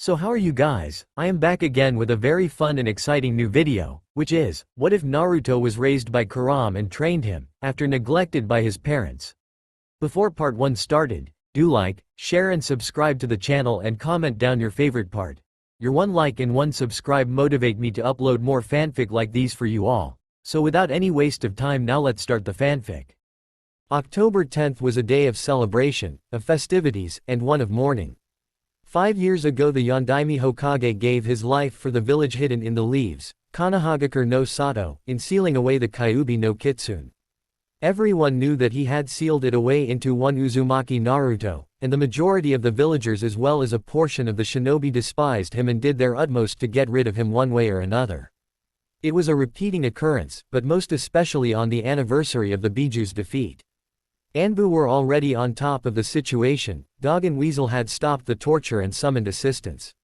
So how are you guys? I am back again with a very fun and exciting new video, which is, what if Naruto was raised by Kuram and trained him, after neglected by his parents? Before part 1 started, do like, share and subscribe to the channel and comment down your favorite part. Your one like and one subscribe motivate me to upload more fanfic like these for you all. So without any waste of time, now let's start the fanfic. October 10th was a day of celebration, of festivities, and one of mourning. 5 years ago the Yondaime Hokage gave his life for the village hidden in the leaves, Konohagakure no Sato, in sealing away the Kyuubi no Kitsune. Everyone knew that he had sealed it away into one Uzumaki Naruto, and the majority of the villagers as well as a portion of the shinobi despised him and did their utmost to get rid of him one way or another. It was a repeating occurrence, but most especially on the anniversary of the Biju's defeat. Anbu were already on top of the situation. Dog and Weasel had stopped the torture and summoned assistance.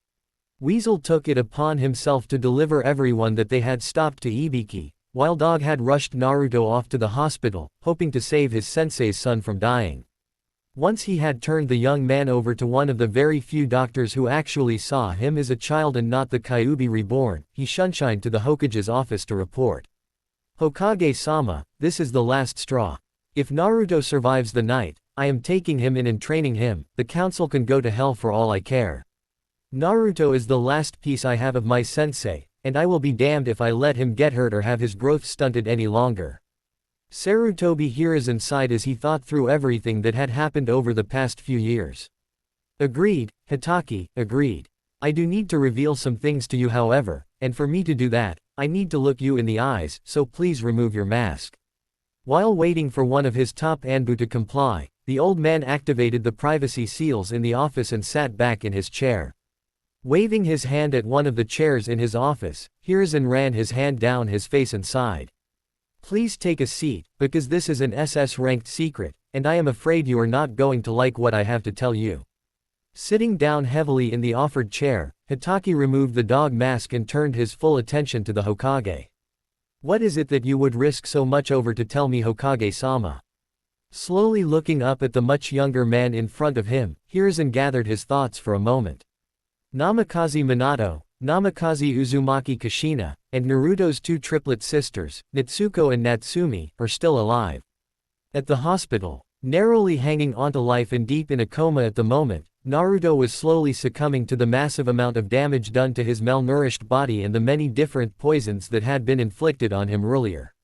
Weasel took it upon himself to deliver everyone that they had stopped to Ibiki, while Dog had rushed Naruto off to the hospital, hoping to save his sensei's son from dying. Once he had turned the young man over to one of the very few doctors who actually saw him as a child and not the Kyuubi reborn, he shunshined to the Hokage's office to report. "Hokage-sama, this is the last straw. If Naruto survives the night, I am taking him in and training him. The council can go to hell for all I care. Naruto is the last piece I have of my sensei, and I will be damned if I let him get hurt or have his growth stunted any longer." Sarutobi Hiruzen sighed as he thought through everything that had happened over the past few years. "Agreed, Hitaki, agreed. I do need to reveal some things to you however, and for me to do that, I need to look you in the eyes, so please remove your mask." While waiting for one of his top Anbu to comply, the old man activated the privacy seals in the office and sat back in his chair. Waving his hand at one of the chairs in his office, Hiruzen ran his hand down his face and sighed. "Please take a seat, because this is an SS-ranked secret, and I am afraid you are not going to like what I have to tell you." Sitting down heavily in the offered chair, Hitaki removed the dog mask and turned his full attention to the Hokage. "What is it that you would risk so much over to tell me, Hokage-sama?" Slowly looking up at the much younger man in front of him, Hiruzen gathered his thoughts for a moment. Namikaze Minato, Namikaze Uzumaki Kushina, and Naruto's two triplet sisters, Natsuko and Natsumi, are still alive. At the hospital, narrowly hanging onto life and deep in a coma at the moment, Naruto was slowly succumbing to the massive amount of damage done to his malnourished body and the many different poisons that had been inflicted on him earlier.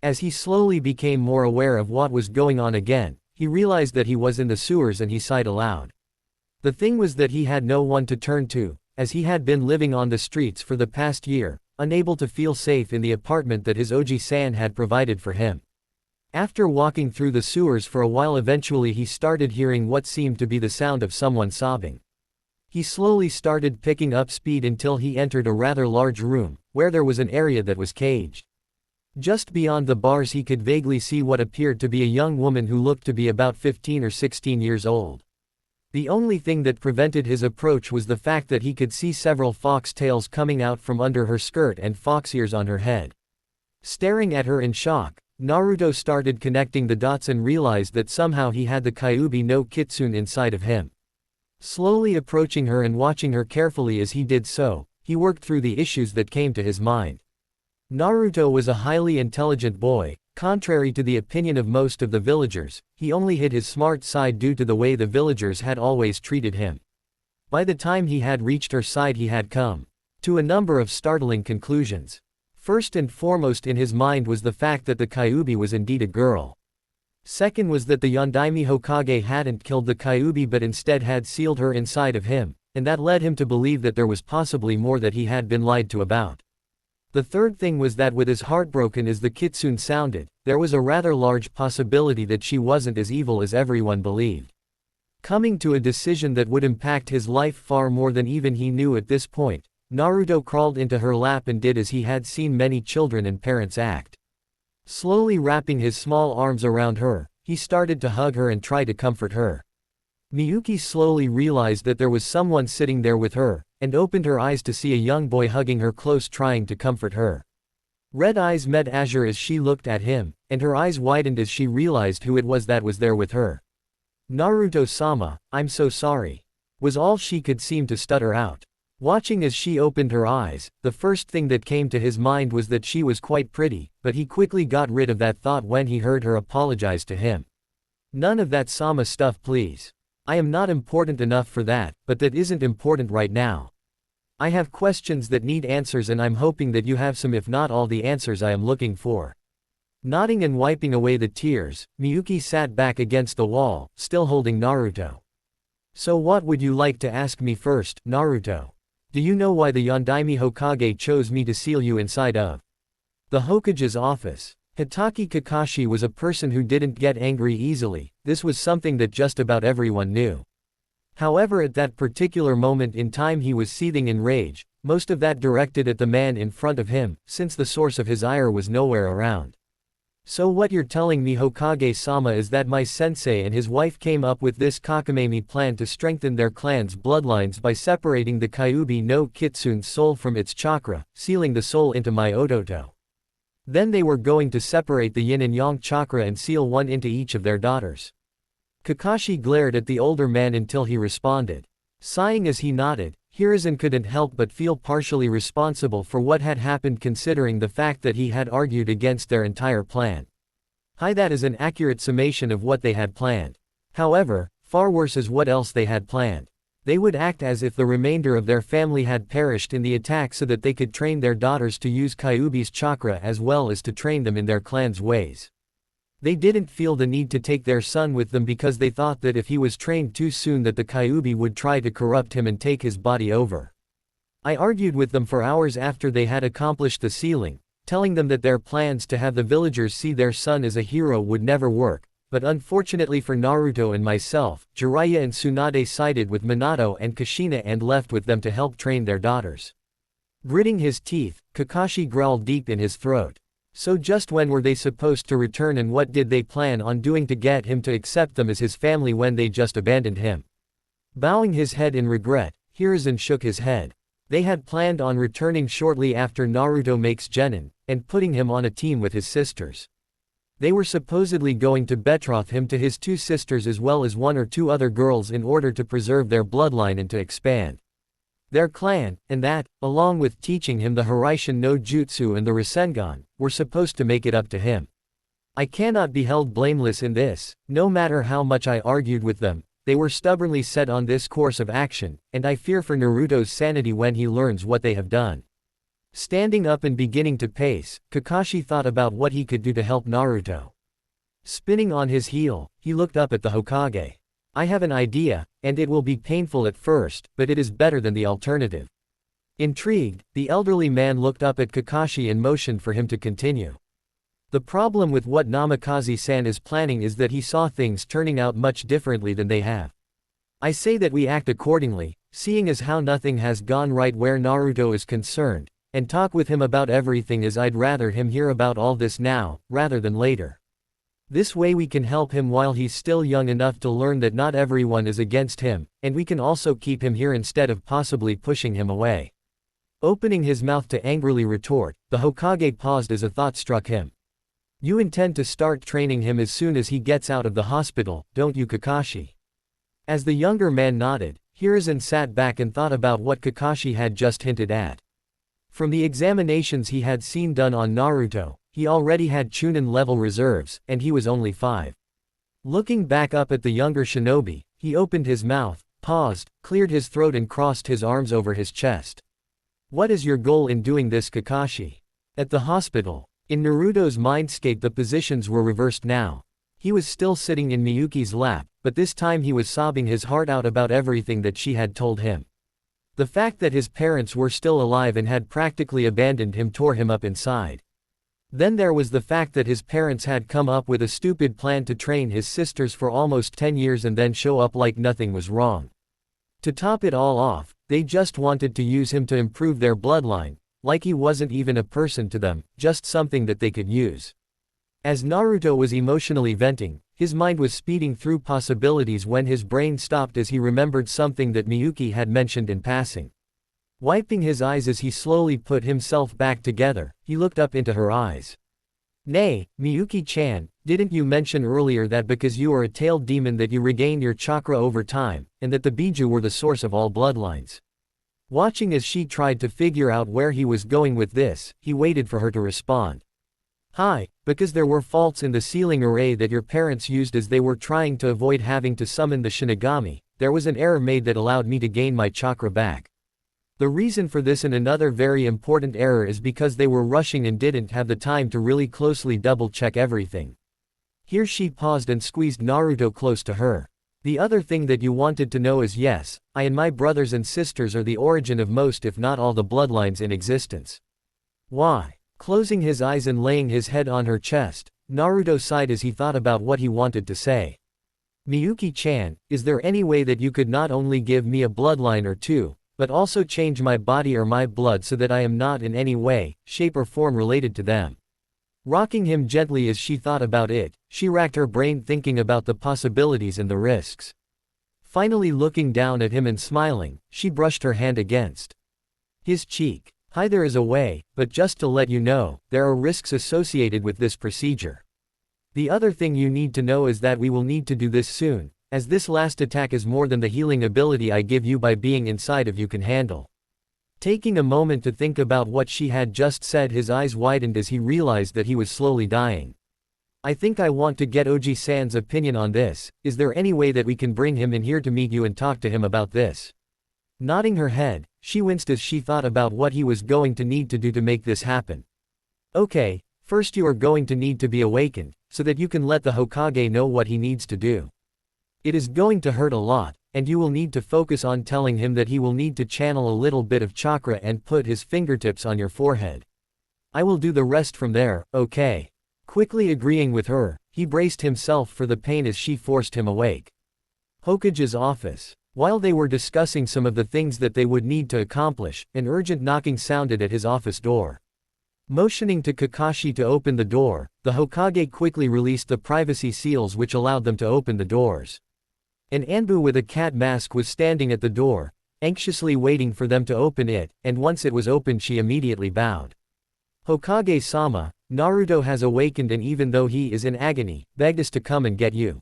As he slowly became more aware of what was going on again, he realized that he was in the sewers and he sighed aloud. The thing was that he had no one to turn to, as he had been living on the streets for the past year, unable to feel safe in the apartment that his Oji-san had provided for him. After walking through the sewers for a while, eventually he started hearing what seemed to be the sound of someone sobbing. He slowly started picking up speed until he entered a rather large room, where there was an area that was caged. Just beyond the bars he could vaguely see what appeared to be a young woman who looked to be about 15 or 16 years old. The only thing that prevented his approach was the fact that he could see several fox tails coming out from under her skirt and fox ears on her head. Staring at her in shock, Naruto started connecting the dots and realized that somehow he had the Kyuubi no Kitsune inside of him. Slowly approaching her and watching her carefully as he did so, he worked through the issues that came to his mind. Naruto was a highly intelligent boy. Contrary to the opinion of most of the villagers, he only hid his smart side due to the way the villagers had always treated him. By the time he had reached her side, he had come to a number of startling conclusions. First and foremost in his mind was the fact that the Kyuubi was indeed a girl. Second was that the Yondaime Hokage hadn't killed the Kyuubi but instead had sealed her inside of him, and that led him to believe that there was possibly more that he had been lied to about. The third thing was that with as heartbroken as the Kitsune sounded, there was a rather large possibility that she wasn't as evil as everyone believed. Coming to a decision that would impact his life far more than even he knew at this point, Naruto crawled into her lap and did as he had seen many children and parents act. Slowly wrapping his small arms around her, he started to hug her and try to comfort her. Miyuki slowly realized that there was someone sitting there with her, and opened her eyes to see a young boy hugging her close trying to comfort her. Red eyes met Azure as she looked at him, and her eyes widened as she realized who it was that was there with her. "Naruto-sama, I'm so sorry," was all she could seem to stutter out. Watching as she opened her eyes, the first thing that came to his mind was that she was quite pretty, but he quickly got rid of that thought when he heard her apologize to him. None of that Sama stuff please. I am not important enough for that, but that isn't important right now. I have questions that need answers and I'm hoping that you have some if not all the answers I am looking for. Nodding and wiping away the tears, Miyuki sat back against the wall, still holding Naruto. So what would you like to ask me first, Naruto? Do you know why the Yondaime Hokage chose me to seal you inside of the Hokage's office? Hitaki Kakashi was a person who didn't get angry easily, this was something that just about everyone knew. However, at that particular moment in time he was seething in rage, most of that directed at the man in front of him, since the source of his ire was nowhere around. So what you're telling me, Hokage-sama, is that my sensei and his wife came up with this Kakamami plan to strengthen their clan's bloodlines by separating the Kyuubi no Kitsune's soul from its chakra, sealing the soul into my Ototo. Then they were going to separate the yin and yang chakra and seal one into each of their daughters. Kakashi glared at the older man until he responded. Sighing as he nodded, Hiruzen couldn't help but feel partially responsible for what had happened considering the fact that he had argued against their entire plan. That is an accurate summation of what they had planned. However, far worse is what else they had planned. They would act as if the remainder of their family had perished in the attack so that they could train their daughters to use Kyuubi's chakra as well as to train them in their clan's ways. They didn't feel the need to take their son with them because they thought that if he was trained too soon that the Kyuubi would try to corrupt him and take his body over. I argued with them for hours after they had accomplished the sealing, telling them that their plans to have the villagers see their son as a hero would never work, but unfortunately for Naruto and myself, Jiraiya and Tsunade sided with Minato and Kushina and left with them to help train their daughters. Gritting his teeth, Kakashi growled deep in his throat. So just when were they supposed to return and what did they plan on doing to get him to accept them as his family when they just abandoned him? Bowing his head in regret, Hiruzen shook his head. They had planned on returning shortly after Naruto makes Genin, and putting him on a team with his sisters. They were supposedly going to betroth him to his two sisters as well as one or two other girls in order to preserve their bloodline and to expand their clan, and that, along with teaching him the Hiraishin no Jutsu and the Rasengan, were supposed to make it up to him. I cannot be held blameless in this, no matter how much I argued with them, they were stubbornly set on this course of action, and I fear for Naruto's sanity when he learns what they have done. Standing up and beginning to pace, Kakashi thought about what he could do to help Naruto. Spinning on his heel, he looked up at the Hokage. I have an idea, and it will be painful at first, but it is better than the alternative. Intrigued, the elderly man looked up at Kakashi and motioned for him to continue. The problem with what Namikaze-san is planning is that he saw things turning out much differently than they have. I say that we act accordingly, seeing as how nothing has gone right where Naruto is concerned, and talk with him about everything as I'd rather him hear about all this now, rather than later. This way we can help him while he's still young enough to learn that not everyone is against him, and we can also keep him here instead of possibly pushing him away. Opening his mouth to angrily retort, the Hokage paused as a thought struck him. You intend to start training him as soon as he gets out of the hospital, don't you, Kakashi? As the younger man nodded, Hiruzen sat back and thought about what Kakashi had just hinted at. From the examinations he had seen done on Naruto, he already had Chunin-level reserves, and he was only 5. Looking back up at the younger shinobi, he opened his mouth, paused, cleared his throat and crossed his arms over his chest. What is your goal in doing this, Kakashi? At the hospital. In Naruto's mindscape the positions were reversed now. He was still sitting in Miyuki's lap, but this time he was sobbing his heart out about everything that she had told him. The fact that his parents were still alive and had practically abandoned him tore him up inside. Then there was the fact that his parents had come up with a stupid plan to train his sisters for almost 10 years and then show up like nothing was wrong. To top it all off, they just wanted to use him to improve their bloodline, like he wasn't even a person to them, just something that they could use. As Naruto was emotionally venting, his mind was speeding through possibilities when his brain stopped as he remembered something that Miyuki had mentioned in passing. Wiping his eyes as he slowly put himself back together, he looked up into her eyes. Nay, Miyuki-chan, didn't you mention earlier that because you are a tailed demon that you regain your chakra over time, and that the Biju were the source of all bloodlines? Watching as she tried to figure out where he was going with this, he waited for her to respond. Hi, because there were faults in the sealing array that your parents used as they were trying to avoid having to summon the Shinigami, there was an error made that allowed me to gain my chakra back. The reason for this and another very important error is because they were rushing and didn't have the time to really closely double-check everything. Here she paused and squeezed Naruto close to her. The other thing that you wanted to know is yes, I and my brothers and sisters are the origin of most if not all the bloodlines in existence. Why? Closing his eyes and laying his head on her chest, Naruto sighed as he thought about what he wanted to say. Miyuki-chan, is there any way that you could not only give me a bloodline or two, but also change my body or my blood so that I am not in any way, shape or form related to them? Rocking him gently as she thought about it, she racked her brain thinking about the possibilities and the risks. Finally looking down at him and smiling, she brushed her hand against his cheek. Hi, there is a way, but just to let you know, there are risks associated with this procedure. The other thing you need to know is that we will need to do this soon, as this last attack is more than the healing ability I give you by being inside of you can handle. Taking a moment to think about what she had just said, his eyes widened as he realized that he was slowly dying. I think I want to get Oji-san's opinion on this. Is there any way that we can bring him in here to meet you and talk to him about this? Nodding her head, she winced as she thought about what he was going to need to do to make this happen. Okay, first you are going to need to be awakened, so that you can let the Hokage know what he needs to do. It is going to hurt a lot, and you will need to focus on telling him that he will need to channel a little bit of chakra and put his fingertips on your forehead. I will do the rest from there, okay? Quickly agreeing with her, he braced himself for the pain as she forced him awake. Hokage's office. While they were discussing some of the things that they would need to accomplish, an urgent knocking sounded at his office door. Motioning to Kakashi to open the door, the Hokage quickly released the privacy seals which allowed them to open the doors. An Anbu with a cat mask was standing at the door, anxiously waiting for them to open it, and once it was opened she immediately bowed. Hokage-sama, Naruto has awakened and even though he is in agony, begged us to come and get you.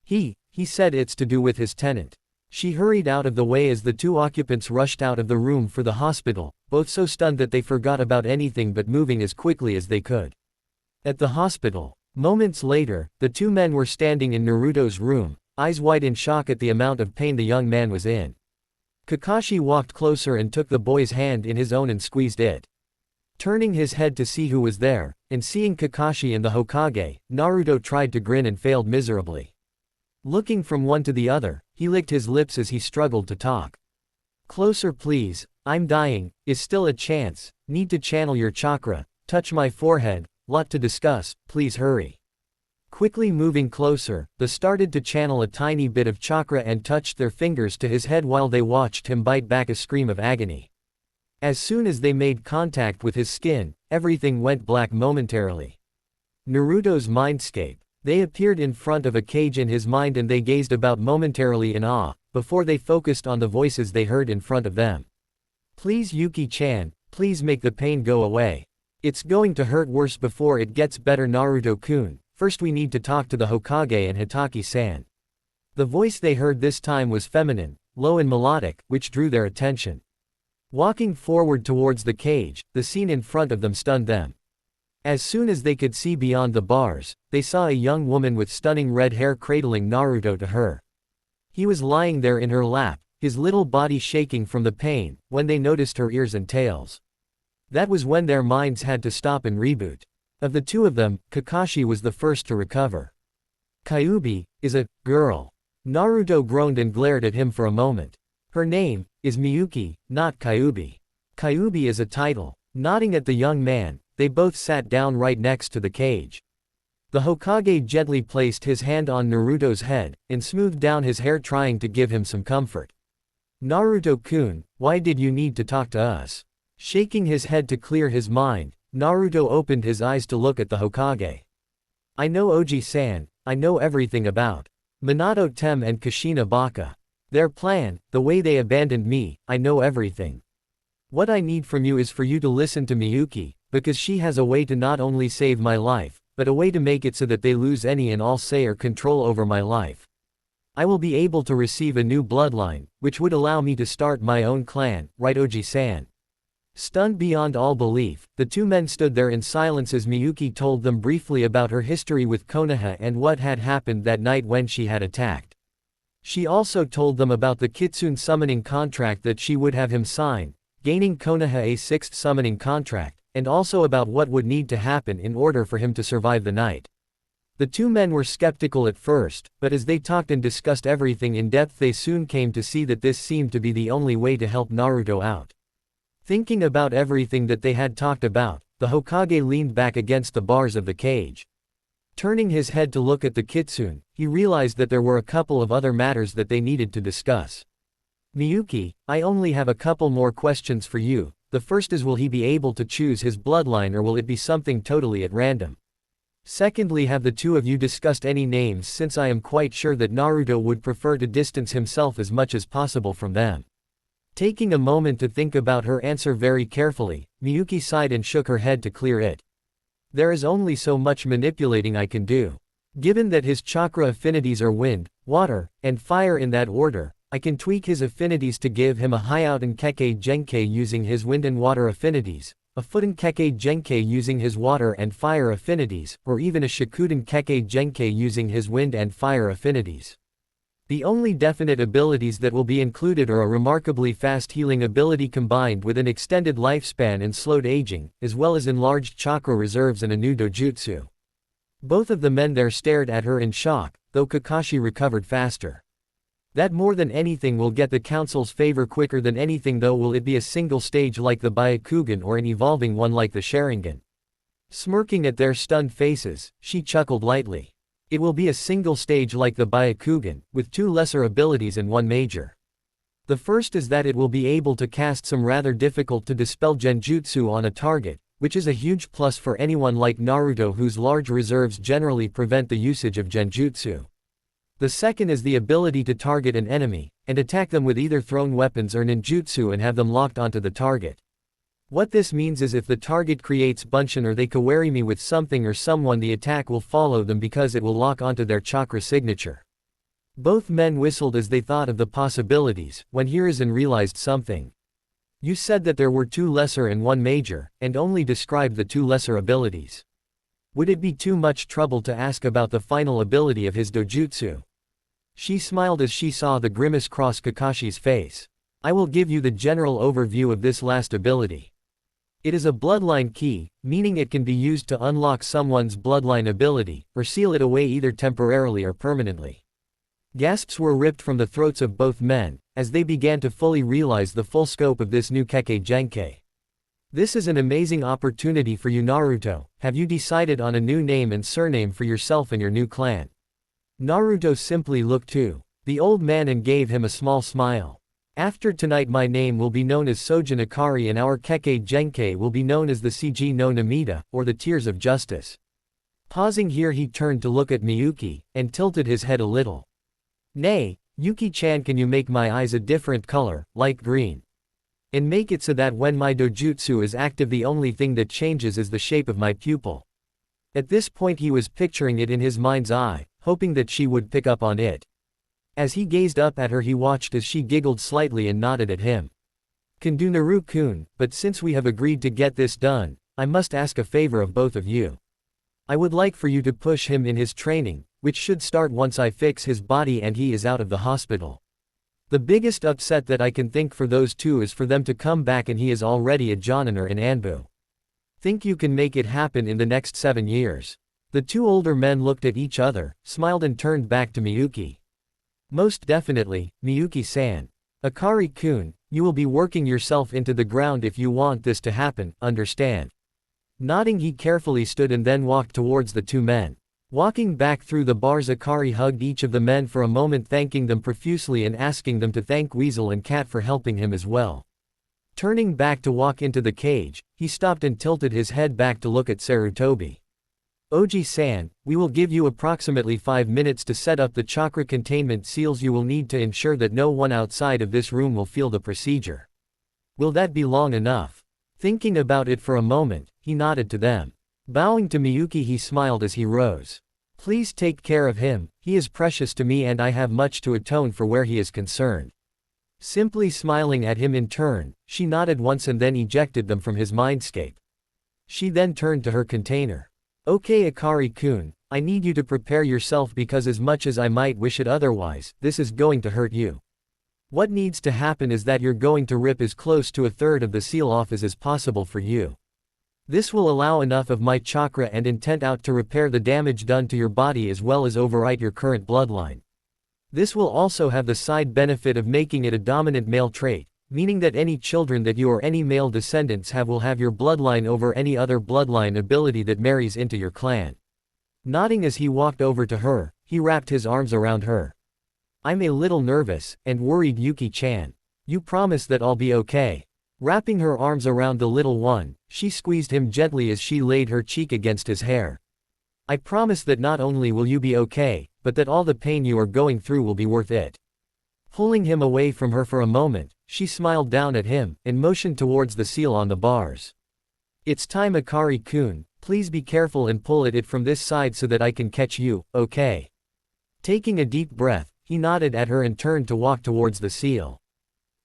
He said it's to do with his tenant. She hurried out of the way as the two occupants rushed out of the room for the hospital, both so stunned that they forgot about anything but moving as quickly as they could. At the hospital, moments later, the two men were standing in Naruto's room, eyes wide in shock at the amount of pain the young man was in. Kakashi walked closer and took the boy's hand in his own and squeezed it. Turning his head to see who was there, and seeing Kakashi and the Hokage, Naruto tried to grin and failed miserably. Looking from one to the other, he licked his lips as he struggled to talk. Closer please, I'm dying, is still a chance, need to channel your chakra, touch my forehead, lot to discuss, please hurry. Quickly moving closer, they started to channel a tiny bit of chakra and touched their fingers to his head while they watched him bite back a scream of agony. As soon as they made contact with his skin, everything went black momentarily. Naruto's mindscape. They appeared in front of a cage in his mind and they gazed about momentarily in awe, before they focused on the voices they heard in front of them. Please Yuki-chan, please make the pain go away. It's going to hurt worse before it gets better Naruto-kun, first we need to talk to the Hokage and Hitaki-san. The voice they heard this time was feminine, low and melodic, which drew their attention. Walking forward towards the cage, the scene in front of them stunned them. As soon as they could see beyond the bars, they saw a young woman with stunning red hair cradling Naruto to her. He was lying there in her lap, his little body shaking from the pain, when they noticed her ears and tails. That was when their minds had to stop and reboot. Of the two of them, Kakashi was the first to recover. Kyuubi is a girl. Naruto groaned and glared at him for a moment. Her name is Miyuki, not Kyuubi. Kyuubi is a title. Nodding at the young man, they both sat down right next to the cage. The Hokage gently placed his hand on Naruto's head, and smoothed down his hair trying to give him some comfort. Naruto-kun, why did you need to talk to us? Shaking his head to clear his mind, Naruto opened his eyes to look at the Hokage. I know Oji-san, I know everything about Minato Tem and Kushina Baka. Their plan, the way they abandoned me, I know everything. What I need from you is for you to listen to Miyuki, because she has a way to not only save my life, but a way to make it so that they lose any and all say or control over my life. I will be able to receive a new bloodline, which would allow me to start my own clan, right Oji-san? Stunned beyond all belief, the two men stood there in silence as Miyuki told them briefly about her history with Konoha and what had happened that night when she had attacked. She also told them about the Kitsune summoning contract that she would have him sign, gaining Konoha a 6th summoning contract, and also about what would need to happen in order for him to survive the night. The two men were skeptical at first, but as they talked and discussed everything in depth they soon came to see that this seemed to be the only way to help Naruto out. Thinking about everything that they had talked about, the Hokage leaned back against the bars of the cage. Turning his head to look at the Kitsune, he realized that there were a couple of other matters that they needed to discuss. Miyuki, I only have a couple more questions for you. The first is, will he be able to choose his bloodline or will it be something totally at random? Secondly, have the two of you discussed any names, since I am quite sure that Naruto would prefer to distance himself as much as possible from them. Taking a moment to think about her answer very carefully, Miyuki sighed and shook her head to clear it. There is only so much manipulating I can do. Given that his chakra affinities are wind, water, and fire in that order, I can tweak his affinities to give him a Hyouten Kekkei Genkei using his wind and water affinities, a Futen Kekkei Genkei using his water and fire affinities, or even a Shikuden Kekkei Genkei using his wind and fire affinities. The only definite abilities that will be included are a remarkably fast healing ability combined with an extended lifespan and slowed aging, as well as enlarged chakra reserves and a new dojutsu. Both of the men there stared at her in shock, though Kakashi recovered faster. That more than anything will get the council's favor quicker than anything, though. Will it be a single stage like the Byakugan or an evolving one like the Sharingan? Smirking at their stunned faces, she chuckled lightly. It will be a single stage like the Byakugan, with 2 lesser abilities and 1 major. The first is that it will be able to cast some rather difficult to dispel genjutsu on a target, which is a huge plus for anyone like Naruto whose large reserves generally prevent the usage of genjutsu. The second is the ability to target an enemy, and attack them with either thrown weapons or ninjutsu and have them locked onto the target. What this means is if the target creates bunshin or they kawari me with something or someone, the attack will follow them because it will lock onto their chakra signature. Both men whistled as they thought of the possibilities, when Hiruzen realized something. You said that there were 2 lesser and 1 major, and only described the 2 lesser abilities. Would it be too much trouble to ask about the final ability of his dojutsu? She smiled as she saw the grimace cross Kakashi's face. I will give you the general overview of this last ability. It is a bloodline key, meaning it can be used to unlock someone's bloodline ability, or seal it away either temporarily or permanently. Gasps were ripped from the throats of both men, as they began to fully realize the full scope of this new Kekkei Genkei. This is an amazing opportunity for you, Naruto. Have you decided on a new name and surname for yourself and your new clan? Naruto simply looked to the old man and gave him a small smile. After tonight my name will be known as Sojin Akari and our Kekkei Genkei will be known as the CG no Namida, or the Tears of Justice. Pausing here he turned to look at Miyuki, and tilted his head a little. Nay, Yuki-chan, can you make my eyes a different color, light green? And make it so that when my dojutsu is active the only thing that changes is the shape of my pupil. At this point he was picturing it in his mind's eye, hoping that she would pick up on it. As he gazed up at her he watched as she giggled slightly and nodded at him. Can do, Naru-kun, but since we have agreed to get this done, I must ask a favor of both of you. I would like for you to push him in his training, which should start once I fix his body and he is out of the hospital. The biggest upset that I can think for those two is for them to come back and he is already a Jonaner in Anbu. Think you can make it happen in the next 7 years? The 2 older men looked at each other, smiled and turned back to Miyuki. Most definitely, Miyuki-san. Akari-kun, you will be working yourself into the ground if you want this to happen, understand? Nodding he carefully stood and then walked towards the 2 men. Walking back through the bars Akari hugged each of the men for a moment, thanking them profusely and asking them to thank Weasel and Cat for helping him as well. Turning back to walk into the cage, he stopped and tilted his head back to look at Sarutobi. Oji-san, we will give you approximately 5 minutes to set up the chakra containment seals you will need to ensure that no one outside of this room will feel the procedure. Will that be long enough? Thinking about it for a moment, he nodded to them. Bowing to Miyuki he smiled as he rose. Please take care of him, he is precious to me and I have much to atone for where he is concerned. Simply smiling at him in turn, she nodded once and then ejected them from his mindscape. She then turned to her container. Okay Akari-kun, I need you to prepare yourself because as much as I might wish it otherwise, this is going to hurt you. What needs to happen is that you're going to rip as close to a third of the seal off as possible for you. This will allow enough of my chakra and intent out to repair the damage done to your body as well as overwrite your current bloodline. This will also have the side benefit of making it a dominant male trait, meaning that any children that you or any male descendants have will have your bloodline over any other bloodline ability that marries into your clan. Nodding as he walked over to her, he wrapped his arms around her. I'm a little nervous and worried Yuki-chan. You promise that I'll be okay. Wrapping her arms around the little one, she squeezed him gently as she laid her cheek against his hair. I promise that not only will you be okay, but that all the pain you are going through will be worth it. Pulling him away from her for a moment, she smiled down at him and motioned towards the seal on the bars. It's time Akari-kun, please be careful and pull at it from this side so that I can catch you, okay? Taking a deep breath, he nodded at her and turned to walk towards the seal.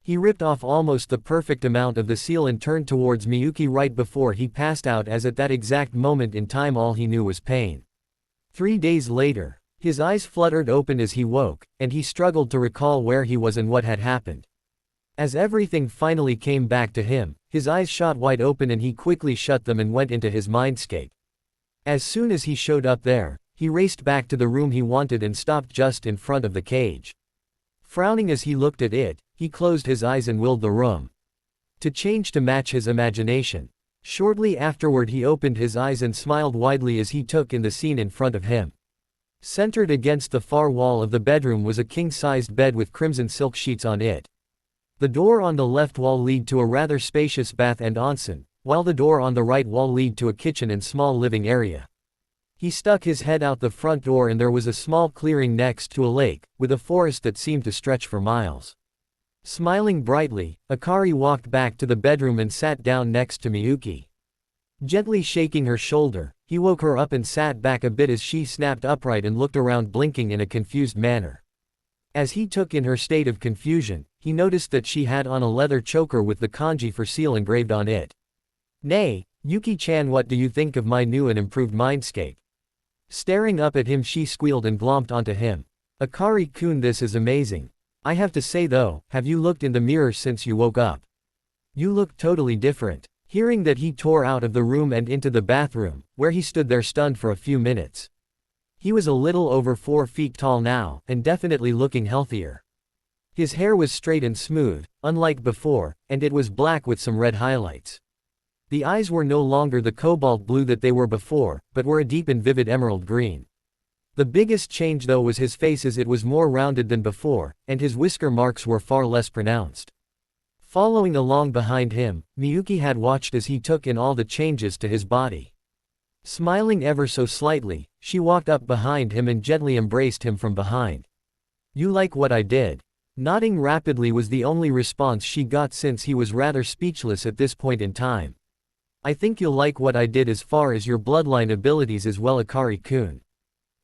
He ripped off almost the perfect amount of the seal and turned towards Miyuki right before he passed out as at that exact moment in time all he knew was pain. 3 days later, his eyes fluttered open as he woke, and he struggled to recall where he was and what had happened. As everything finally came back to him, his eyes shot wide open and he quickly shut them and went into his mindscape. As soon as he showed up there, he raced back to the room he wanted and stopped just in front of the cage. Frowning as he looked at it, he closed his eyes and willed the room to change to match his imagination. Shortly afterward he opened his eyes and smiled widely as he took in the scene in front of him. Centered against the far wall of the bedroom was a king-sized bed with crimson silk sheets on it. The door on the left wall led to a rather spacious bath and onsen, while the door on the right wall led to a kitchen and small living area. He stuck his head out the front door and there was a small clearing next to a lake, with a forest that seemed to stretch for miles. Smiling brightly, Akari walked back to the bedroom and sat down next to Miyuki. Gently shaking her shoulder, he woke her up and sat back a bit as she snapped upright and looked around blinking in a confused manner. As he took in her state of confusion, he noticed that she had on a leather choker with the kanji for seal engraved on it. Nay, Yuki-chan, what do you think of my new and improved mindscape? Staring up at him she squealed and glomped onto him. Akari-kun, this is amazing. I have to say though, have you looked in the mirror since you woke up? You look totally different. Hearing that, he tore out of the room and into the bathroom, where he stood there stunned for a few minutes. He was a little over 4 feet tall now, and definitely looking healthier. His hair was straight and smooth, unlike before, and it was black with some red highlights. The eyes were no longer the cobalt blue that they were before, but were a deep and vivid emerald green. The biggest change though was his face, as it was more rounded than before, and his whisker marks were far less pronounced. Following along behind him, Miyuki had watched as he took in all the changes to his body. Smiling ever so slightly, she walked up behind him and gently embraced him from behind. You like what I did? Nodding rapidly was the only response she got, since he was rather speechless at this point in time. I think you'll like what I did as far as your bloodline abilities as well, Akari-kun.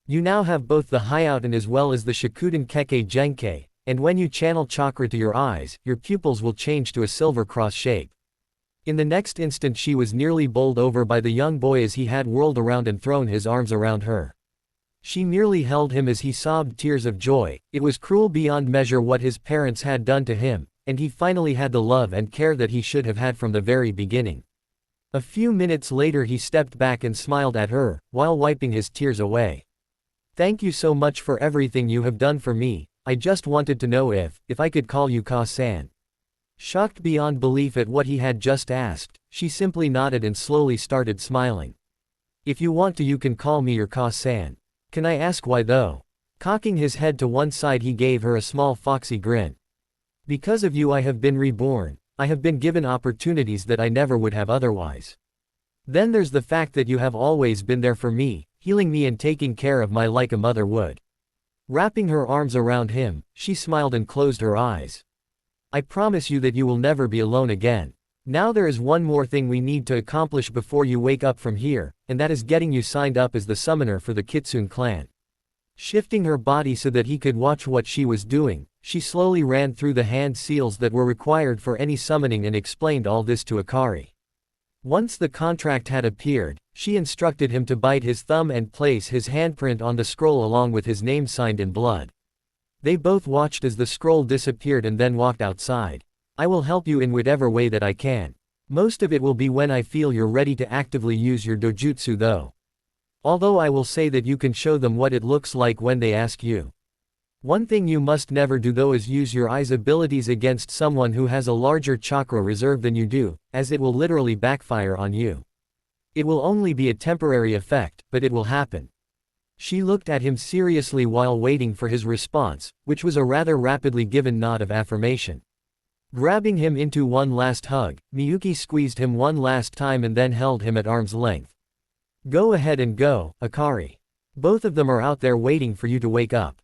You now have both the Hyouten as well as the Shikuden Kekkei Genkei, and when you channel chakra to your eyes, your pupils will change to a silver cross shape. In the next instant she was nearly bowled over by the young boy as he had whirled around and thrown his arms around her. She nearly held him as he sobbed tears of joy. It was cruel beyond measure what his parents had done to him, and he finally had the love and care that he should have had from the very beginning. A few minutes later he stepped back and smiled at her, while wiping his tears away. Thank you so much for everything you have done for me. I just wanted to know if I could call you Ka-san. Shocked beyond belief at what he had just asked, she simply nodded and slowly started smiling. If you want to, you can call me your Ka-san. Can I ask why though? Cocking his head to one side he gave her a small foxy grin. Because of you I have been reborn. I have been given opportunities that I never would have otherwise. Then there's the fact that you have always been there for me, healing me and taking care of me like a mother would. Wrapping her arms around him, she smiled and closed her eyes. I promise you that you will never be alone again. Now there is one more thing we need to accomplish before you wake up from here, and that is getting you signed up as the summoner for the Kitsune clan. Shifting her body so that he could watch what she was doing, she slowly ran through the hand seals that were required for any summoning and explained all this to Akari. Once the contract had appeared, she instructed him to bite his thumb and place his handprint on the scroll along with his name signed in blood. They both watched as the scroll disappeared and then walked outside. I will help you in whatever way that I can. Most of it will be when I feel you're ready to actively use your dojutsu though. Although I will say that you can show them what it looks like when they ask you. One thing you must never do though is use your eyes abilities against someone who has a larger chakra reserve than you do, as it will literally backfire on you. It will only be a temporary effect, but it will happen. She looked at him seriously while waiting for his response, which was a rather rapidly given nod of affirmation. Grabbing him into one last hug, Miyuki squeezed him one last time and then held him at arm's length. Go ahead and go, Akari. Both of them are out there waiting for you to wake up.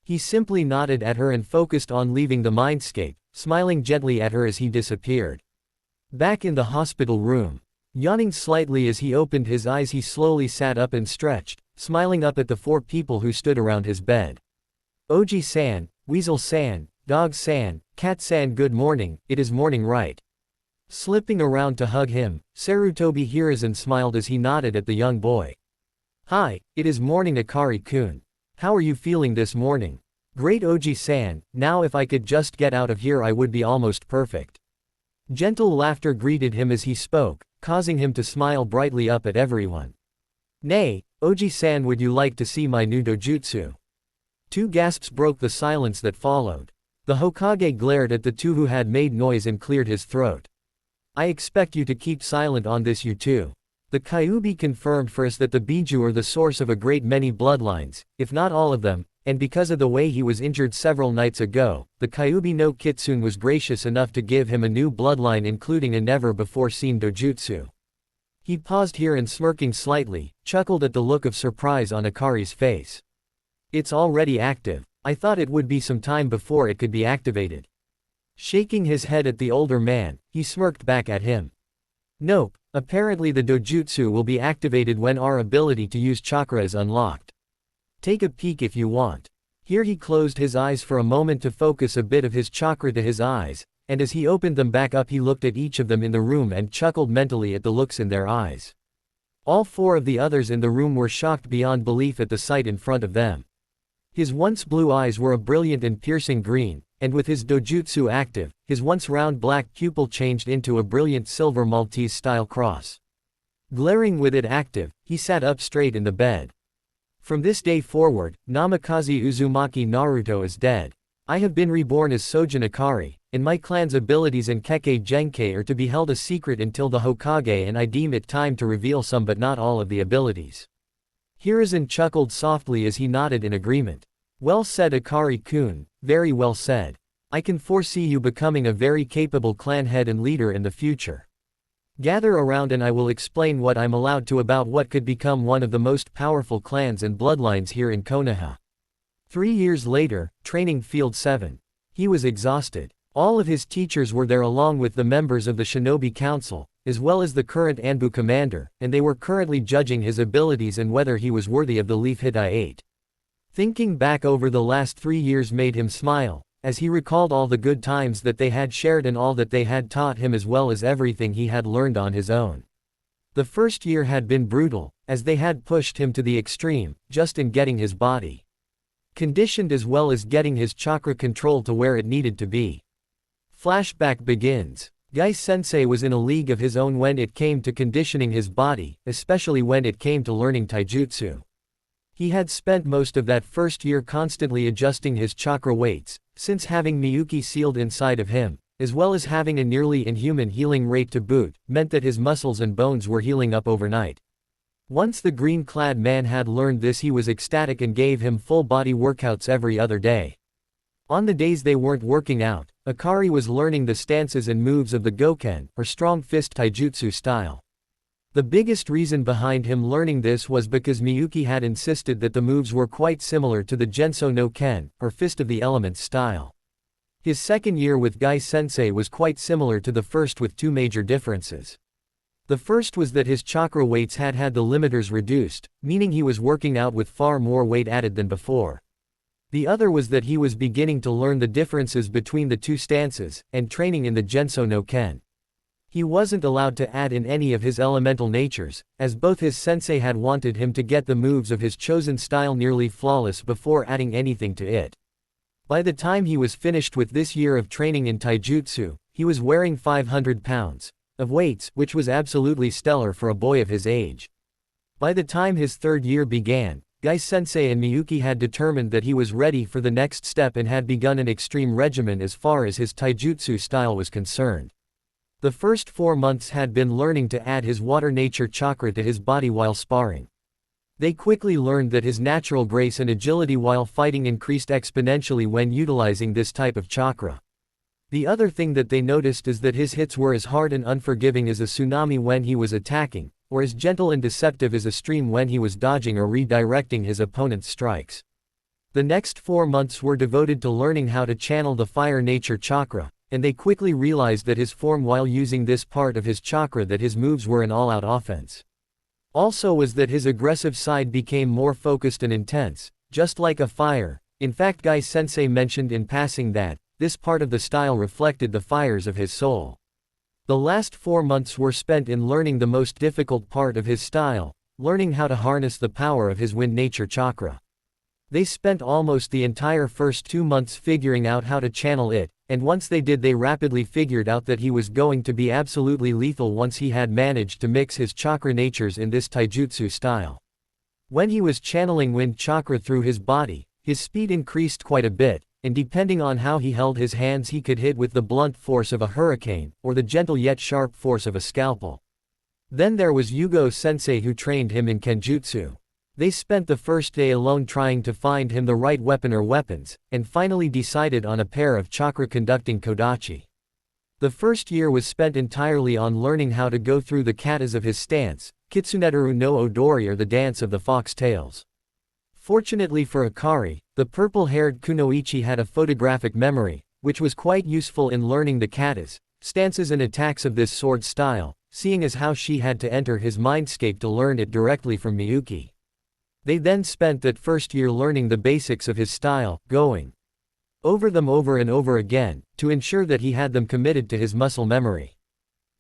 He simply nodded at her and focused on leaving the mindscape, smiling gently at her as he disappeared. Back in the hospital room. Yawning slightly as he opened his eyes, he slowly sat up and stretched, smiling up at the 4 people who stood around his bed. Oji-san, Weasel-san, Dog-san, Cat-san, good morning, it is morning right? Slipping around to hug him, Sarutobi Hiruzen smiled as he nodded at the young boy. Hi, it is morning Akari-kun. How are you feeling this morning? Great Oji-san, now if I could just get out of here I would be almost perfect. Gentle laughter greeted him as he spoke, causing him to smile brightly up at everyone. Nay, Oji-san, would you like to see my new dojutsu? 2 gasps broke the silence that followed. The Hokage glared at the 2 who had made noise and cleared his throat. I expect you to keep silent on this, you two. The Kyuubi confirmed first that the Biju are the source of a great many bloodlines, if not all of them, and because of the way he was injured several nights ago, the Kyuubi no Kitsune was gracious enough to give him a new bloodline including a never-before-seen dojutsu. He paused here and smirking slightly, chuckled at the look of surprise on Akari's face. It's already active. I thought it would be some time before it could be activated. Shaking his head at the older man, he smirked back at him. Nope, apparently the dojutsu will be activated when our ability to use chakra is unlocked. Take a peek if you want. Here he closed his eyes for a moment to focus a bit of his chakra to his eyes, and as he opened them back up he looked at each of them in the room and chuckled mentally at the looks in their eyes. All 4 of the others in the room were shocked beyond belief at the sight in front of them. His once blue eyes were a brilliant and piercing green, and with his dojutsu active, his once round black pupil changed into a brilliant silver Maltese-style cross. Glaring with it active, he sat up straight in the bed. From this day forward, Namikaze Uzumaki Naruto is dead. I have been reborn as Sojin Akari, and my clan's abilities and Kekkei Genkei are to be held a secret until the Hokage, and I deem it time to reveal some but not all of the abilities. Hiruzen chuckled softly as he nodded in agreement. Well said Akari-kun, very well said. I can foresee you becoming a very capable clan head and leader in the future. Gather around and I will explain what I'm allowed to about what could become one of the most powerful clans and bloodlines here in Konoha. 3 years later, Training Field 7. He was exhausted. All of his teachers were there along with the members of the Shinobi Council, as well as the current Anbu commander, and they were currently judging his abilities and whether he was worthy of the leaf hit I ate. Thinking back over the last 3 years made him smile, as he recalled all the good times that they had shared and all that they had taught him as well as everything he had learned on his own. The first year had been brutal, as they had pushed him to the extreme, just in getting his body conditioned as well as getting his chakra control to where it needed to be. Flashback begins. Gai-sensei was in a league of his own when it came to conditioning his body, especially when it came to learning taijutsu. He had spent most of that first year constantly adjusting his chakra weights, since having Miyuki sealed inside of him, as well as having a nearly inhuman healing rate to boot, meant that his muscles and bones were healing up overnight. Once the green-clad man had learned this, he was ecstatic and gave him full-body workouts every other day. On the days they weren't working out, Akari was learning the stances and moves of the Goken, or strong fist taijutsu style. The biggest reason behind him learning this was because Miyuki had insisted that the moves were quite similar to the Genso no Ken, or Fist of the Elements style. His second year with Gai-sensei was quite similar to the first with two major differences. The first was that his chakra weights had the limiters reduced, meaning he was working out with far more weight added than before. The other was that he was beginning to learn the differences between the two stances, and training in the Genso no Ken. He wasn't allowed to add in any of his elemental natures, as both his sensei had wanted him to get the moves of his chosen style nearly flawless before adding anything to it. By the time he was finished with this year of training in taijutsu, he was wearing 500 pounds of weights, which was absolutely stellar for a boy of his age. By the time his third year began, Gai-sensei and Miyuki had determined that he was ready for the next step and had begun an extreme regimen as far as his taijutsu style was concerned. The first 4 months had been learning to add his water nature chakra to his body while sparring. They quickly learned that his natural grace and agility while fighting increased exponentially when utilizing this type of chakra. The other thing that they noticed is that his hits were as hard and unforgiving as a tsunami when he was attacking, or as gentle and deceptive as a stream when he was dodging or redirecting his opponent's strikes. The next 4 months were devoted to learning how to channel the fire nature chakra, and they quickly realized that his form while using this part of his chakra that his moves were an all-out offense. Also was that his aggressive side became more focused and intense, just like a fire. In fact, Gai-sensei mentioned in passing that this part of the style reflected the fires of his soul. The last 4 months were spent in learning the most difficult part of his style, learning how to harness the power of his wind nature chakra. They spent almost the entire first 2 months figuring out how to channel it, and once they did they rapidly figured out that he was going to be absolutely lethal once he had managed to mix his chakra natures in this taijutsu style. When he was channeling wind chakra through his body, his speed increased quite a bit, and depending on how he held his hands he could hit with the blunt force of a hurricane, or the gentle yet sharp force of a scalpel. Then there was Yugo-sensei who trained him in kenjutsu. They spent the first day alone trying to find him the right weapon or weapons, and finally decided on a pair of chakra-conducting kodachi. The first year was spent entirely on learning how to go through the katas of his stance, Kitsuneteru no Odori or the dance of the fox tails. Fortunately for Akari, the purple-haired kunoichi had a photographic memory, which was quite useful in learning the katas, stances and attacks of this sword style, seeing as how she had to enter his mindscape to learn it directly from Miyuki. They then spent that first year learning the basics of his style, going over them over and over again, to ensure that he had them committed to his muscle memory.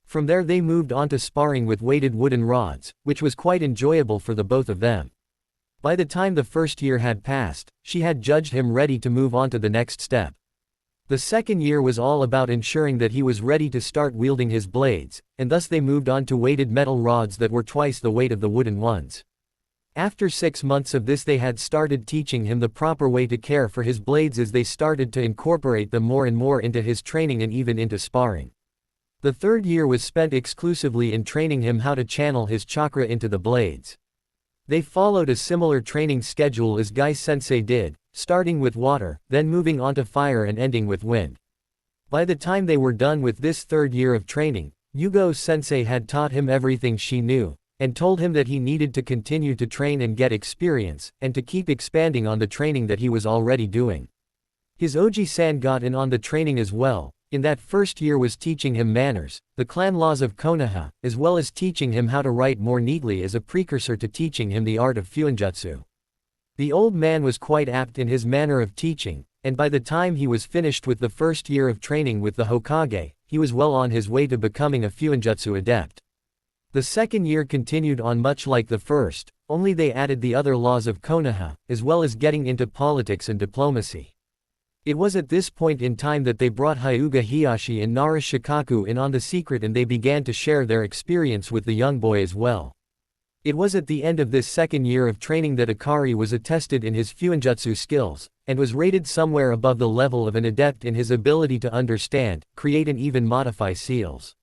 From there they moved on to sparring with weighted wooden rods, which was quite enjoyable for the both of them. By the time the first year had passed, she had judged him ready to move on to the next step. The second year was all about ensuring that he was ready to start wielding his blades, and thus they moved on to weighted metal rods that were twice the weight of the wooden ones. After 6 months of this they had started teaching him the proper way to care for his blades as they started to incorporate them more and more into his training and even into sparring. The third year was spent exclusively in training him how to channel his chakra into the blades. They followed a similar training schedule as Gai-sensei did, starting with water, then moving on to fire and ending with wind. By the time they were done with this third year of training, Yugo-sensei had taught him everything she knew, and told him that he needed to continue to train and get experience, and to keep expanding on the training that he was already doing. His Oji-san got in on the training as well. In that first year was teaching him manners, the clan laws of Konoha, as well as teaching him how to write more neatly as a precursor to teaching him the art of fuinjutsu. The old man was quite apt in his manner of teaching, and by the time he was finished with the first year of training with the Hokage, he was well on his way to becoming a fuinjutsu adept. The second year continued on much like the first, only they added the other laws of Konoha, as well as getting into politics and diplomacy. It was at this point in time that they brought Hyuga Hiyashi and Nara Shikaku in on the secret and they began to share their experience with the young boy as well. It was at the end of this second year of training that Akari was attested in his fuinjutsu skills, and was rated somewhere above the level of an adept in his ability to understand, create and even modify seals.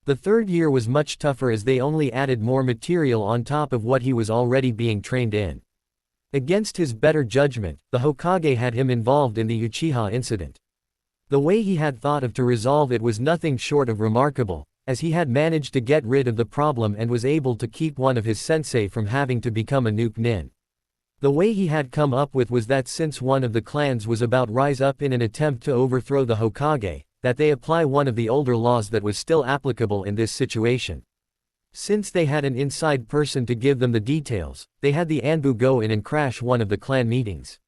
The third year was much tougher as they only added more material on top of what he was already being trained in. Against his better judgment, the Hokage had him involved in the Uchiha incident. The way he had thought of to resolve it was nothing short of remarkable, as he had managed to get rid of the problem and was able to keep one of his sensei from having to become a nuke nin. The way he had come up with was that since one of the clans was about rise up in an attempt to overthrow the Hokage, that they apply one of the older laws that was still applicable in this situation. Since they had an inside person to give them the details, they had the Anbu go in and crash one of the clan meetings.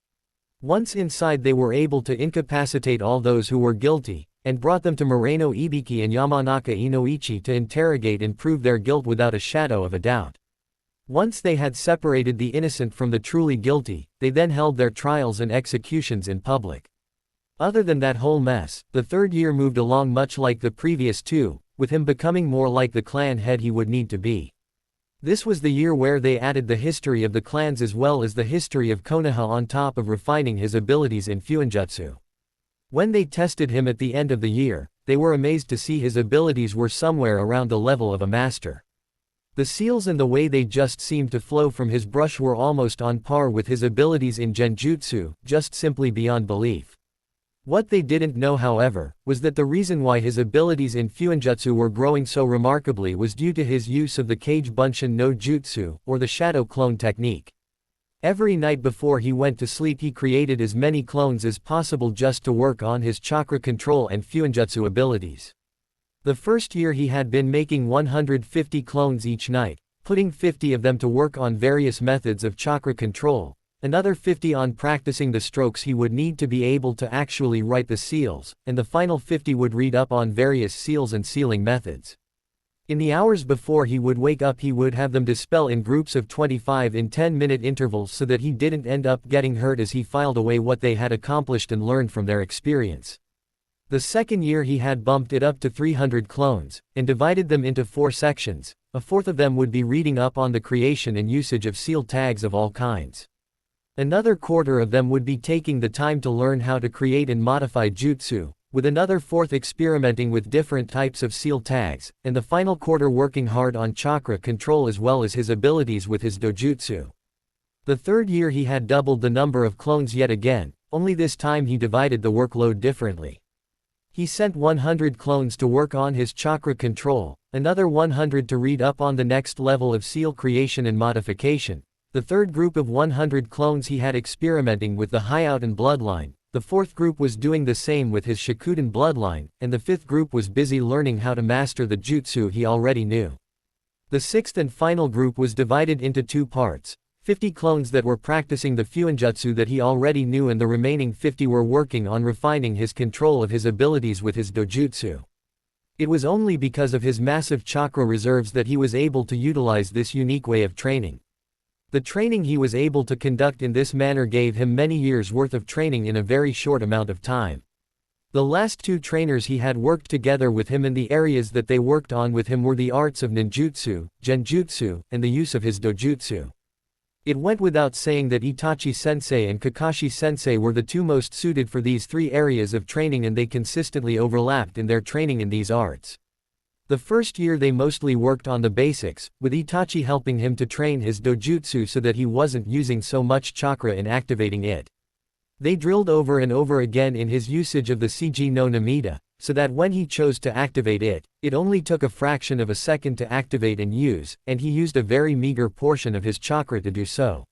Once inside they were able to incapacitate all those who were guilty, and brought them to Moreno Ibiki and Yamanaka Inoichi to interrogate and prove their guilt without a shadow of a doubt. Once they had separated the innocent from the truly guilty, they then held their trials and executions in public. Other than that whole mess, the third year moved along much like the previous two, with him becoming more like the clan head he would need to be. This was the year where they added the history of the clans as well as the history of Konoha on top of refining his abilities in Fuinjutsu. When they tested him at the end of the year, they were amazed to see his abilities were somewhere around the level of a master. The seals and the way they just seemed to flow from his brush were almost on par with his abilities in Genjutsu, just simply beyond belief. What they didn't know however, was that the reason why his abilities in Fuinjutsu were growing so remarkably was due to his use of the Kage Bunshin no Jutsu, or the shadow clone technique. Every night before he went to sleep he created as many clones as possible just to work on his chakra control and Fuinjutsu abilities. The first year he had been making 150 clones each night, putting 50 of them to work on various methods of chakra control, another 50 on practicing the strokes he would need to be able to actually write the seals, and the final 50 would read up on various seals and sealing methods. In the hours before he would wake up he would have them dispel in groups of 25 in 10-minute intervals so that he didn't end up getting hurt as he filed away what they had accomplished and learned from their experience. The second year he had bumped it up to 300 clones, and divided them into 4 sections. A fourth of them would be reading up on the creation and usage of seal tags of all kinds. Another quarter of them would be taking the time to learn how to create and modify jutsu, with another fourth experimenting with different types of seal tags, and the final quarter working hard on chakra control as well as his abilities with his dojutsu. The third year he had doubled the number of clones yet again, only this time he divided the workload differently. He sent 100 clones to work on his chakra control, another 100 to read up on the next level of seal creation and modification. The third group of 100 clones he had experimenting with the Hyouten bloodline, the fourth group was doing the same with his Shikuden bloodline, and the fifth group was busy learning how to master the jutsu he already knew. The sixth and final group was divided into 2 parts, 50 clones that were practicing the Fuinjutsu that he already knew and the remaining 50 were working on refining his control of his abilities with his dojutsu. It was only because of his massive chakra reserves that he was able to utilize this unique way of training. The training he was able to conduct in this manner gave him many years' worth of training in a very short amount of time. The last 2 trainers he had worked together with him in the areas that they worked on with him were the arts of ninjutsu, genjutsu, and the use of his dojutsu. It went without saying that Itachi-sensei and Kakashi-sensei were the 2 most suited for these 3 areas of training and they consistently overlapped in their training in these arts. The first year they mostly worked on the basics, with Itachi helping him to train his dojutsu so that he wasn't using so much chakra in activating it. They drilled over and over again in his usage of the CG no Namida, so that when he chose to activate it, it only took a fraction of a second to activate and use, and he used a very meager portion of his chakra to do so.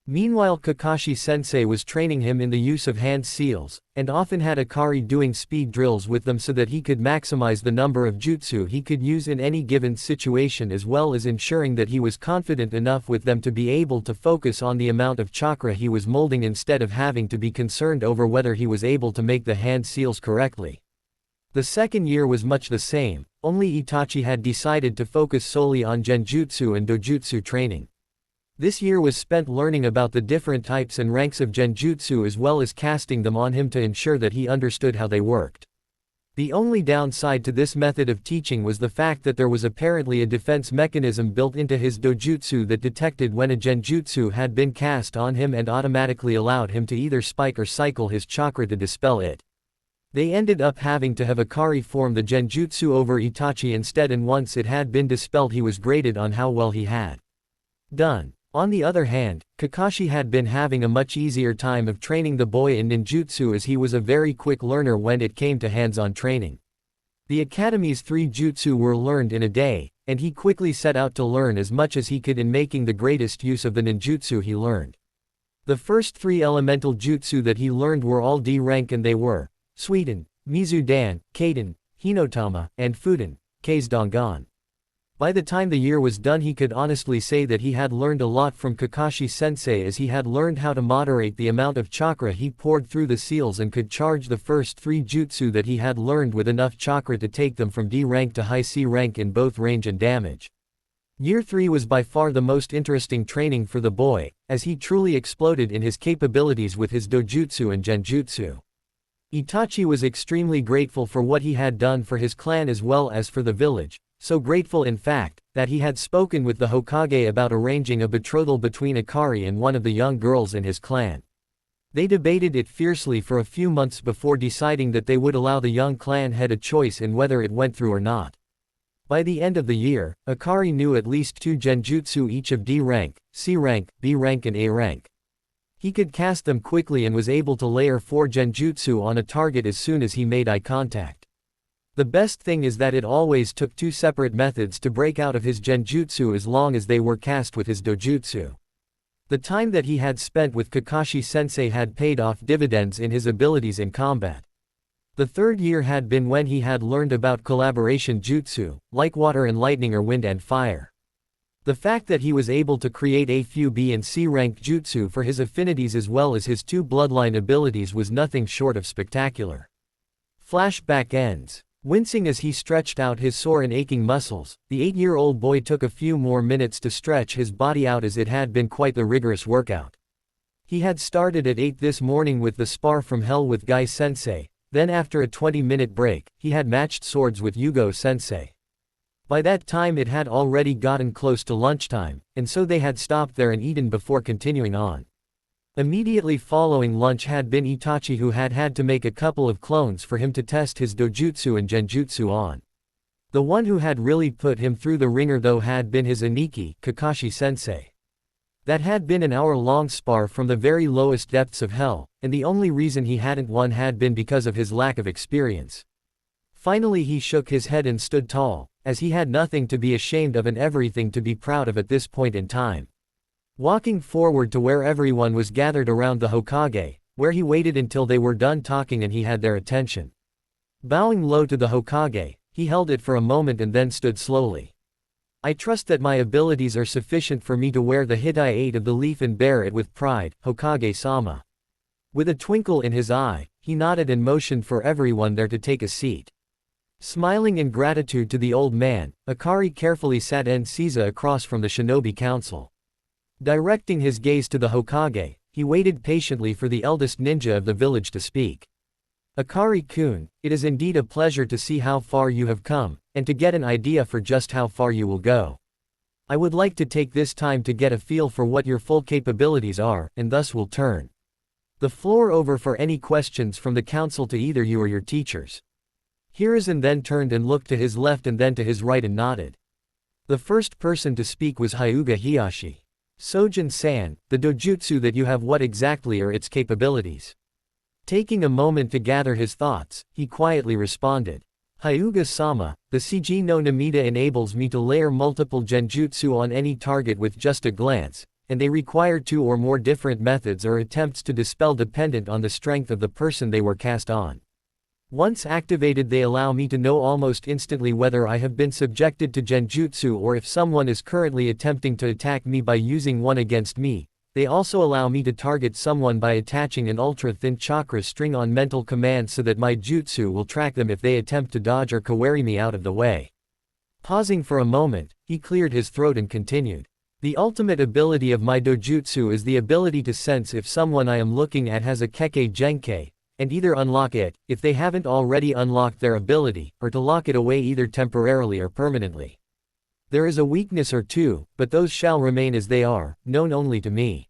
Meanwhile Kakashi-sensei was training him in the use of hand seals, and often had Akari doing speed drills with them so that he could maximize the number of jutsu he could use in any given situation as well as ensuring that he was confident enough with them to be able to focus on the amount of chakra he was molding instead of having to be concerned over whether he was able to make the hand seals correctly. The second year was much the same, only Itachi had decided to focus solely on genjutsu and dojutsu training. This year was spent learning about the different types and ranks of genjutsu as well as casting them on him to ensure that he understood how they worked. The only downside to this method of teaching was the fact that there was apparently a defense mechanism built into his dojutsu that detected when a genjutsu had been cast on him and automatically allowed him to either spike or cycle his chakra to dispel it. They ended up having to have Akari form the genjutsu over Itachi instead, and once it had been dispelled he was graded on how well he had done. On the other hand, Kakashi had been having a much easier time of training the boy in ninjutsu as he was a very quick learner when it came to hands-on training. The academy's 3 jutsu were learned in a day, and he quickly set out to learn as much as he could in making the greatest use of the ninjutsu he learned. The first 3 elemental jutsu that he learned were all D rank, and they were Suiden, Mizu-dan, Kaden, Hinotama, and Fuden, K's Dongan. By the time the year was done, he could honestly say that he had learned a lot from Kakashi-sensei, as he had learned how to moderate the amount of chakra he poured through the seals and could charge the first 3 jutsu that he had learned with enough chakra to take them from D rank to high C rank in both range and damage. Year 3 was by far the most interesting training for the boy, as he truly exploded in his capabilities with his dojutsu and genjutsu. Itachi was extremely grateful for what he had done for his clan as well as for the village, so grateful in fact, that he had spoken with the Hokage about arranging a betrothal between Akari and one of the young girls in his clan. They debated it fiercely for a few months before deciding that they would allow the young clan head a choice in whether it went through or not. By the end of the year, Akari knew at least 2 genjutsu each of D rank, C rank, B rank and A rank. He could cast them quickly and was able to layer 4 genjutsu on a target as soon as he made eye contact. The best thing is that it always took 2 separate methods to break out of his genjutsu as long as they were cast with his dojutsu. The time that he had spent with Kakashi-sensei had paid off dividends in his abilities in combat. The 3rd year had been when he had learned about collaboration jutsu, like water and lightning or wind and fire. The fact that he was able to create a few B and C rank jutsu for his affinities as well as his 2 bloodline abilities was nothing short of spectacular. Flashback ends. Wincing as he stretched out his sore and aching muscles, the 8-year-old boy took a few more minutes to stretch his body out, as it had been quite the rigorous workout. He had started at 8 this morning with the spar from hell with Guy-sensei, then after a 20-minute break, he had matched swords with Yugo-sensei. By that time it had already gotten close to lunchtime, and so they had stopped there and eaten before continuing on. Immediately following lunch had been Itachi, who had had to make a couple of clones for him to test his dojutsu and genjutsu on. The one who had really put him through the ringer though had been his Aniki, Kakashi-sensei. That had been an hour-long spar from the very lowest depths of hell, and the only reason he hadn't won had been because of his lack of experience. Finally he shook his head and stood tall, as he had nothing to be ashamed of and everything to be proud of at this point in time. Walking forward to where everyone was gathered around the Hokage, where he waited until they were done talking and he had their attention. Bowing low to the Hokage, he held it for a moment and then stood slowly. "I trust that my abilities are sufficient for me to wear the Hitai 8 of the leaf and bear it with pride, Hokage-sama." With a twinkle in his eye, he nodded and motioned for everyone there to take a seat. Smiling in gratitude to the old man, Akari carefully sat Nciza across from the shinobi council. Directing his gaze to the Hokage, he waited patiently for the eldest ninja of the village to speak. "Akari-kun, it is indeed a pleasure to see how far you have come, and to get an idea for just how far you will go. I would like to take this time to get a feel for what your full capabilities are, and thus will turn the floor over for any questions from the council to either you or your teachers." Hiruzen then turned and looked to his left and then to his right and nodded. The first person to speak was Hyuga Hiyashi. "Sojin-san, the dojutsu that you have, what exactly are its capabilities?" Taking a moment to gather his thoughts, he quietly responded. "Hyuga-sama, the CG no Namida enables me to layer multiple genjutsu on any target with just a glance, and they require 2 or more different methods or attempts to dispel dependent on the strength of the person they were cast on. Once activated, they allow me to know almost instantly whether I have been subjected to genjutsu or if someone is currently attempting to attack me by using one against me. They also allow me to target someone by attaching an ultra-thin chakra string on mental command so that my jutsu will track them if they attempt to dodge or kawari me out of the way." Pausing for a moment, he cleared his throat and continued. "The ultimate ability of my dojutsu is the ability to sense if someone I am looking at has a Kekkei Genkei, and either unlock it, if they haven't already unlocked their ability, or to lock it away either temporarily or permanently. There is a weakness or 2, but those shall remain as they are, known only to me."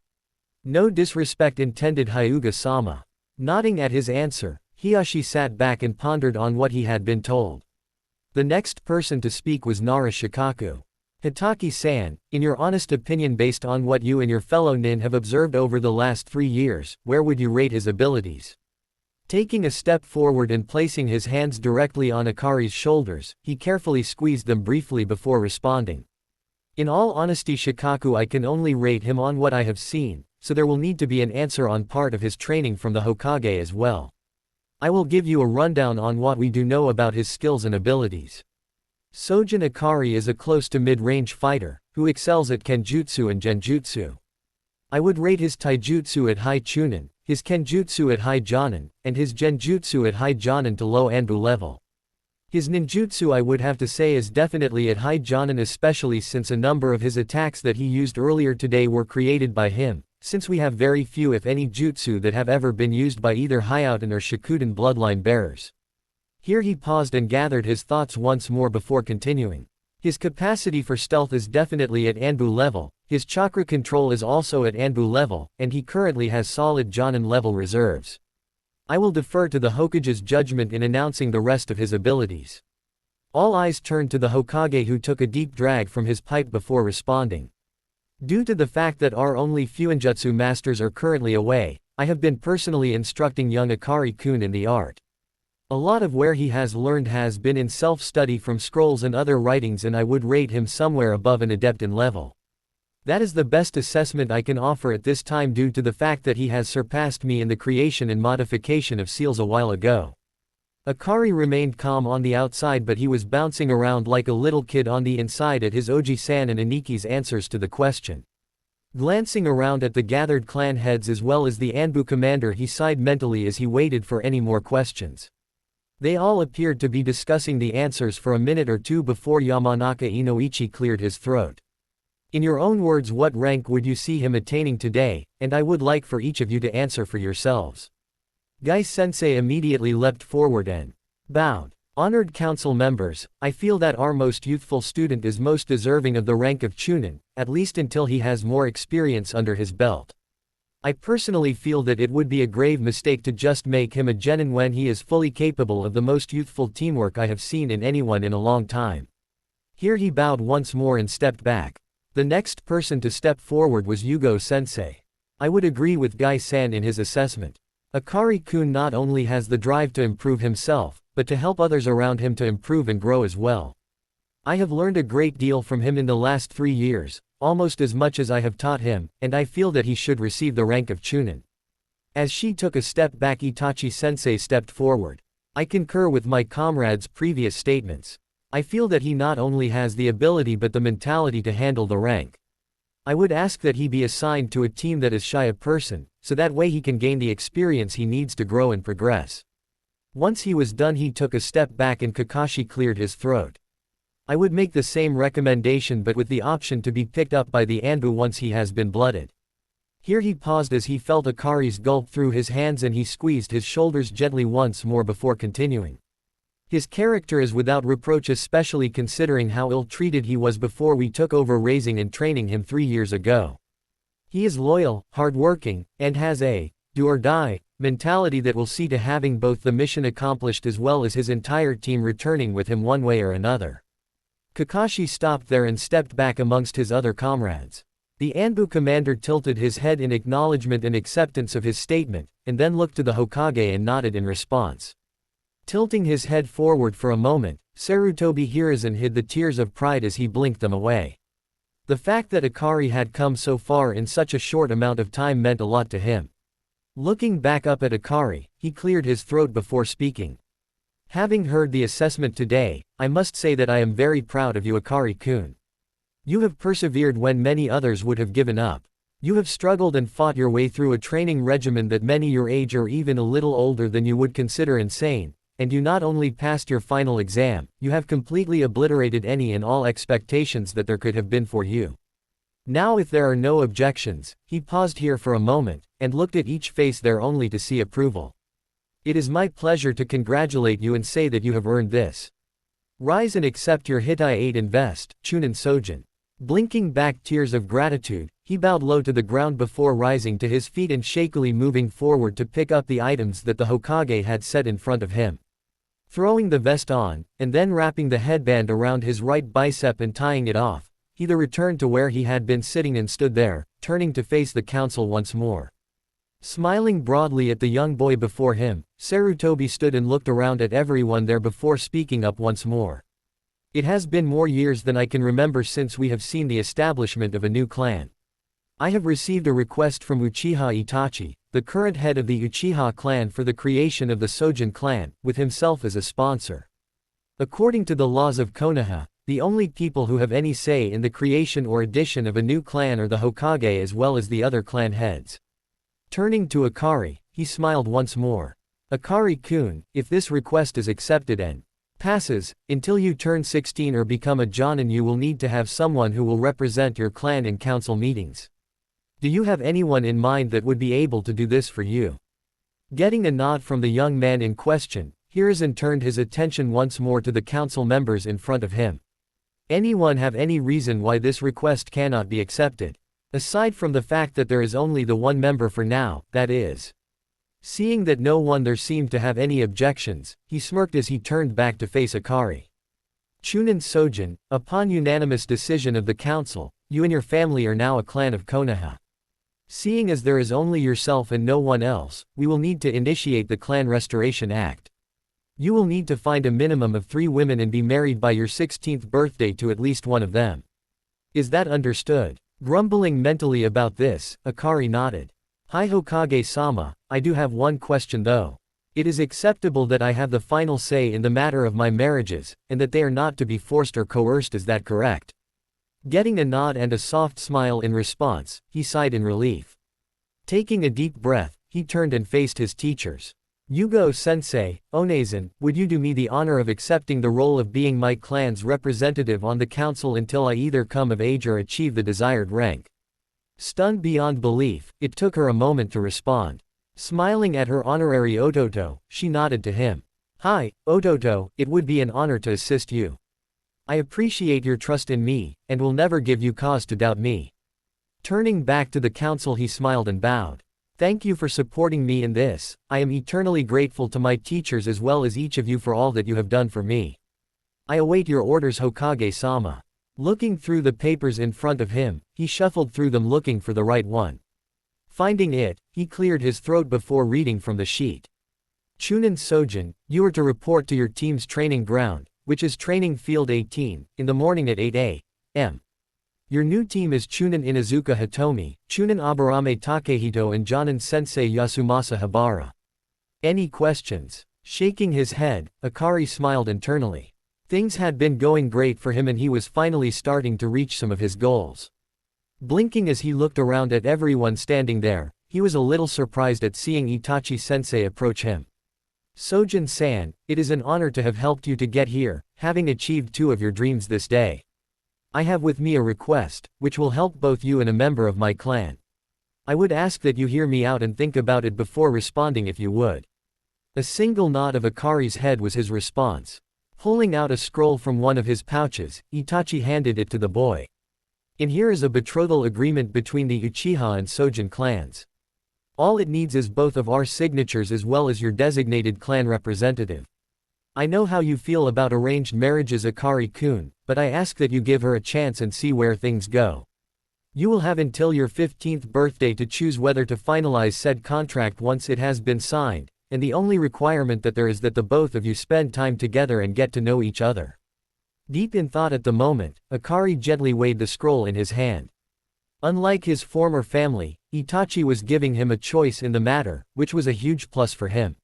"No disrespect intended, Hyuga-sama." Nodding at his answer, Hiyashi sat back and pondered on what he had been told. The next person to speak was Nara Shikaku. "Hitaki-san, in your honest opinion, based on what you and your fellow nin have observed over the last 3 years, where would you rate his abilities?" Taking a step forward and placing his hands directly on Akari's shoulders, he carefully squeezed them briefly before responding. "In all honesty, Shikaku, I can only rate him on what I have seen, so there will need to be an answer on part of his training from the Hokage as well. I will give you a rundown on what we do know about his skills and abilities. Sojin Akari is a close to mid-range fighter, who excels at Kenjutsu and Genjutsu. I would rate his Taijutsu at high Chunin, his Kenjutsu at high Jonin, and his Genjutsu at high Jonin to low Anbu level. His ninjutsu I would have to say is definitely at high Jonin, especially since a number of his attacks that he used earlier today were created by him, since we have very few if any jutsu that have ever been used by either Hyouten or Shikuden bloodline bearers. Here he paused and gathered his thoughts once more before continuing. His capacity for stealth is definitely at Anbu level, his chakra control is also at Anbu level, and he currently has solid Jonin level reserves. I will defer to the Hokage's judgment in announcing the rest of his abilities. All eyes turned to the Hokage, who took a deep drag from his pipe before responding. Due to the fact that our only Fuinjutsu masters are currently away, I have been personally instructing young Akari-kun in the art. A lot of where he has learned has been in self-study from scrolls and other writings, and I would rate him somewhere above an adept in level. That is the best assessment I can offer at this time due to the fact that he has surpassed me in the creation and modification of seals a while ago. Akari remained calm on the outside, but he was bouncing around like a little kid on the inside at his Oji-san and Aniki's answers to the question. Glancing around at the gathered clan heads as well as the Anbu commander, he sighed mentally as he waited for any more questions. They all appeared to be discussing the answers for a minute or two before Yamanaka Inoichi cleared his throat. In your own words, what rank would you see him attaining today, and I would like for each of you to answer for yourselves. Gai-sensei immediately leapt forward and bowed. Honored council members, I feel that our most youthful student is most deserving of the rank of Chunin, at least until he has more experience under his belt. I personally feel that it would be a grave mistake to just make him a genin when he is fully capable of the most youthful teamwork I have seen in anyone in a long time. Here he bowed once more and stepped back. The next person to step forward was Yugo-sensei. I would agree with Gai-san in his assessment. Akari-kun not only has the drive to improve himself, but to help others around him to improve and grow as well. I have learned a great deal from him in the last 3 years, almost as much as I have taught him, and I feel that he should receive the rank of Chunin. As she took a step back, Itachi-sensei stepped forward. I concur with my comrade's previous statements. I feel that he not only has the ability but the mentality to handle the rank. I would ask that he be assigned to a team that is shy a person, so that way he can gain the experience he needs to grow and progress. Once he was done, he took a step back and Kakashi cleared his throat. I would make the same recommendation, but with the option to be picked up by the Anbu once he has been blooded. Here he paused as he felt Akari's gulp through his hands and he squeezed his shoulders gently once more before continuing. His character is without reproach, especially considering how ill-treated he was before we took over raising and training him 3 years ago. He is loyal, hard-working, and has a do-or-die mentality that will see to having both the mission accomplished as well as his entire team returning with him one way or another. Kakashi stopped there and stepped back amongst his other comrades. The Anbu commander tilted his head in acknowledgement and acceptance of his statement, and then looked to the Hokage and nodded in response. Tilting his head forward for a moment, Sarutobi Hiruzen hid the tears of pride as he blinked them away. The fact that Akari had come so far in such a short amount of time meant a lot to him. Looking back up at Akari, he cleared his throat before speaking. Having heard the assessment today, I must say that I am very proud of you, Akari-kun. You have persevered when many others would have given up. You have struggled and fought your way through a training regimen that many your age or even a little older than you would consider insane. And you not only passed your final exam, you have completely obliterated any and all expectations that there could have been for you. Now, if there are no objections, he paused here for a moment, and looked at each face there only to see approval. It is my pleasure to congratulate you and say that you have earned this. Rise and accept your Hitai 8 invest, Chunin Sojin. Blinking back tears of gratitude, he bowed low to the ground before rising to his feet and shakily moving forward to pick up the items that the Hokage had set in front of him. Throwing the vest on, and then wrapping the headband around his right bicep and tying it off, he returned to where he had been sitting and stood there, turning to face the council once more. Smiling broadly at the young boy before him, Sarutobi stood and looked around at everyone there before speaking up once more. It has been more years than I can remember since we have seen the establishment of a new clan. I have received a request from Uchiha Itachi, the current head of the Uchiha clan, for the creation of the Sojin clan, with himself as a sponsor. According to the laws of Konoha, the only people who have any say in the creation or addition of a new clan are the Hokage as well as the other clan heads. Turning to Akari, he smiled once more. Akari-kun, if this request is accepted and passes, until you turn 16 or become a Jonin, you will need to have someone who will represent your clan in council meetings. Do you have anyone in mind that would be able to do this for you? Getting a nod from the young man in question, Hiruzen turned his attention once more to the council members in front of him. Anyone have any reason why this request cannot be accepted? Aside from the fact that there is only the one member for now, that is. Seeing that no one there seemed to have any objections, he smirked as he turned back to face Akari. Chunin Sojin, upon unanimous decision of the council, you and your family are now a clan of Konoha. Seeing as there is only yourself and no one else, we will need to initiate the Clan Restoration Act. You will need to find a minimum of 3 women and be married by your 16th birthday to at least one of them. Is that understood? Grumbling mentally about this, Akari nodded. Hi Hokage-sama, I do have one question though. It is acceptable that I have the final say in the matter of my marriages, and that they are not to be forced or coerced, is that correct? Getting a nod and a soft smile in response, he sighed in relief. Taking a deep breath, he turned and faced his teachers. Yugo-sensei, Onezen, would you do me the honor of accepting the role of being my clan's representative on the council until I either come of age or achieve the desired rank? Stunned beyond belief, it took her a moment to respond. Smiling at her honorary Ototo, she nodded to him. Hi, Ototo, it would be an honor to assist you. I appreciate your trust in me, and will never give you cause to doubt me. Turning back to the council, he smiled and bowed. Thank you for supporting me in this. I am eternally grateful to my teachers as well as each of you for all that you have done for me. I await your orders, Hokage-sama. Looking through the papers in front of him, he shuffled through them looking for the right one. Finding it, he cleared his throat before reading from the sheet. Chunin Sojin, you are to report to your team's training ground, which is Training Field 18, in the morning at 8 a.m. Your new team is Chunin Inazuka Hitomi, Chunin Aburame Takehito and Jonin Sensei Yasumasa Habara. Any questions? Shaking his head, Akari smiled internally. Things had been going great for him and he was finally starting to reach some of his goals. Blinking as he looked around at everyone standing there, he was a little surprised at seeing Itachi-sensei approach him. Sojin-san, it is an honor to have helped you to get here, having achieved 2 of your dreams this day. I have with me a request, which will help both you and a member of my clan. I would ask that you hear me out and think about it before responding if you would. A single nod of Akari's head was his response. Pulling out a scroll from one of his pouches, Itachi handed it to the boy. In here is a betrothal agreement between the Uchiha and Sojin clans. All it needs is both of our signatures as well as your designated clan representative. I know how you feel about arranged marriages, Akari-kun, but I ask that you give her a chance and see where things go. You will have until your 15th birthday to choose whether to finalize said contract once it has been signed, and the only requirement that there is that the both of you spend time together and get to know each other. Deep in thought at the moment, Akari gently weighed the scroll in his hand. Unlike his former family, Itachi was giving him a choice in the matter, which was a huge plus for him.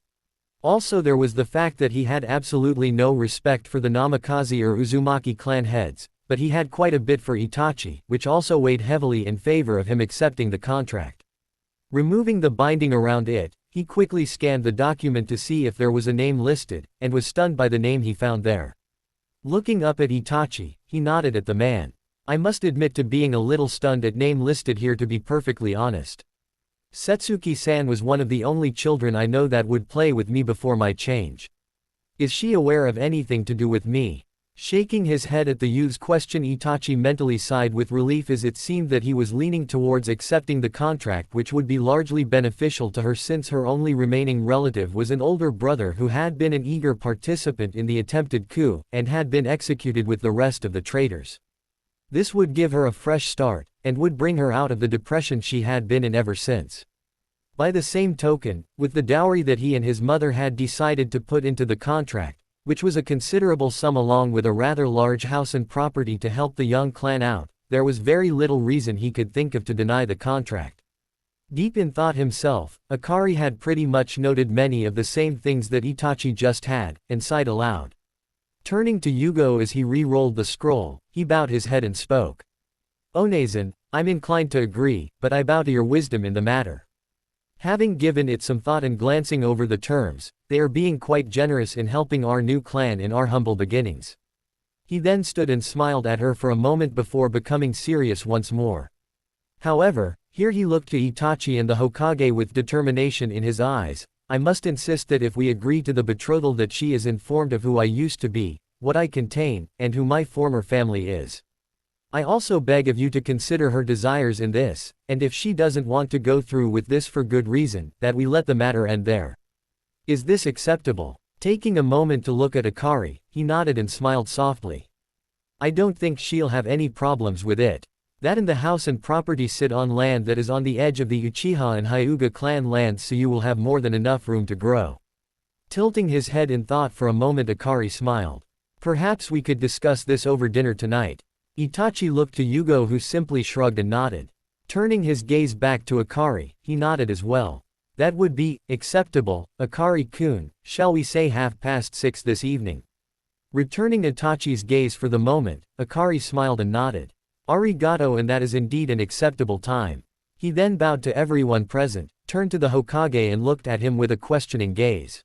Also there was the fact that he had absolutely no respect for the Namikaze or Uzumaki clan heads, but he had quite a bit for Itachi, which also weighed heavily in favor of him accepting the contract. Removing the binding around it, he quickly scanned the document to see if there was a name listed, and was stunned by the name he found there. Looking up at Itachi, he nodded at the man. I must admit to being a little stunned at name listed here, to be perfectly honest. Setsuki-san was one of the only children I know that would play with me before my change. Is she aware of anything to do with me? Shaking his head at the youth's question, Itachi mentally sighed with relief as it seemed that he was leaning towards accepting the contract, which would be largely beneficial to her since her only remaining relative was an older brother who had been an eager participant in the attempted coup, and had been executed with the rest of the traitors. This would give her a fresh start, and would bring her out of the depression she had been in ever since. By the same token, with the dowry that he and his mother had decided to put into the contract, which was a considerable sum along with a rather large house and property to help the young clan out, there was very little reason he could think of to deny the contract. Deep in thought himself, Akari had pretty much noted many of the same things that Itachi just had, and sighed aloud. Turning to Yugo as he re-rolled the scroll, he bowed his head and spoke. Onezen, I'm inclined to agree, but I bow to your wisdom in the matter. Having given it some thought and glancing over the terms, they are being quite generous in helping our new clan in our humble beginnings. He then stood and smiled at her for a moment before becoming serious once more. However, here he looked to Itachi and the Hokage with determination in his eyes. I must insist that if we agree to the betrothal that she is informed of who I used to be, what I contain, and who my former family is. I also beg of you to consider her desires in this, and if she doesn't want to go through with this for good reason, that we let the matter end there. Is this acceptable? Taking a moment to look at Akari, he nodded and smiled softly. I don't think she'll have any problems with it. That and the house and property sit on land that is on the edge of the Uchiha and Hyuga clan lands, so you will have more than enough room to grow. Tilting his head in thought for a moment, Akari smiled. Perhaps we could discuss this over dinner tonight. Itachi looked to Yugo, who simply shrugged and nodded. Turning his gaze back to Akari, he nodded as well. That would be acceptable, Akari-kun. Shall we say 6:30 this evening? Returning Itachi's gaze for the moment, Akari smiled and nodded. Arigato, and that is indeed an acceptable time. He then bowed to everyone present, turned to the Hokage and looked at him with a questioning gaze.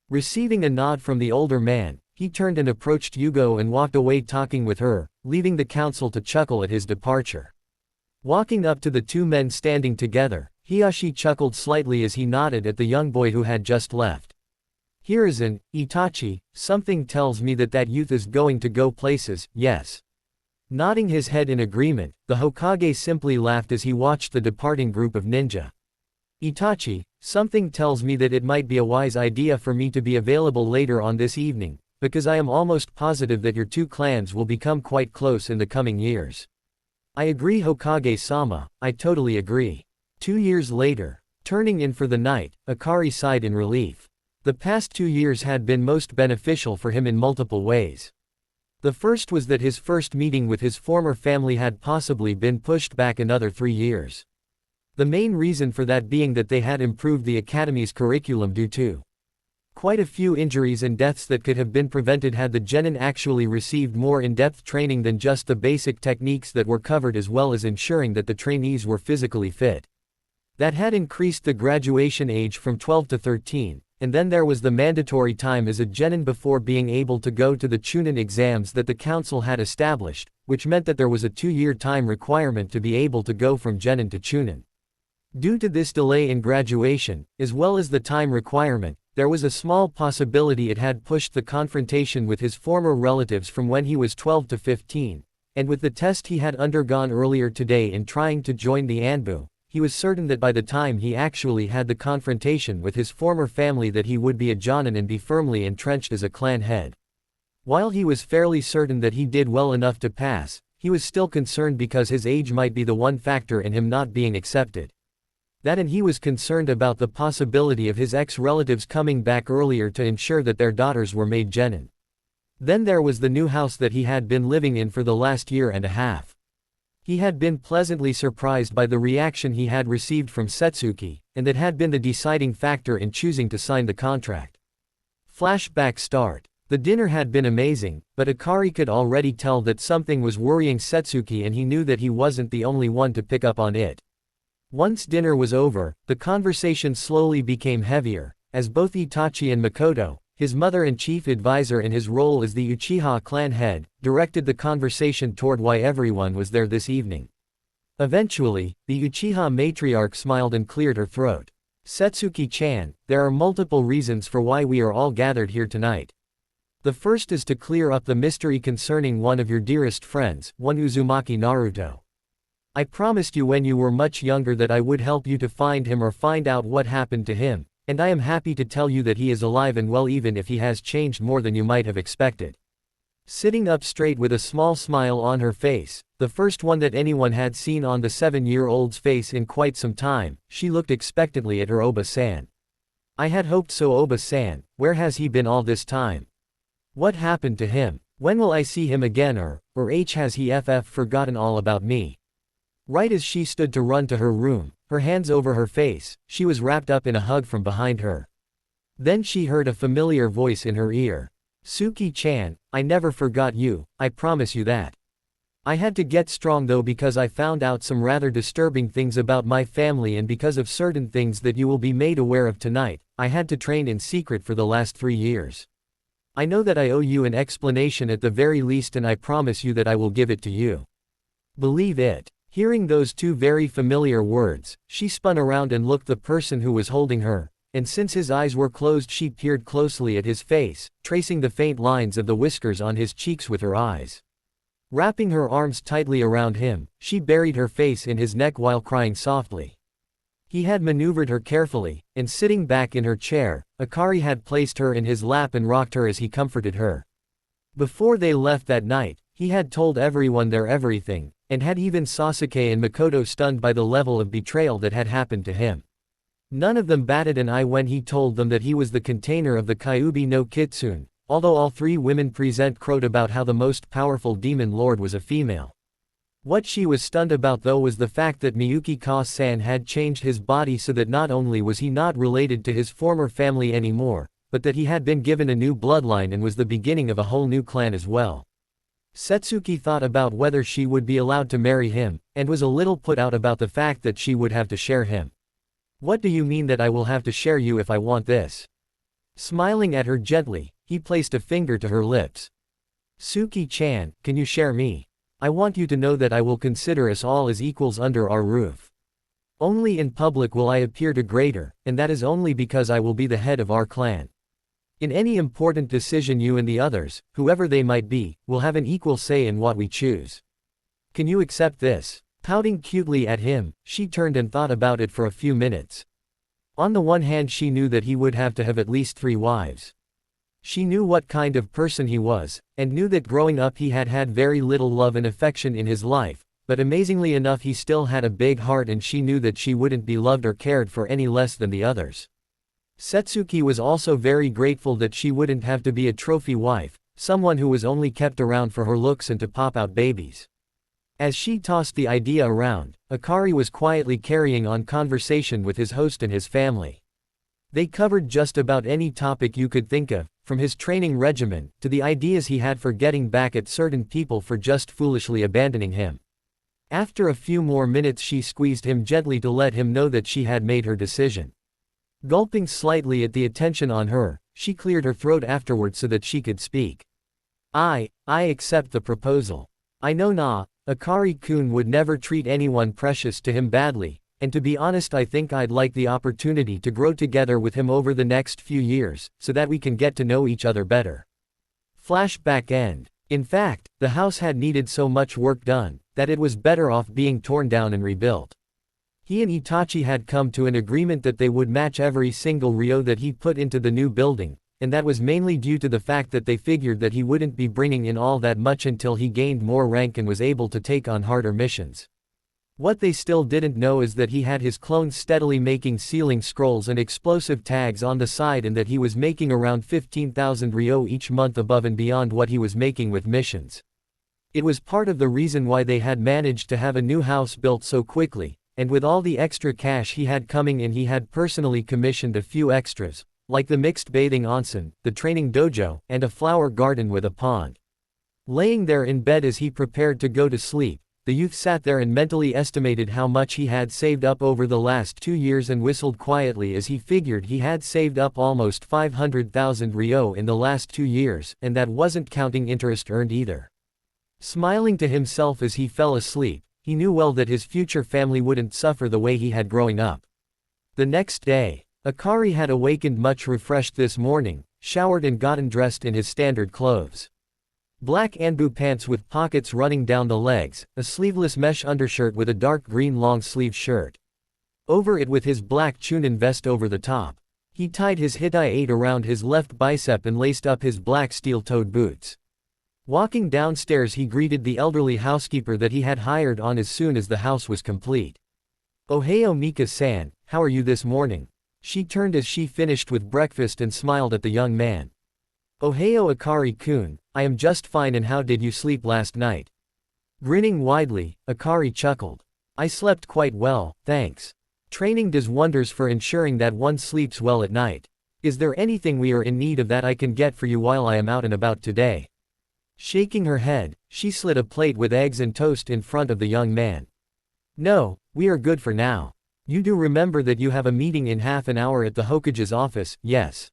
Receiving a nod from the older man, he turned and approached Yugo and walked away talking with her, leaving the council to chuckle at his departure. Walking up to the two men standing together, Hiashi chuckled slightly as he nodded at the young boy who had just left. Hiruzen, Itachi, something tells me that youth is going to go places, yes. Nodding his head in agreement, the Hokage simply laughed as he watched the departing group of ninja. Itachi, something tells me that it might be a wise idea for me to be available later on this evening, because I am almost positive that your two clans will become quite close in the coming years. I agree, Hokage-sama, I totally agree. 2 years later, turning in for the night, Akari sighed in relief. The past 2 years had been most beneficial for him in multiple ways. The first was that his first meeting with his former family had possibly been pushed back another 3 years. The main reason for that being that they had improved the academy's curriculum due to quite a few injuries and deaths that could have been prevented had the genin actually received more in-depth training than just the basic techniques that were covered, as well as ensuring that the trainees were physically fit. That had increased the graduation age from 12 to 13. And then there was the mandatory time as a genin before being able to go to the Chunin exams that the council had established, which meant that there was a 2-year time requirement to be able to go from genin to Chunin. Due to this delay in graduation, as well as the time requirement, there was a small possibility it had pushed the confrontation with his former relatives from when he was 12 to 15, and with the test he had undergone earlier today in trying to join the Anbu, he was certain that by the time he actually had the confrontation with his former family that he would be a Jonin and be firmly entrenched as a clan head. While he was fairly certain that he did well enough to pass, he was still concerned because his age might be the one factor in him not being accepted. That, and he was concerned about the possibility of his ex-relatives coming back earlier to ensure that their daughters were made genin. Then there was the new house that he had been living in for the last year and a half. He had been pleasantly surprised by the reaction he had received from Setsuki, and that had been the deciding factor in choosing to sign the contract. Flashback start. The dinner had been amazing, but Akari could already tell that something was worrying Setsuki, and he knew that he wasn't the only one to pick up on it. Once dinner was over, the conversation slowly became heavier, as both Itachi and Makoto, his mother and chief advisor in his role as the Uchiha clan head, directed the conversation toward why everyone was there this evening. Eventually, the Uchiha matriarch smiled and cleared her throat. Setsuki-chan, there are multiple reasons for why we are all gathered here tonight. The first is to clear up the mystery concerning one of your dearest friends, one Uzumaki Naruto. I promised you when you were much younger that I would help you to find him or find out what happened to him. And I am happy to tell you that he is alive and well, even if he has changed more than you might have expected. Sitting up straight with a small smile on her face, the first one that anyone had seen on the 7-year-old's face in quite some time, she looked expectantly at her Oba-san. I had hoped so, Oba-san. Where has he been all this time? What happened to him? When will I see him again, or or has he forgotten all about me? Right as she stood to run to her room, her hands over her face, she was wrapped up in a hug from behind her. Then she heard a familiar voice in her ear. Suki-chan, I never forgot you, I promise you that. I had to get strong though because I found out some rather disturbing things about my family, and because of certain things that you will be made aware of tonight, I had to train in secret for the last 3 years. I know that I owe you an explanation at the very least, and I promise you that I will give it to you. Believe it. Hearing those two very familiar words, she spun around and looked the person who was holding her, and since his eyes were closed she peered closely at his face, tracing the faint lines of the whiskers on his cheeks with her eyes. Wrapping her arms tightly around him, she buried her face in his neck while crying softly. He had maneuvered her carefully, and sitting back in her chair, Akari had placed her in his lap and rocked her as he comforted her. Before they left that night, he had told everyone their everything, and had even Sasuke and Makoto stunned by the level of betrayal that had happened to him. None of them batted an eye when he told them that he was the container of the Kyuubi no Kitsune, although all 3 women present crowed about how the most powerful demon lord was a female. What she was stunned about though was the fact that Miyuki Ka-san had changed his body so that not only was he not related to his former family anymore, but that he had been given a new bloodline and was the beginning of a whole new clan as well. Setsuki thought about whether she would be allowed to marry him, and was a little put out about the fact that she would have to share him. What do you mean that I will have to share you if I want this? Smiling at her gently, he placed a finger to her lips. Suki-chan, can you share me? I want you to know that I will consider us all as equals under our roof. Only in public will I appear to greater, and that is only because I will be the head of our clan. In any important decision you and the others, whoever they might be, will have an equal say in what we choose. Can you accept this? Pouting cutely at him, she turned and thought about it for a few minutes. On the one hand she knew that he would have to have at least 3 wives. She knew what kind of person he was, and knew that growing up he had had very little love and affection in his life, but amazingly enough he still had a big heart, and she knew that she wouldn't be loved or cared for any less than the others. Setsuki was also very grateful that she wouldn't have to be a trophy wife, someone who was only kept around for her looks and to pop out babies. As she tossed the idea around, Akari was quietly carrying on conversation with his host and his family. They covered just about any topic you could think of, from his training regimen, to the ideas he had for getting back at certain people for just foolishly abandoning him. After a few more minutes she squeezed him gently to let him know that she had made her decision. Gulping slightly at the attention on her, she cleared her throat afterward so that she could speak. I accept the proposal. I know Akari-kun would never treat anyone precious to him badly, and to be honest I think I'd like the opportunity to grow together with him over the next few years, so that we can get to know each other better. Flashback end. In fact, the house had needed so much work done, that it was better off being torn down and rebuilt. He and Itachi had come to an agreement that they would match every single ryo that he put into the new building, and that was mainly due to the fact that they figured that he wouldn't be bringing in all that much until he gained more rank and was able to take on harder missions. What they still didn't know is that he had his clones steadily making sealing scrolls and explosive tags on the side, and that he was making around 15,000 ryo each month above and beyond what he was making with missions. It was part of the reason why they had managed to have a new house built so quickly, and with all the extra cash he had coming in he had personally commissioned a few extras, like the mixed bathing onsen, the training dojo, and a flower garden with a pond. Laying there in bed as he prepared to go to sleep, the youth sat there and mentally estimated how much he had saved up over the last 2 years and whistled quietly as he figured he had saved up almost 500,000 ryo in the last 2 years, and that wasn't counting interest earned either. Smiling to himself as he fell asleep, he knew well that his future family wouldn't suffer the way he had growing up. The next day, Akari had awakened much refreshed this morning, showered and gotten dressed in his standard clothes. Black anbu pants with pockets running down the legs, a sleeveless mesh undershirt with a dark green long-sleeve shirt. Over it with his black chunin vest over the top. He tied his hitai 8 around his left bicep and laced up his black steel-toed boots. Walking downstairs he greeted the elderly housekeeper that he had hired on as soon as the house was complete. "Ohayo Mika-san, how are you this morning?" She turned as she finished with breakfast and smiled at the young man. Ohio Akari-kun, I am just fine, and how did you sleep last night? Grinning widely, Akari chuckled. I slept quite well, thanks. Training does wonders for ensuring that one sleeps well at night. Is there anything we are in need of that I can get for you while I am out and about today? Shaking her head, she slid a plate with eggs and toast in front of the young man. No, we are good for now. You do remember that you have a meeting in half an hour at the Hokage's office, yes?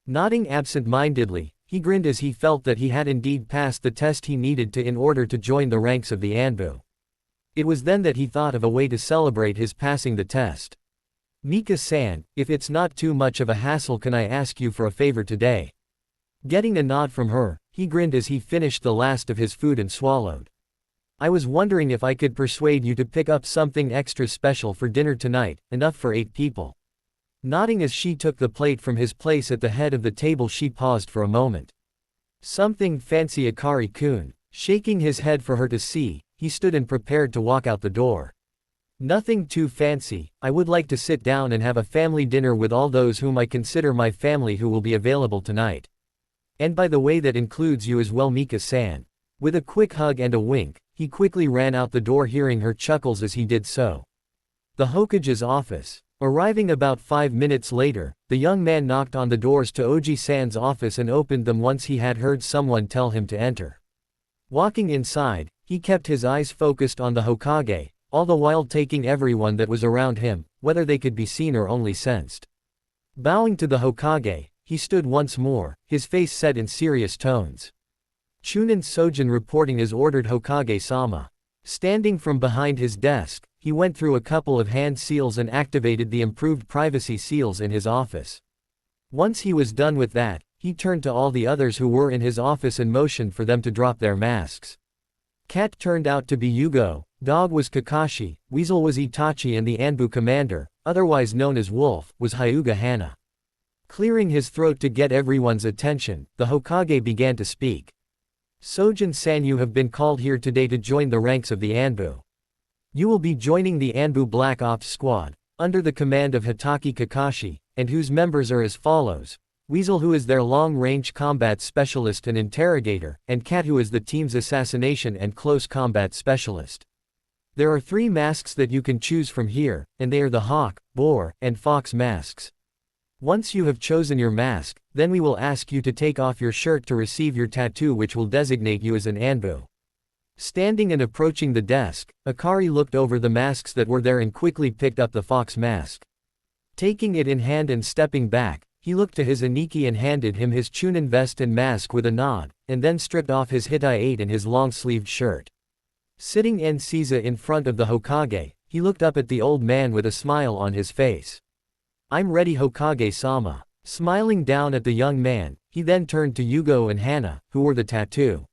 Nodding absent-mindedly, he grinned as he felt that he had indeed passed the test he needed to in order to join the ranks of the Anbu. It was then that he thought of a way to celebrate his passing the test. Mika-san, if it's not too much of a hassle, can I ask you for a favor today? Getting a nod from her, he grinned as he finished the last of his food and swallowed. I was wondering if I could persuade you to pick up something extra special for dinner tonight, enough for 8 people. Nodding as she took the plate from his place at the head of the table, she paused for a moment. Something fancy, Akari-kun. Shaking his head for her to see, he stood and prepared to walk out the door. Nothing too fancy, I would like to sit down and have a family dinner with all those whom I consider my family who will be available tonight. And by the way, that includes you as well, Mika-san. With a quick hug and a wink, he quickly ran out the door, hearing her chuckles as he did so. The Hokage's office. Arriving about 5 minutes later, the young man knocked on the doors to Oji-san's office and opened them once he had heard someone tell him to enter. Walking inside, he kept his eyes focused on the Hokage, all the while taking everyone that was around him, whether they could be seen or only sensed. Bowing to the Hokage, he stood once more, his face set in serious tones. Chunin Sojin reporting as ordered, Hokage-sama. Standing from behind his desk, he went through a couple of hand seals and activated the improved privacy seals in his office. Once he was done with that, he turned to all the others who were in his office and motioned for them to drop their masks. Cat turned out to be Yugo, Dog was Kakashi, Weasel was Itachi, and the Anbu commander, otherwise known as Wolf, was Hyuga Hana. Clearing his throat to get everyone's attention, the Hokage began to speak. Sojin-san, you have been called here today to join the ranks of the Anbu. You will be joining the Anbu Black Ops Squad, under the command of Hitaki Kakashi, and whose members are as follows: Weasel, who is their long-range combat specialist and interrogator, and Cat, who is the team's assassination and close combat specialist. There are 3 masks that you can choose from here, and they are the Hawk, Boar, and Fox masks. Once you have chosen your mask, then we will ask you to take off your shirt to receive your tattoo, which will designate you as an Anbu. Standing and approaching the desk, Akari looked over the masks that were there and quickly picked up the Fox mask. Taking it in hand and stepping back, he looked to his Aniki and handed him his Chunin vest and mask with a nod, and then stripped off his Hitai 8 and his long-sleeved shirt. Sitting en Seiza in front of the Hokage, he looked up at the old man with a smile on his face. I'm ready, Hokage-sama. Smiling down at the young man, he then turned to Yugo and Hana, who were the tattoo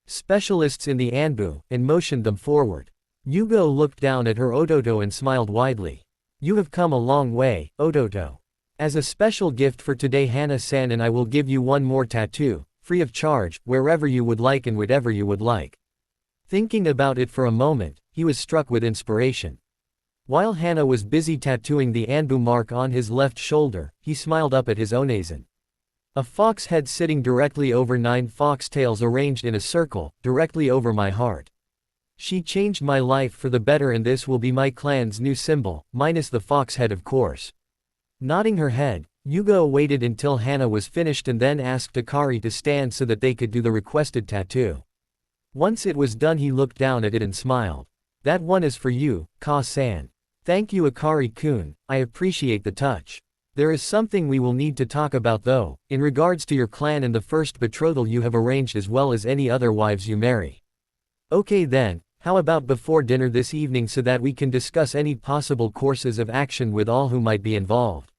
specialists in the Anbu, and motioned them forward. Yugo looked down at her Ototo and smiled widely. You have come a long way, Ototo. As a special gift for today, Hana-san and I will give you one more tattoo, free of charge, wherever you would like and whatever you would like. Thinking about it for a moment, he was struck with inspiration. While Hana was busy tattooing the Anbu mark on his left shoulder, he smiled up at his Onezen. A fox head sitting directly over 9 foxtails arranged in a circle, directly over my heart. She changed my life for the better, and this will be my clan's new symbol, minus the fox head, of course. Nodding her head, Yugo waited until Hana was finished and then asked Akari to stand so that they could do the requested tattoo. Once it was done, he looked down at it and smiled. That one is for you, Ka-san. Thank you, Akari-kun, I appreciate the touch. There is something we will need to talk about though, in regards to your clan and the first betrothal you have arranged, as well as any other wives you marry. Okay then, how about before dinner this evening so that we can discuss any possible courses of action with all who might be involved.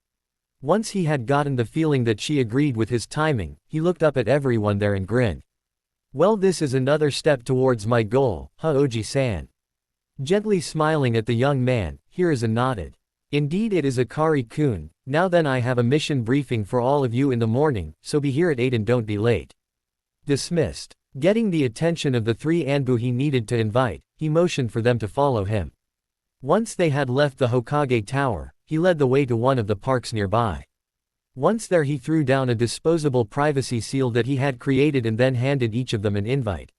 Once he had gotten the feeling that she agreed with his timing, he looked up at everyone there and grinned. Well, this is another step towards my goal, Oji-san. Gently smiling at the young man, Hiruzen nodded. Indeed, it is Akari-kun. Now then, I have a mission briefing for all of you in the morning, so be here at 8 and don't be late. Dismissed. Getting the attention of the 3 Anbu he needed to invite, he motioned for them to follow him. Once they had left the Hokage Tower, he led the way to one of the parks nearby. Once there he threw down a disposable privacy seal that he had created and then handed each of them an invite.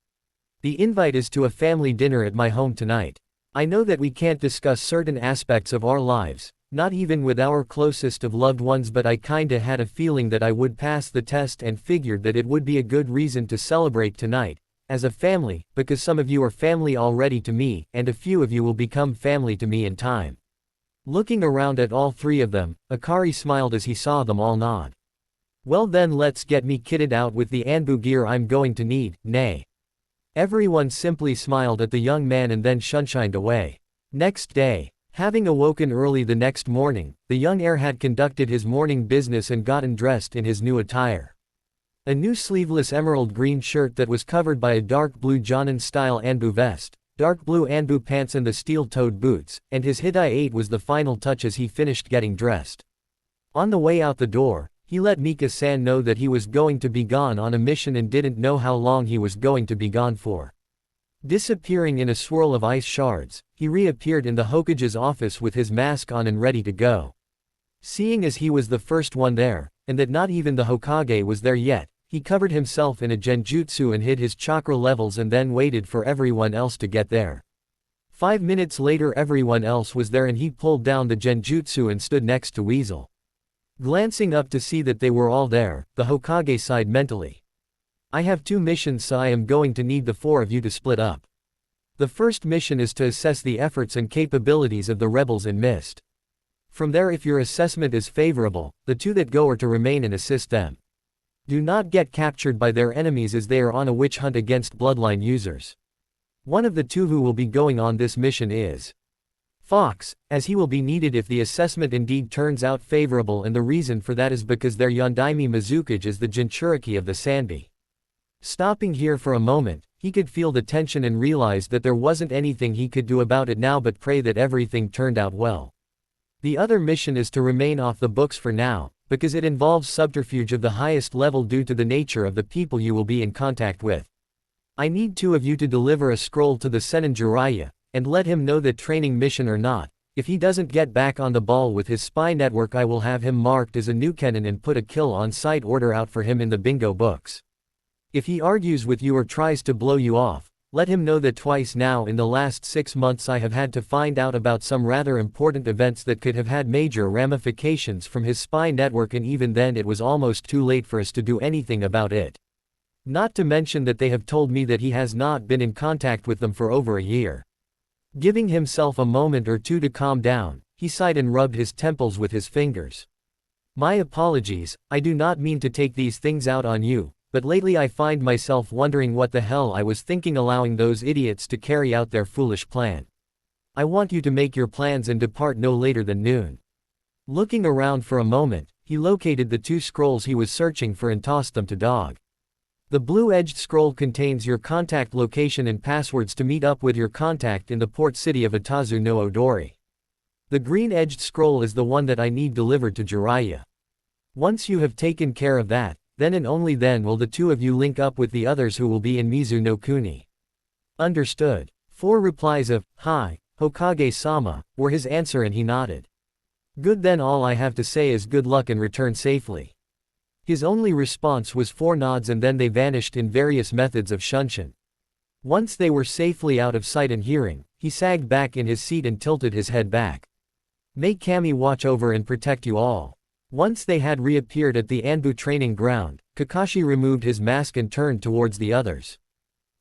The invite is to a family dinner at my home tonight. I know that we can't discuss certain aspects of our lives, not even with our closest of loved ones, but I kinda had a feeling that I would pass the test and figured that it would be a good reason to celebrate tonight, as a family, because some of you are family already to me, and a few of you will become family to me in time. Looking around at all three of them, Akari smiled as he saw them all nod. Well then, let's get me kitted out with the Anbu gear I'm going to need, nay. Everyone simply smiled at the young man and then shunshined away. Next day, having awoken early the next morning, the young heir had conducted his morning business and gotten dressed in his new attire. A new sleeveless emerald green shirt that was covered by a dark blue Jonin-style Anbu vest, dark blue Anbu pants and the steel-toed boots, and his Hidai 8 was the final touch as he finished getting dressed. On the way out the door, he let Mika-san know that he was going to be gone on a mission and didn't know how long he was going to be gone for. Disappearing in a swirl of ice shards, he reappeared in the Hokage's office with his mask on and ready to go. Seeing as he was the first one there, and that not even the Hokage was there yet, he covered himself in a genjutsu and hid his chakra levels and then waited for everyone else to get there. 5 minutes later everyone else was there and he pulled down the genjutsu and stood next to Weasel. Glancing up to see that they were all there, the Hokage sighed mentally. I have 2 missions, so I am going to need the 4 of you to split up. The first mission is to assess the efforts and capabilities of the rebels in Mist. From there, if your assessment is favorable, the 2 that go are to remain and assist them. Do not get captured by their enemies as they are on a witch hunt against bloodline users. One of the 2 who will be going on this mission is Fox, as he will be needed if the assessment indeed turns out favorable, and the reason for that is because their Yondaime Mizukage is the Jinchuriki of the Sanbi. Stopping here for a moment, he could feel the tension and realized that there wasn't anything he could do about it now but pray that everything turned out well. The other mission is to remain off the books for now, because it involves subterfuge of the highest level due to the nature of the people you will be in contact with. I need 2 of you to deliver a scroll to the Sennin Jiraiya, and let him know that training mission or not, if he doesn't get back on the ball with his spy network, I will have him marked as a Nukenin and put a kill on sight order out for him in the bingo books. If he argues with you or tries to blow you off, let him know that twice now in the last 6 months I have had to find out about some rather important events that could have had major ramifications from his spy network, and even then it was almost too late for us to do anything about it. Not to mention that they have told me that he has not been in contact with them for over a year. Giving himself a moment or 2 to calm down, he sighed and rubbed his temples with his fingers. My apologies, I do not mean to take these things out on you, but lately I find myself wondering what the hell I was thinking allowing those idiots to carry out their foolish plan. I want you to make your plans and depart no later than noon. Looking around for a moment, he located the 2 scrolls he was searching for and tossed them to Dog. The blue-edged scroll contains your contact location and passwords to meet up with your contact in the port city of Itazu no Odori. The green-edged scroll is the one that I need delivered to Jiraiya. Once you have taken care of that, then and only then will the 2 of you link up with the others who will be in Mizu no Kuni. Understood. 4 replies of, "Hi, Hokage-sama," were his answer and he nodded. Good, then all I have to say is good luck and return safely. His only response was 4 nods and then they vanished in various methods of shunshin. Once they were safely out of sight and hearing, he sagged back in his seat and tilted his head back. May Kami watch over and protect you all. Once they had reappeared at the Anbu training ground, Kakashi removed his mask and turned towards the others.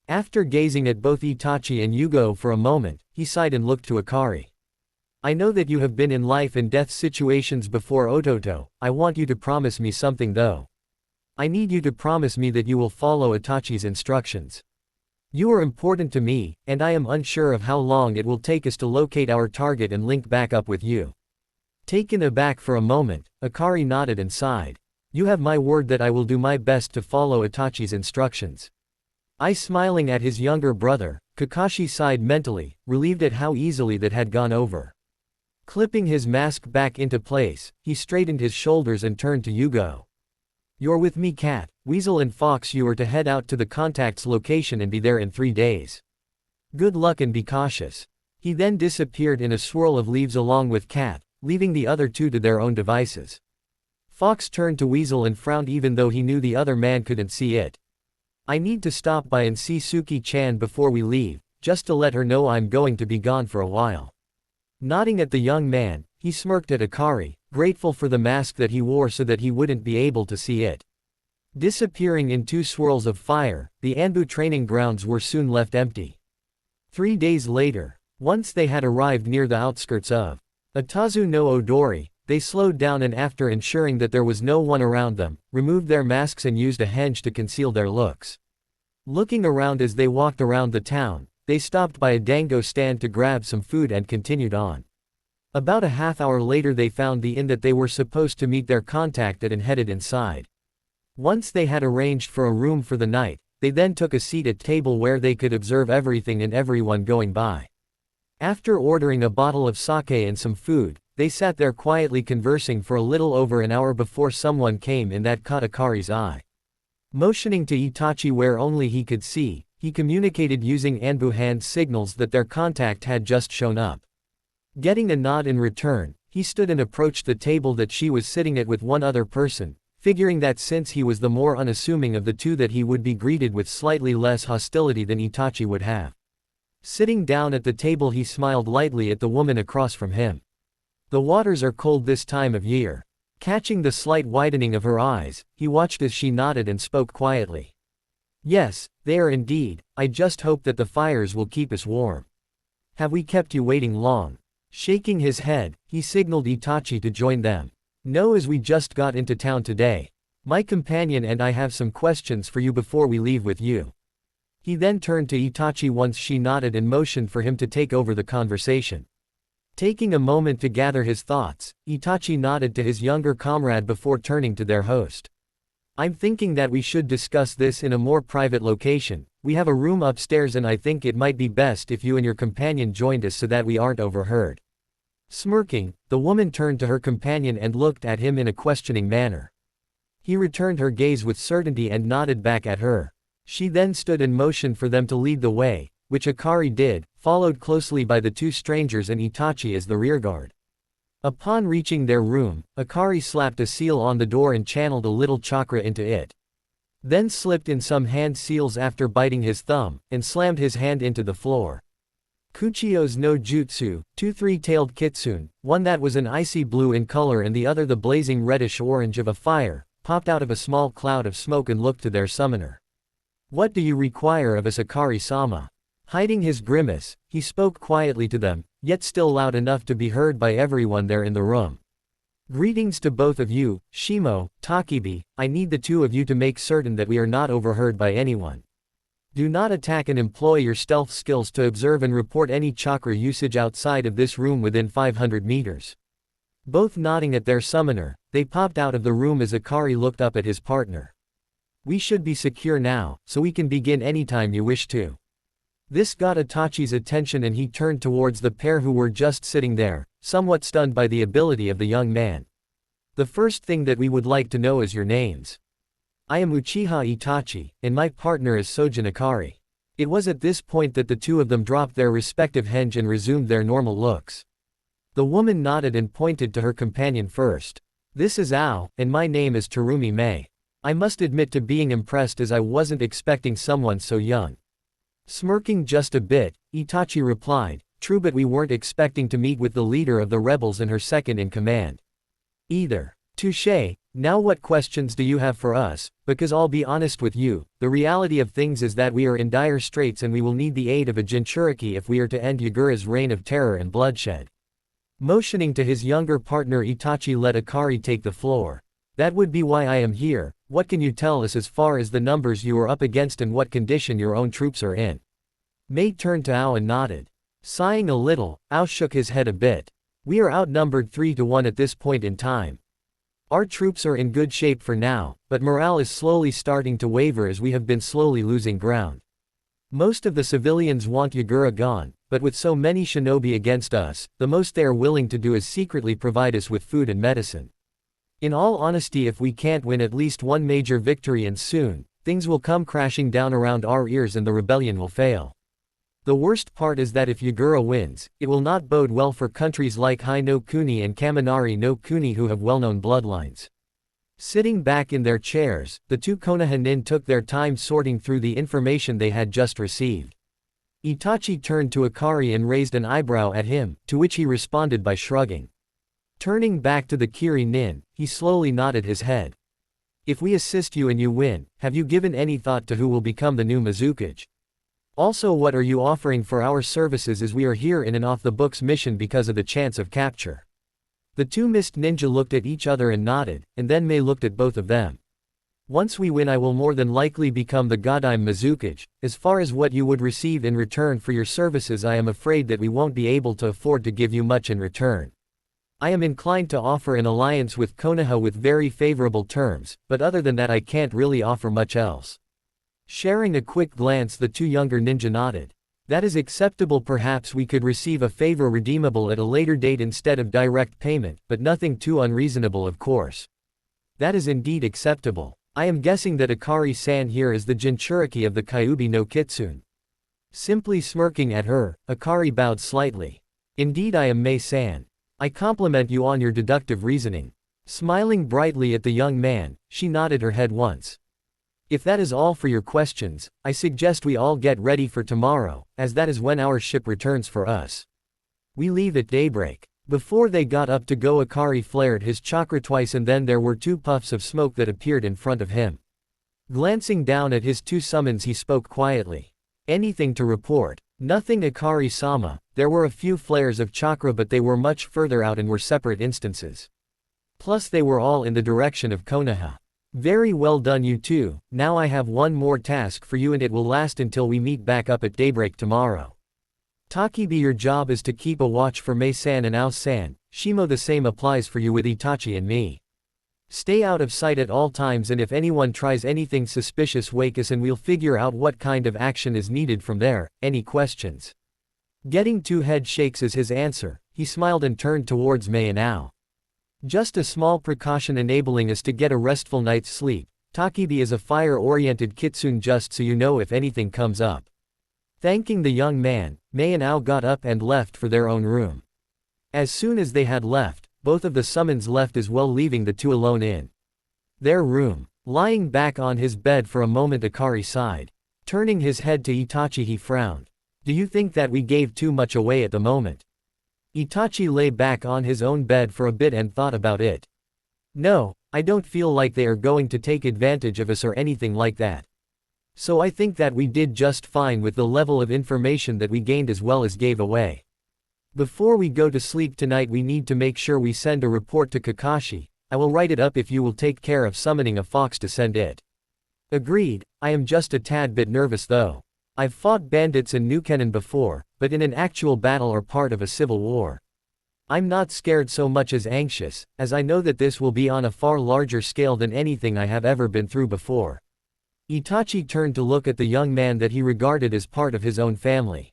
After gazing at both Itachi and Yugo for a moment, he sighed and looked to Akari. I know that you have been in life and death situations before, Ototo. I want you to promise me something though. I need you to promise me that you will follow Itachi's instructions. You are important to me, and I am unsure of how long it will take us to locate our target and link back up with you. Taken aback for a moment, Akari nodded and sighed. You have my word that I will do my best to follow Itachi's instructions. Smiling at his younger brother, Kakashi sighed mentally, relieved at how easily that had gone over. Clipping his mask back into place, he straightened his shoulders and turned to Yugo. You're with me, Cat, Weasel and Fox. You are to head out to the contact's location and be there in 3 days. Good luck and be cautious. He then disappeared in a swirl of leaves along with Cat, leaving the other 2 to their own devices. Fox turned to Weasel and frowned even though he knew the other man couldn't see it. I need to stop by and see Suki-chan before we leave, just to let her know I'm going to be gone for a while. Nodding at the young man, he smirked at Akari, grateful for the mask that he wore so that he wouldn't be able to see it. Disappearing in 2 swirls of fire, the Anbu training grounds were soon left empty. 3 days later, once they had arrived near the outskirts of Atazu no Odori, they slowed down and after ensuring that there was no one around them, removed their masks and used a henge to conceal their looks. Looking around as they walked around the town, they stopped by a dango stand to grab some food and continued on. About a half hour later they found the inn that they were supposed to meet their contact at and headed inside. Once they had arranged for a room for the night, they then took a seat at table where they could observe everything and everyone going by. After ordering a bottle of sake and some food, they sat there quietly conversing for a little over an hour before someone came in that caught Akari's eye. Motioning to Itachi where only he could see, he communicated using Anbu hand signals that their contact had just shown up. Getting a nod in return, he stood and approached the table that she was sitting at with one other person, figuring that since he was the more unassuming of the two that he would be greeted with slightly less hostility than Itachi would have. Sitting down at the table he smiled lightly at the woman across from him. The waters are cold this time of year. Catching the slight widening of her eyes, he watched as she nodded and spoke quietly. Yes, they are indeed, I just hope that the fires will keep us warm. Have we kept you waiting long? Shaking his head, he signaled Itachi to join them. No, as we just got into town today. My companion and I have some questions for you before we leave with you. He then turned to Itachi once she nodded and motioned for him to take over the conversation. Taking a moment to gather his thoughts, Itachi nodded to his younger comrade before turning to their host. I'm thinking that we should discuss this in a more private location. We have a room upstairs and I think it might be best if you and your companion joined us so that we aren't overheard. Smirking, the woman turned to her companion and looked at him in a questioning manner. He returned her gaze with certainty and nodded back at her. She then stood and motioned for them to lead the way, which Akari did, followed closely by the 2 strangers and Itachi as the rearguard. Upon reaching their room, Akari slapped a seal on the door and channeled a little chakra into it. Then slipped in some hand seals after biting his thumb, and slammed his hand into the floor. Kuchio's no jutsu, 2 3-tailed kitsune, one that was an icy blue in color and the other the blazing reddish-orange of a fire, popped out of a small cloud of smoke and looked to their summoner. What do you require of us, Akari-sama? Hiding his grimace, he spoke quietly to them, yet still loud enough to be heard by everyone there in the room. Greetings to both of you, Shimo, Takibi, I need the 2 of you to make certain that we are not overheard by anyone. Do not attack and employ your stealth skills to observe and report any chakra usage outside of this room within 500 meters. Both nodding at their summoner, they popped out of the room as Akari looked up at his partner. We should be secure now, so we can begin anytime you wish to. This got Itachi's attention and he turned towards the pair who were just sitting there, somewhat stunned by the ability of the young man. The first thing that we would like to know is your names. I am Uchiha Itachi, and my partner is Sojin Akari. It was at this point that the 2 of them dropped their respective henge and resumed their normal looks. The woman nodded and pointed to her companion first. This is Ao, and my name is Terumi Mei. I must admit to being impressed as I wasn't expecting someone so young. Smirking just a bit, Itachi replied, true, but we weren't expecting to meet with the leader of the rebels and her second in command. Either. Touché, now what questions do you have for us, because I'll be honest with you, the reality of things is that we are in dire straits and we will need the aid of a Jinchuriki if we are to end Yagura's reign of terror and bloodshed. Motioning to his younger partner Itachi let Akari take the floor. That would be why I am here. What can you tell us as far as the numbers you are up against and what condition your own troops are in? Mei turned to Ao and nodded. Sighing a little, Ao shook his head a bit. We are outnumbered 3-1 at this point in time. Our troops are in good shape for now, but morale is slowly starting to waver as we have been slowly losing ground. Most of the civilians want Yagura gone, but with so many shinobi against us, the most they are willing to do is secretly provide us with food and medicine. In all honesty, if we can't win at least one major victory and soon, things will come crashing down around our ears and the rebellion will fail. The worst part is that if Yagura wins, it will not bode well for countries like Hai no Kuni and Kaminari no Kuni who have well-known bloodlines. Sitting back in their chairs, the two Konoha nin took their time sorting through the information they had just received. Itachi turned to Akari and raised an eyebrow at him, to which he responded by shrugging. Turning back to the Kiri nin, he slowly nodded his head. If we assist you and you win, have you given any thought to who will become the new Mizukage? Also, what are you offering for our services, as we are here in an off-the-books mission because of the chance of capture? The two mist ninja looked at each other and nodded, and then Mei looked at both of them. Once we win, I will more than likely become the Godime Mizukage. As far as what you would receive in return for your services, I am afraid that we won't be able to afford to give you much in return. I am inclined to offer an alliance with Konoha with very favorable terms, but other than that I can't really offer much else. Sharing a quick glance, the two younger ninja nodded. That is acceptable. Perhaps we could receive a favor redeemable at a later date instead of direct payment, but nothing too unreasonable, of course. That is indeed acceptable. I am guessing that Akari-san here is the Jinchuriki of the Kyuubi no Kitsune. Simply smirking at her, Akari bowed slightly. Indeed, I am Mei-san. I compliment you on your deductive reasoning. Smiling brightly at the young man, she nodded her head once. If that is all for your questions, I suggest we all get ready for tomorrow, as that is when our ship returns for us. We leave at daybreak. Before they got up to go, Akari flared his chakra twice and then there were two puffs of smoke that appeared in front of him. Glancing down at his two summons, he spoke quietly. Anything to report? Nothing, Akari-sama. There were a few flares of chakra, but they were much further out and were separate instances. Plus they were all in the direction of Konoha. Very well done, you two. Now I have one more task for you and it will last until we meet back up at daybreak tomorrow. Takibi, your job is to keep a watch for Mei-san and Ao-san. Shimo, the same applies for you with Itachi and me. Stay out of sight at all times, and if anyone tries anything suspicious, wake us and we'll figure out what kind of action is needed from there. Any questions? Getting two head shakes as his answer, he smiled and turned towards Mei and Ao. Just a small precaution enabling us to get a restful night's sleep. Takibi is a fire-oriented kitsune, just so you know if anything comes up. Thanking the young man, Mei and Ao got up and left for their own room. As soon as they had left, both of the summons left as well, leaving the two alone in their room. Lying back on his bed for a moment, Akari sighed. Turning his head to Itachi, he frowned. Do you think that we gave too much away at the moment? Itachi lay back on his own bed for a bit and thought about it. No, I don't feel like they are going to take advantage of us or anything like that. So I think that we did just fine with the level of information that we gained as well as gave away. Before we go to sleep tonight, we need to make sure we send a report to Kakashi. I will write it up if you will take care of summoning a fox to send it. Agreed. I am just a tad bit nervous though. I've fought bandits in New Kennen before, but in an actual battle or part of a civil war. I'm not scared so much as anxious, as I know that this will be on a far larger scale than anything I have ever been through before. Itachi turned to look at the young man that he regarded as part of his own family.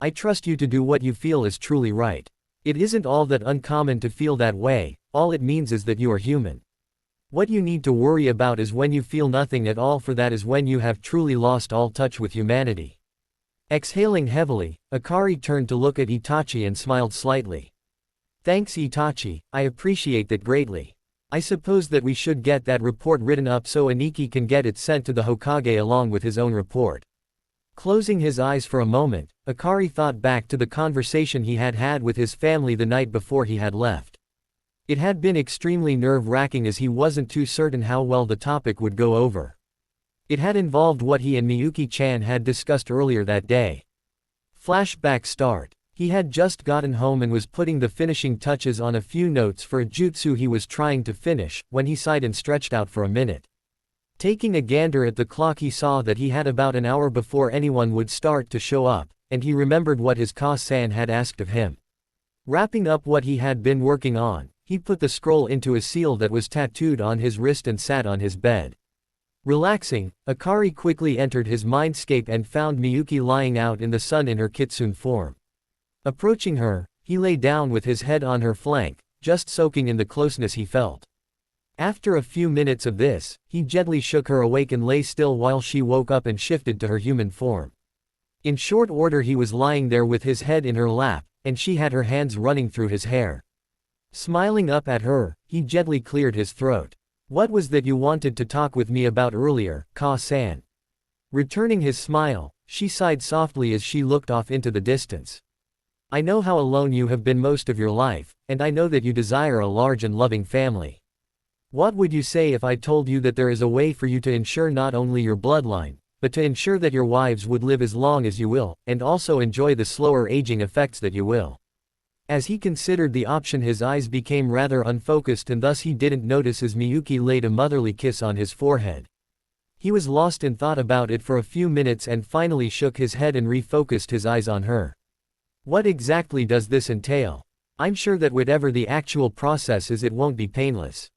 I trust you to do what you feel is truly right. It isn't all that uncommon to feel that way, all it means is that you are human. What you need to worry about is when you feel nothing at all, for that is when you have truly lost all touch with humanity. Exhaling heavily, Akari turned to look at Itachi and smiled slightly. Thanks, Itachi, I appreciate that greatly. I suppose that we should get that report written up so Aniki can get it sent to the Hokage along with his own report. Closing his eyes for a moment, Akari thought back to the conversation he had had with his family the night before he had left. It had been extremely nerve-wracking as he wasn't too certain how well the topic would go over. It had involved what he and Miyuki-chan had discussed earlier that day. Flashback start. He had just gotten home and was putting the finishing touches on a few notes for a jutsu he was trying to finish, when he sighed and stretched out for a minute. Taking a gander at the clock, he saw that he had about an hour before anyone would start to show up, and he remembered what his Ka-san had asked of him. Wrapping up what he had been working on, he put the scroll into a seal that was tattooed on his wrist and sat on his bed. Relaxing, Akari quickly entered his mindscape and found Miyuki lying out in the sun in her kitsune form. Approaching her, he lay down with his head on her flank, just soaking in the closeness he felt. After a few minutes of this, he gently shook her awake and lay still while she woke up and shifted to her human form. In short order, he was lying there with his head in her lap, and she had her hands running through his hair. Smiling up at her, he gently cleared his throat. What was that you wanted to talk with me about earlier, Ka-san? Returning his smile, she sighed softly as she looked off into the distance. I know how alone you have been most of your life, and I know that you desire a large and loving family. What would you say if I told you that there is a way for you to ensure not only your bloodline, but to ensure that your wives would live as long as you will, and also enjoy the slower aging effects that you will? As he considered the option, his eyes became rather unfocused, and thus he didn't notice as Miyuki laid a motherly kiss on his forehead. He was lost in thought about it for a few minutes and finally shook his head and refocused his eyes on her. What exactly does this entail? I'm sure that whatever the actual process is, it won't be painless.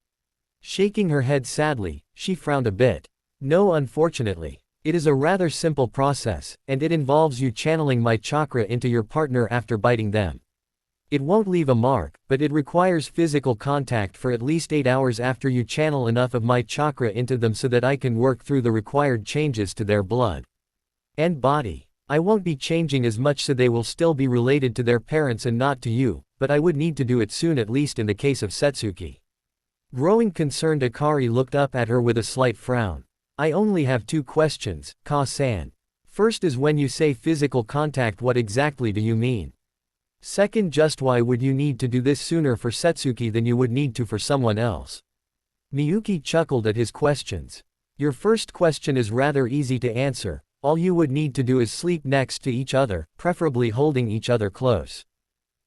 Shaking her head sadly, she frowned a bit. No, unfortunately. It is a rather simple process, and it involves you channeling my chakra into your partner after biting them. It won't leave a mark, but it requires physical contact for at least 8 hours after you channel enough of my chakra into them so that I can work through the required changes to their blood and body. I won't be changing as much, so they will still be related to their parents and not to you, but I would need to do it soon, at least in the case of Setsuki. Growing concerned, Akari looked up at her with a slight frown. I only have 2 questions, Ka-san. First is, when you say physical contact, what exactly do you mean? Second, just why would you need to do this sooner for Setsuki than you would need to for someone else? Miyuki chuckled at his questions. Your first question is rather easy to answer. All you would need to do is sleep next to each other, preferably holding each other close.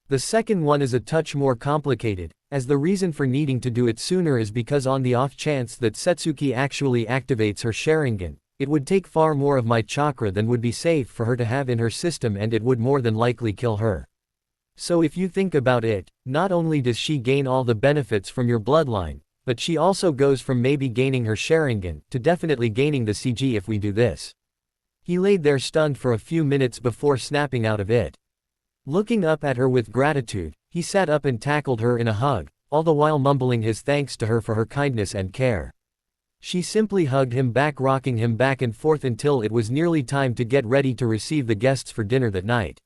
The second one is a touch more complicated, as the reason for needing to do it sooner is because on the off chance that Setsuki actually activates her Sharingan, it would take far more of my chakra than would be safe for her to have in her system, and it would more than likely kill her. So if you think about it, not only does she gain all the benefits from your bloodline, but she also goes from maybe gaining her Sharingan to definitely gaining the CG if we do this. He laid there stunned for a few minutes before snapping out of it. Looking up at her with gratitude, he sat up and tackled her in a hug, all the while mumbling his thanks to her for her kindness and care. She simply hugged him back, rocking him back and forth until it was nearly time to get ready to receive the guests for dinner that night.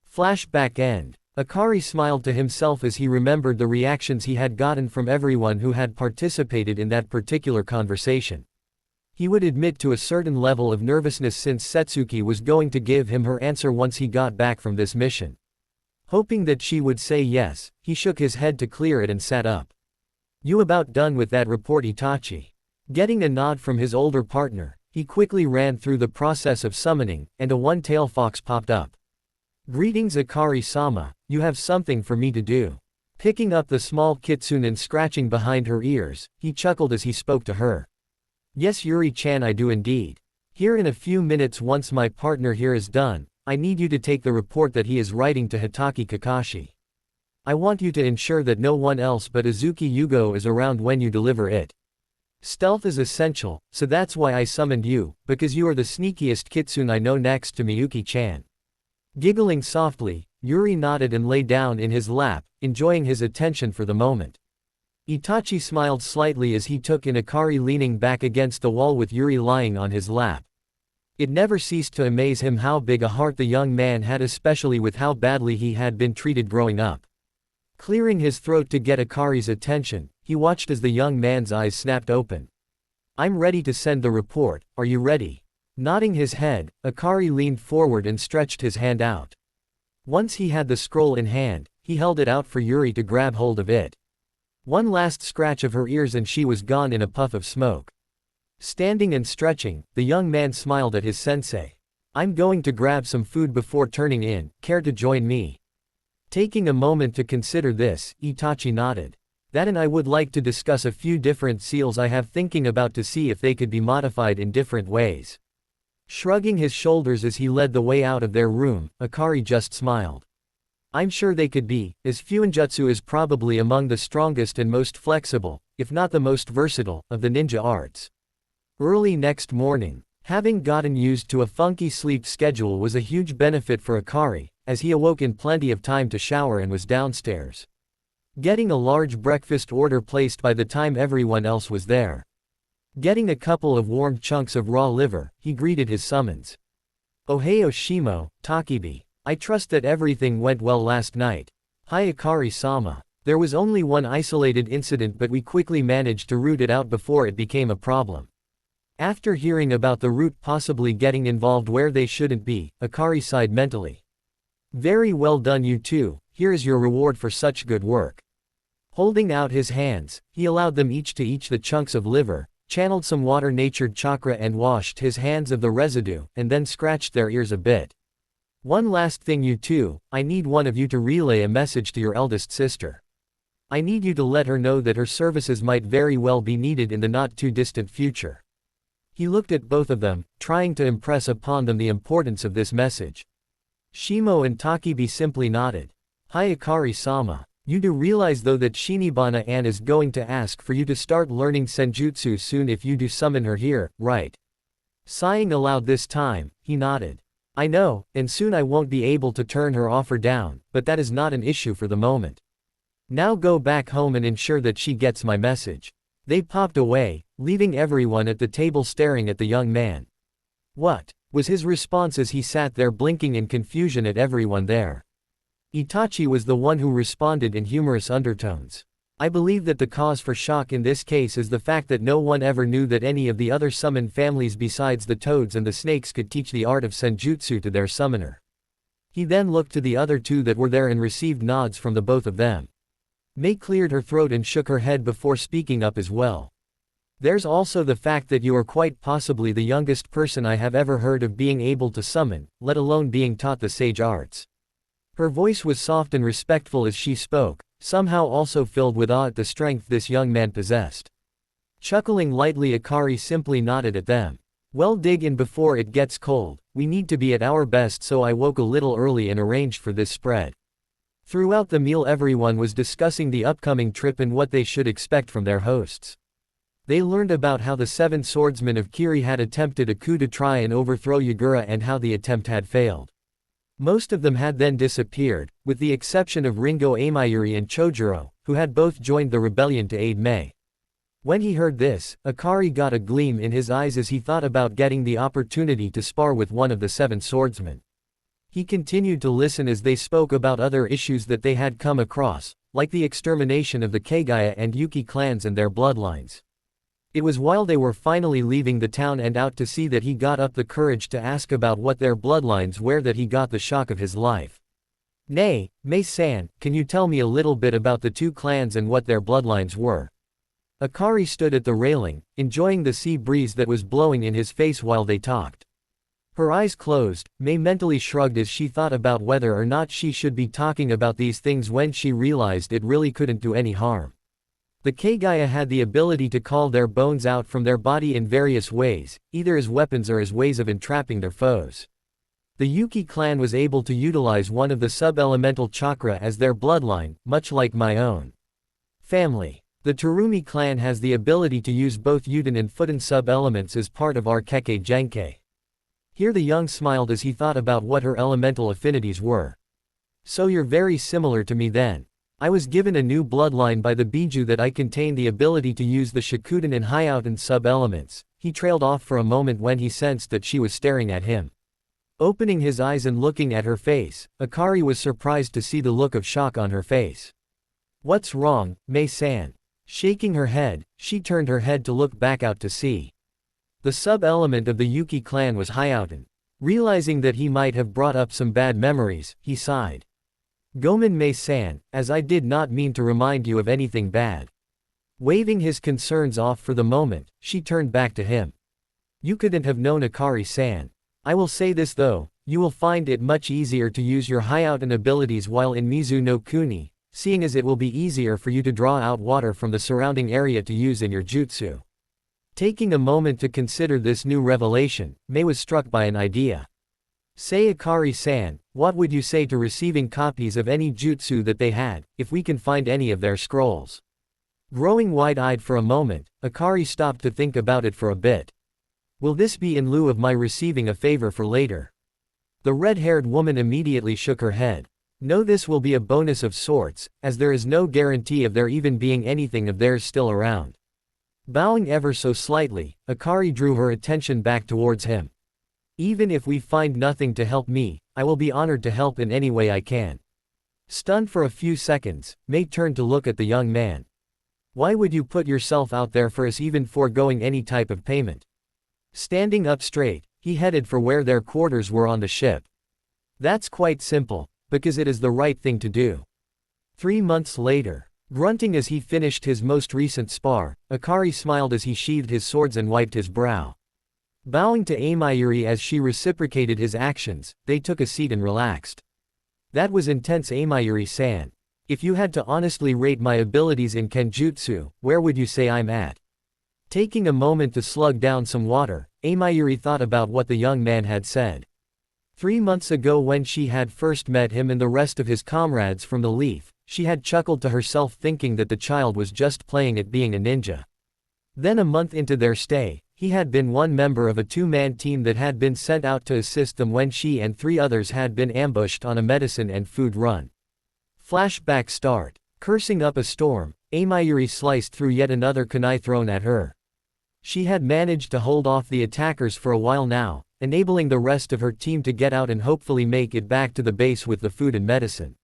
Flashback end. Akari smiled to himself as he remembered the reactions he had gotten from everyone who had participated in that particular conversation. He would admit to a certain level of nervousness since Setsuki was going to give him her answer once he got back from this mission. Hoping that she would say yes, he shook his head to clear it and sat up. You about done with that report, Itachi? Getting a nod from his older partner, he quickly ran through the process of summoning, and a one-tailed fox popped up. Greetings, Akari-sama, you have something for me to do. Picking up the small kitsune and scratching behind her ears, he chuckled as he spoke to her. Yes, Yuri-chan, I do indeed. Here in a few minutes, once my partner here is done, I need you to take the report that he is writing to Hitaki Kakashi. I want you to ensure that no one else but Azuki Yugo is around when you deliver it. Stealth is essential, so that's why I summoned you, because you are the sneakiest kitsune I know next to Miyuki-chan. Giggling softly, Yuri nodded and lay down in his lap, enjoying his attention for the moment. Itachi smiled slightly as he took in Akari leaning back against the wall with Yuri lying on his lap. It never ceased to amaze him how big a heart the young man had, especially with how badly he had been treated growing up. Clearing his throat to get Akari's attention, he watched as the young man's eyes snapped open. I'm ready to send the report, are you ready? Nodding his head, Akari leaned forward and stretched his hand out. Once he had the scroll in hand, he held it out for Yuri to grab hold of it. One last scratch of her ears and she was gone in a puff of smoke. Standing and stretching, the young man smiled at his sensei. I'm going to grab some food before turning in, care to join me? Taking a moment to consider this, Itachi nodded. That, and I would like to discuss a few different seals I have thinking about to see if they could be modified in different ways. Shrugging his shoulders as he led the way out of their room, Akari just smiled. I'm sure they could be, as Fuinjutsu is probably among the strongest and most flexible, if not the most versatile, of the ninja arts. Early next morning, having gotten used to a funky sleep schedule was a huge benefit for Akari, as he awoke in plenty of time to shower and was downstairs. Getting a large breakfast order placed by the time everyone else was there. Getting a couple of warm chunks of raw liver, he greeted his summons. Ohio Shimo, Takibi. I trust that everything went well last night. Hi Akari-sama. There was only one isolated incident, but we quickly managed to root it out before it became a problem. After hearing about the root possibly getting involved where they shouldn't be, Akari sighed mentally. Very well done you two, here is your reward for such good work. Holding out his hands, he allowed them each to eat the chunks of liver, channeled some water-natured chakra and washed his hands of the residue, and then scratched their ears a bit. One last thing you two, I need one of you to relay a message to your eldest sister. I need you to let her know that her services might very well be needed in the not-too-distant future. He looked at both of them, trying to impress upon them the importance of this message. Shimo and Takibi simply nodded. Hi Akari-sama. You do realize though that Shinibana-an is going to ask for you to start learning senjutsu soon if you do summon her here, right? Sighing aloud this time, he nodded. I know, and soon I won't be able to turn her offer down, but that is not an issue for the moment. Now go back home and ensure that she gets my message. They popped away, leaving everyone at the table staring at the young man. What? Was his response as he sat there blinking in confusion at everyone there. Itachi was the one who responded in humorous undertones. I believe that the cause for shock in this case is the fact that no one ever knew that any of the other summoned families besides the toads and the snakes could teach the art of senjutsu to their summoner. He then looked to the other two that were there and received nods from the both of them. Mei cleared her throat and shook her head before speaking up as well. There's also the fact that you are quite possibly the youngest person I have ever heard of being able to summon, let alone being taught the sage arts. Her voice was soft and respectful as she spoke, somehow also filled with awe at the strength this young man possessed. Chuckling lightly, Akari simply nodded at them. Well, dig in before it gets cold, we need to be at our best, so I woke a little early and arranged for this spread. Throughout the meal everyone was discussing the upcoming trip and what they should expect from their hosts. They learned about how the 7 swordsmen of Kiri had attempted a coup to try and overthrow Yagura and how the attempt had failed. Most of them had then disappeared, with the exception of Ringo Amayuri and Chojuro, who had both joined the rebellion to aid Mei. When he heard this, Akari got a gleam in his eyes as he thought about getting the opportunity to spar with one of the 7 swordsmen. He continued to listen as they spoke about other issues that they had come across, like the extermination of the Kagaya and Yuki clans and their bloodlines. It was while they were finally leaving the town and out to sea that he got up the courage to ask about what their bloodlines were that he got the shock of his life. Nay, Mei-san, can you tell me a little bit about the 2 clans and what their bloodlines were? Akari stood at the railing, enjoying the sea breeze that was blowing in his face while they talked. Her eyes closed, Mei mentally shrugged as she thought about whether or not she should be talking about these things when she realized it really couldn't do any harm. The Kagaya had the ability to call their bones out from their body in various ways, either as weapons or as ways of entrapping their foes. The Yuki clan was able to utilize one of the sub-elemental chakra as their bloodline, much like my own family. The Terumi clan has the ability to use both Yuden and Futen sub-elements as part of our Kekkei Genkei. Here the young smiled as he thought about what her elemental affinities were. So you're very similar to me then. I was given a new bloodline by the Biju that I contain the ability to use the Shikuden and Hyouten sub-elements. He trailed off for a moment when he sensed that she was staring at him. Opening his eyes and looking at her face, Akari was surprised to see the look of shock on her face. What's wrong, Mei-san? Shaking her head, she turned her head to look back out to sea. The sub-element of the Yuki clan was Hyouten. Realizing that he might have brought up some bad memories, he sighed. Gomen Mei-san, as I did not mean to remind you of anything bad. Waving his concerns off for the moment, she turned back to him. You couldn't have known Akari-san. I will say this though, you will find it much easier to use your Hyouten abilities while in Mizu no Kuni, seeing as it will be easier for you to draw out water from the surrounding area to use in your jutsu. Taking a moment to consider this new revelation, Mei was struck by an idea. Say Akari-san, what would you say to receiving copies of any jutsu that they had, if we can find any of their scrolls? Growing wide-eyed for a moment, Akari stopped to think about it for a bit. Will this be in lieu of my receiving a favor for later? The red-haired woman immediately shook her head. No, this will be a bonus of sorts, as there is no guarantee of there even being anything of theirs still around. Bowing ever so slightly, Akari drew her attention back towards him. Even if we find nothing to help me, I will be honored to help in any way I can. Stunned for a few seconds, Mei turned to look at the young man. Why would you put yourself out there for us, even foregoing any type of payment? Standing up straight, he headed for where their quarters were on the ship. That's quite simple, because it is the right thing to do. 3 months later, grunting as he finished his most recent spar, Akari smiled as he sheathed his swords and wiped his brow. Bowing to Amayuri as she reciprocated his actions, they took a seat and relaxed. That was intense, Amayuri-san. If you had to honestly rate my abilities in Kenjutsu, where would you say I'm at? Taking a moment to slug down some water, Amayuri thought about what the young man had said. 3 months ago, when she had first met him and the rest of his comrades from the Leaf, she had chuckled to herself, thinking that the child was just playing at being a ninja. Then a month into their stay, he had been one member of a 2-man team that had been sent out to assist them when she and 3 others had been ambushed on a medicine and food run. Flashback start. Cursing up a storm, Amayuri sliced through yet another kunai thrown at her. She had managed to hold off the attackers for a while now, enabling the rest of her team to get out and hopefully make it back to the base with the food and medicine.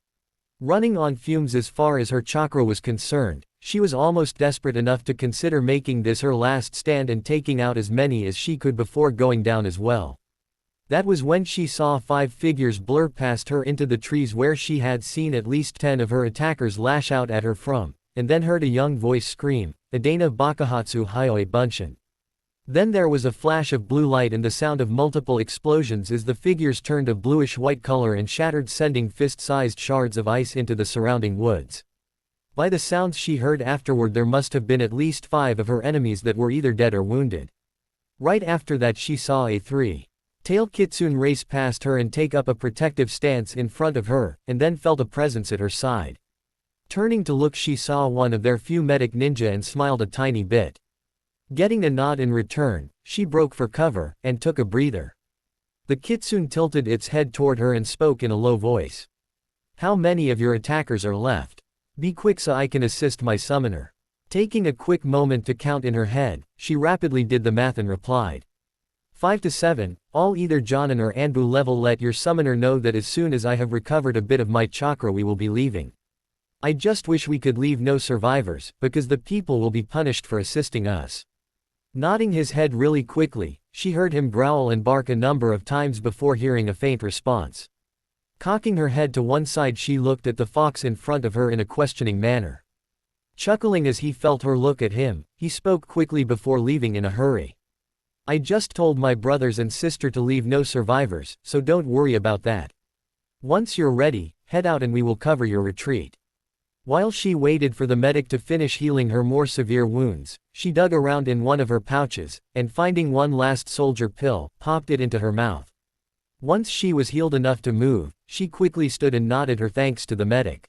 Running on fumes as far as her chakra was concerned, she was almost desperate enough to consider making this her last stand and taking out as many as she could before going down as well. That was when she saw 5 figures blur past her into the trees where she had seen at least 10 of her attackers lash out at her from, and then heard a young voice scream, "Adana Bakahatsu Hyoi Bunshin." Then there was a flash of blue light and the sound of multiple explosions as the figures turned a bluish-white color and shattered, sending fist-sized shards of ice into the surrounding woods. By the sounds she heard afterward, there must have been at least 5 of her enemies that were either dead or wounded. Right after that, she saw a 3-tail kitsune race past her and take up a protective stance in front of her, and then felt a presence at her side. Turning to look, she saw one of their few medic ninja and smiled a tiny bit. Getting a nod in return, she broke for cover, and took a breather. The kitsune tilted its head toward her and spoke in a low voice. "How many of your attackers are left? Be quick so I can assist my summoner." Taking a quick moment to count in her head, she rapidly did the math and replied. 5 to 7, all either Jonin or Anbu level. Let your summoner know that as soon as I have recovered a bit of my chakra we will be leaving. I just wish we could leave no survivors, because the people will be punished for assisting us. Nodding his head really quickly, she heard him growl and bark a number of times before hearing a faint response. Cocking her head to one side, she looked at the fox in front of her in a questioning manner. Chuckling as he felt her look at him, he spoke quickly before leaving in a hurry. I just told my brothers and sister to leave no survivors, so don't worry about that. Once you're ready, head out and we will cover your retreat. While she waited for the medic to finish healing her more severe wounds, she dug around in one of her pouches, and finding one last soldier pill, popped it into her mouth. Once she was healed enough to move, she quickly stood and nodded her thanks to the medic.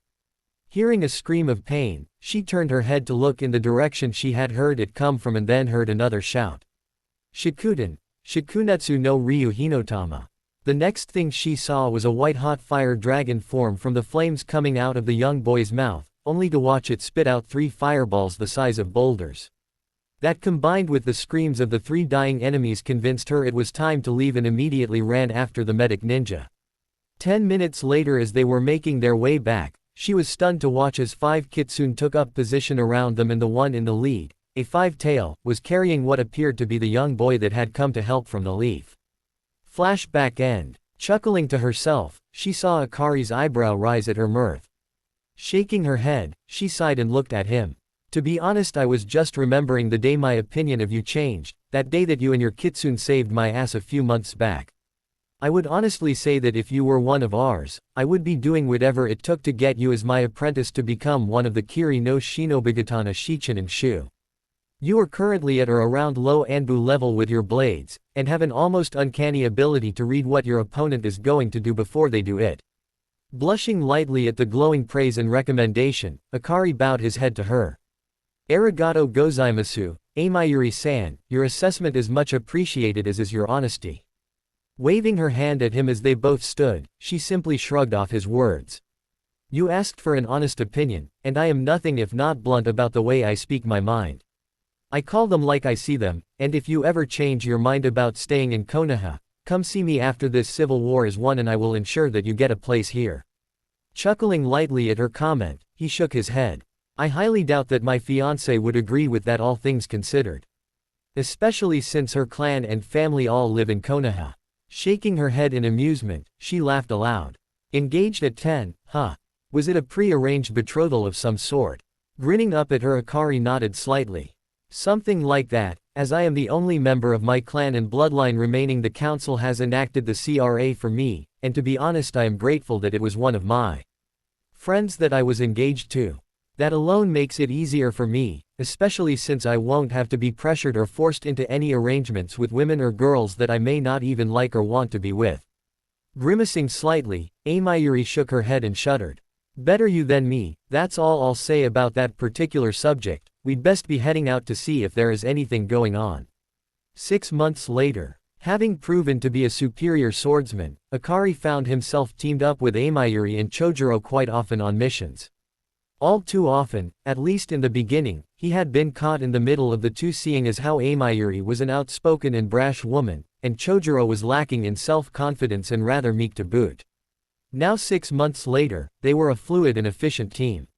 Hearing a scream of pain, she turned her head to look in the direction she had heard it come from and then heard another shout. Shikuden, Shikunetsu no Ryu Hinotama. The next thing she saw was a white-hot fire dragon form from the flames coming out of the young boy's mouth, only to watch it spit out 3 fireballs the size of boulders. That, combined with the screams of the 3 dying enemies, convinced her it was time to leave and immediately ran after the medic ninja. 10 minutes later, as they were making their way back, she was stunned to watch as 5 kitsune took up position around them, and the one in the lead, a 5-tail, was carrying what appeared to be the young boy that had come to help from the Leaf. Flashback end. Chuckling to herself, she saw Akari's eyebrow rise at her mirth. Shaking her head, she sighed and looked at him. To be honest, I was just remembering the day my opinion of you changed, that day that you and your kitsune saved my ass a few months back. I would honestly say that if you were one of ours, I would be doing whatever it took to get you as my apprentice to become one of the Kiri no Shinobigatana Shichen and Shu. You are currently at or around low Anbu level with your blades, and have an almost uncanny ability to read what your opponent is going to do before they do it. Blushing lightly at the glowing praise and recommendation, Akari bowed his head to her. Arigato gozaimasu, Amayuri-san, your assessment is much appreciated, as is your honesty. Waving her hand at him as they both stood, she simply shrugged off his words. You asked for an honest opinion, and I am nothing if not blunt about the way I speak my mind. I call them like I see them, and if you ever change your mind about staying in Konoha, come see me after this civil war is won and I will ensure that you get a place here. Chuckling lightly at her comment, he shook his head. I highly doubt that my fiancé would agree with that, all things considered. Especially since her clan and family all live in Konoha. Shaking her head in amusement, she laughed aloud. Engaged at 10, huh? Was it a pre-arranged betrothal of some sort? Grinning up at her, Akari nodded slightly. Something like that. As I am the only member of my clan and bloodline remaining, the council has enacted the CRA for me, and to be honest, I am grateful that it was one of my friends that I was engaged to. That alone makes it easier for me, especially since I won't have to be pressured or forced into any arrangements with women or girls that I may not even like or want to be with. Grimacing slightly, Amayuri shook her head and shuddered. Better you than me, that's all I'll say about that particular subject. We'd best be heading out to see if there is anything going on. 6 months later, having proven to be a superior swordsman, Akari found himself teamed up with Amayuri and Chojuro quite often on missions. All too often, at least in the beginning, he had been caught in the middle of the two, seeing as how Amayuri was an outspoken and brash woman, and Chojuro was lacking in self-confidence and rather meek to boot. Now 6 months later, they were a fluid and efficient team.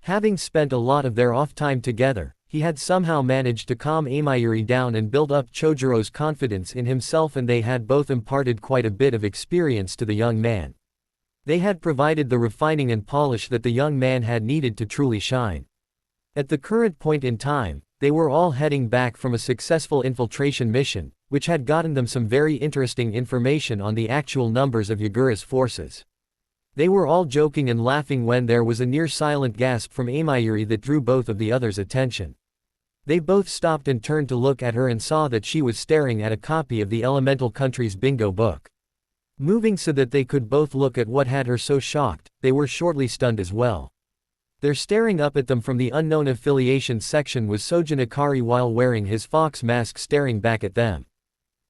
Having spent a lot of their off time together, he had somehow managed to calm Amayuri down and build up Chojuro's confidence in himself, and they had both imparted quite a bit of experience to the young man. They had provided the refining and polish that the young man had needed to truly shine. At the current point in time, they were all heading back from a successful infiltration mission, which had gotten them some very interesting information on the actual numbers of Yagura's forces. They were all joking and laughing when there was a near-silent gasp from Amayuri that drew both of the others' attention. They both stopped and turned to look at her and saw that she was staring at a copy of the Elemental Country's bingo book. Moving so that they could both look at what had her so shocked, they were shortly stunned as well. There, staring up at them from the unknown affiliation section, was Sojin Akari while wearing his fox mask, staring back at them.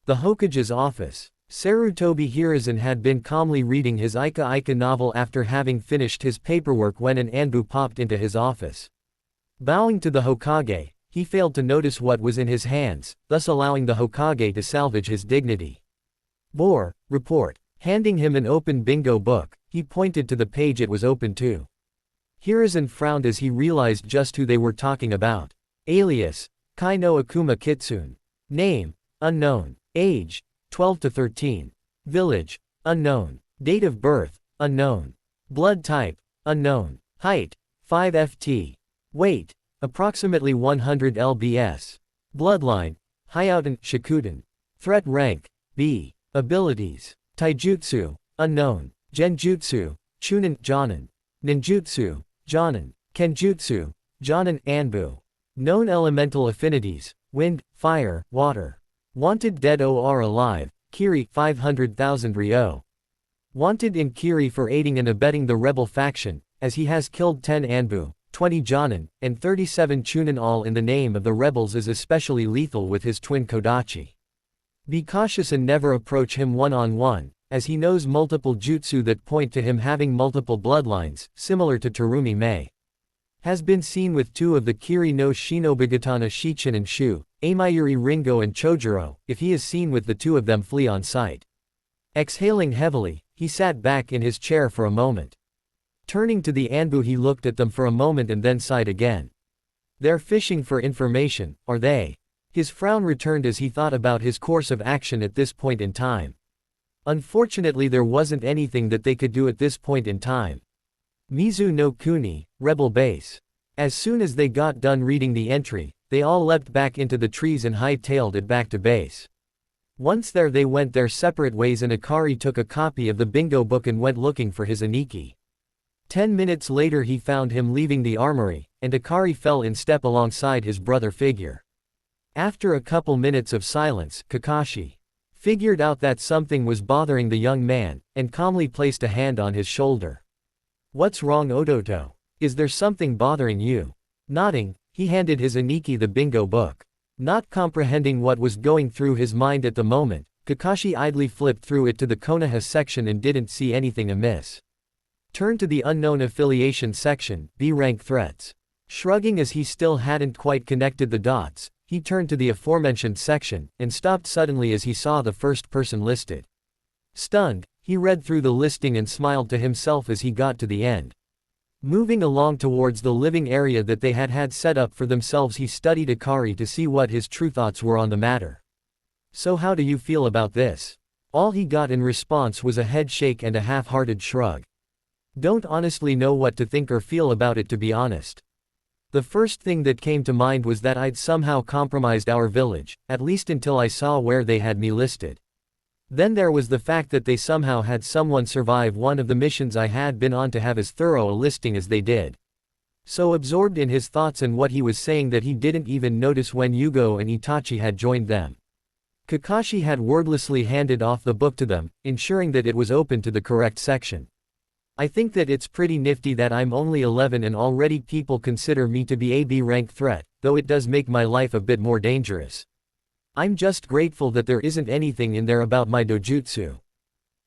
The Hokage's office. Sarutobi Hiruzen had been calmly reading his Ika Ika novel after having finished his paperwork when an Anbu popped into his office. Bowing to the Hokage, he failed to notice what was in his hands, thus allowing the Hokage to salvage his dignity. Report. Handing him an open bingo book, he pointed to the page it was open to. Hiruzen frowned as he realized just who they were talking about. Alias, Kai no Akuma Kitsune. Name, unknown. Age, 12 to 13. Village, unknown. Date of birth, unknown. Blood type, unknown. Height, 5 ft. Weight, approximately 100 lbs. Bloodline, Hyouten Shikuden. Threat rank, B. Abilities, Taijutsu, unknown. Genjutsu, Chunin Jonin. Ninjutsu, Jonin. Kenjutsu, Jonin Anbu. Known elemental affinities, wind, fire, water. Wanted dead or alive, Kiri 500,000 Ryo. Wanted in Kiri for aiding and abetting the rebel faction, as he has killed 10 Anbu, 20 Jonin, and 37 Chunin, all in the name of the rebels, is especially lethal with his twin Kodachi. Be cautious and never approach him one-on-one, as he knows multiple jutsu that point to him having multiple bloodlines, similar to Terumi Mei. Has been seen with 2 of the Kiri no Shinobigatana Shichin and Shu, Amayuri Ringo and Chojuro. If he is seen with the 2 of them, flee on sight. Exhaling heavily, he sat back in his chair for a moment. Turning to the Anbu, he looked at them for a moment and then sighed again. They're fishing for information, are they? His frown returned as he thought about his course of action at this point in time. Unfortunately, there wasn't anything that they could do at this point in time. Mizu no Kuni, Rebel Base. As soon as they got done reading the entry, they all leapt back into the trees and high-tailed it back to base. Once there, they went their separate ways, and Akari took a copy of the bingo book and went looking for his Aniki. 10 minutes later he found him leaving the armory, and Akari fell in step alongside his brother figure. After a couple minutes of silence, Kakashi figured out that something was bothering the young man, and calmly placed a hand on his shoulder. What's wrong, Ototo? Is there something bothering you? Nodding, he handed his Aniki the bingo book. Not comprehending what was going through his mind at the moment, Kakashi idly flipped through it to the Konoha section and didn't see anything amiss. Turned to the unknown affiliation section, B-rank threats. Shrugging as he still hadn't quite connected the dots, he turned to the aforementioned section, and stopped suddenly as he saw the first person listed. Stunned, He read through the listing and smiled to himself as he got to the end. Moving along towards the living area that they had set up for themselves, he studied Akari to see what his true thoughts were on the matter. "So how do you feel about this?" All he got in response was a head shake and a half-hearted shrug. "Don't honestly know what to think or feel about it, to be honest. The first thing that came to mind was that I'd somehow compromised our village, at least until I saw where they had me listed. Then there was the fact that they somehow had someone survive one of the missions I had been on to have as thorough a listing as they did." So absorbed in his thoughts and what he was saying that he didn't even notice when Yugo and Itachi had joined them. Kakashi had wordlessly handed off the book to them, ensuring that it was open to the correct section. "I think that it's pretty nifty that I'm only 11 and already people consider me to be a B-rank threat, though it does make my life a bit more dangerous. I'm just grateful that there isn't anything in there about my dojutsu.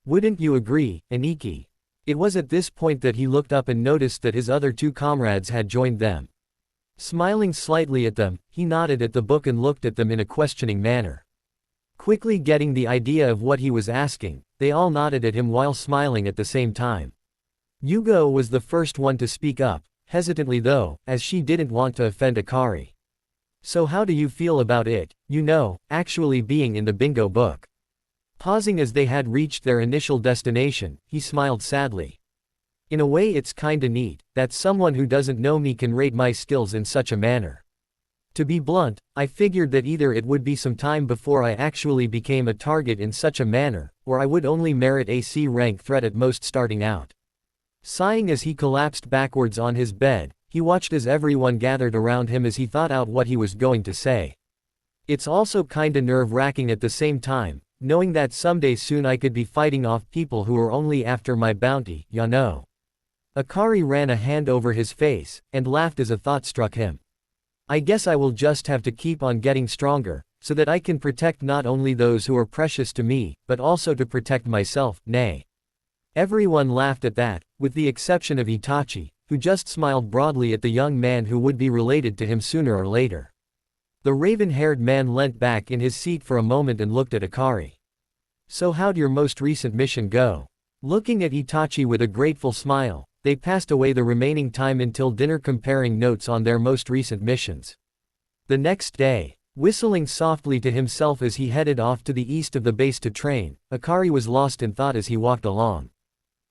Wouldn't you agree, Aniki?" It was at this point that he looked up and noticed that his other two comrades had joined them. Smiling slightly at them, he nodded at the book and looked at them in a questioning manner. Quickly getting the idea of what he was asking, they all nodded at him while smiling at the same time. Yugo was the first one to speak up, hesitantly though, as she didn't want to offend Akari. "So how do you feel about it, actually being in the bingo book?" Pausing as they had reached their initial destination, he smiled sadly. "In a way it's kinda neat, that someone who doesn't know me can rate my skills in such a manner. To be blunt, I figured that either it would be some time before I actually became a target in such a manner, or I would only merit a C-rank threat at most starting out." Sighing as he collapsed backwards on his bed, he watched as everyone gathered around him as he thought out what he was going to say. "It's also kinda nerve-wracking at the same time, knowing that someday soon I could be fighting off people who are only after my bounty, ya know." Akari ran a hand over his face, and laughed as a thought struck him. "I guess I will just have to keep on getting stronger, so that I can protect not only those who are precious to me, but also to protect myself, nay." Everyone laughed at that, with the exception of Itachi, who just smiled broadly at the young man who would be related to him sooner or later. The raven-haired man leant back in his seat for a moment and looked at Akari. "So how'd your most recent mission go?" Looking at Itachi with a grateful smile, they passed away the remaining time until dinner comparing notes on their most recent missions. The next day, whistling softly to himself as he headed off to the east of the base to train, Akari was lost in thought as he walked along.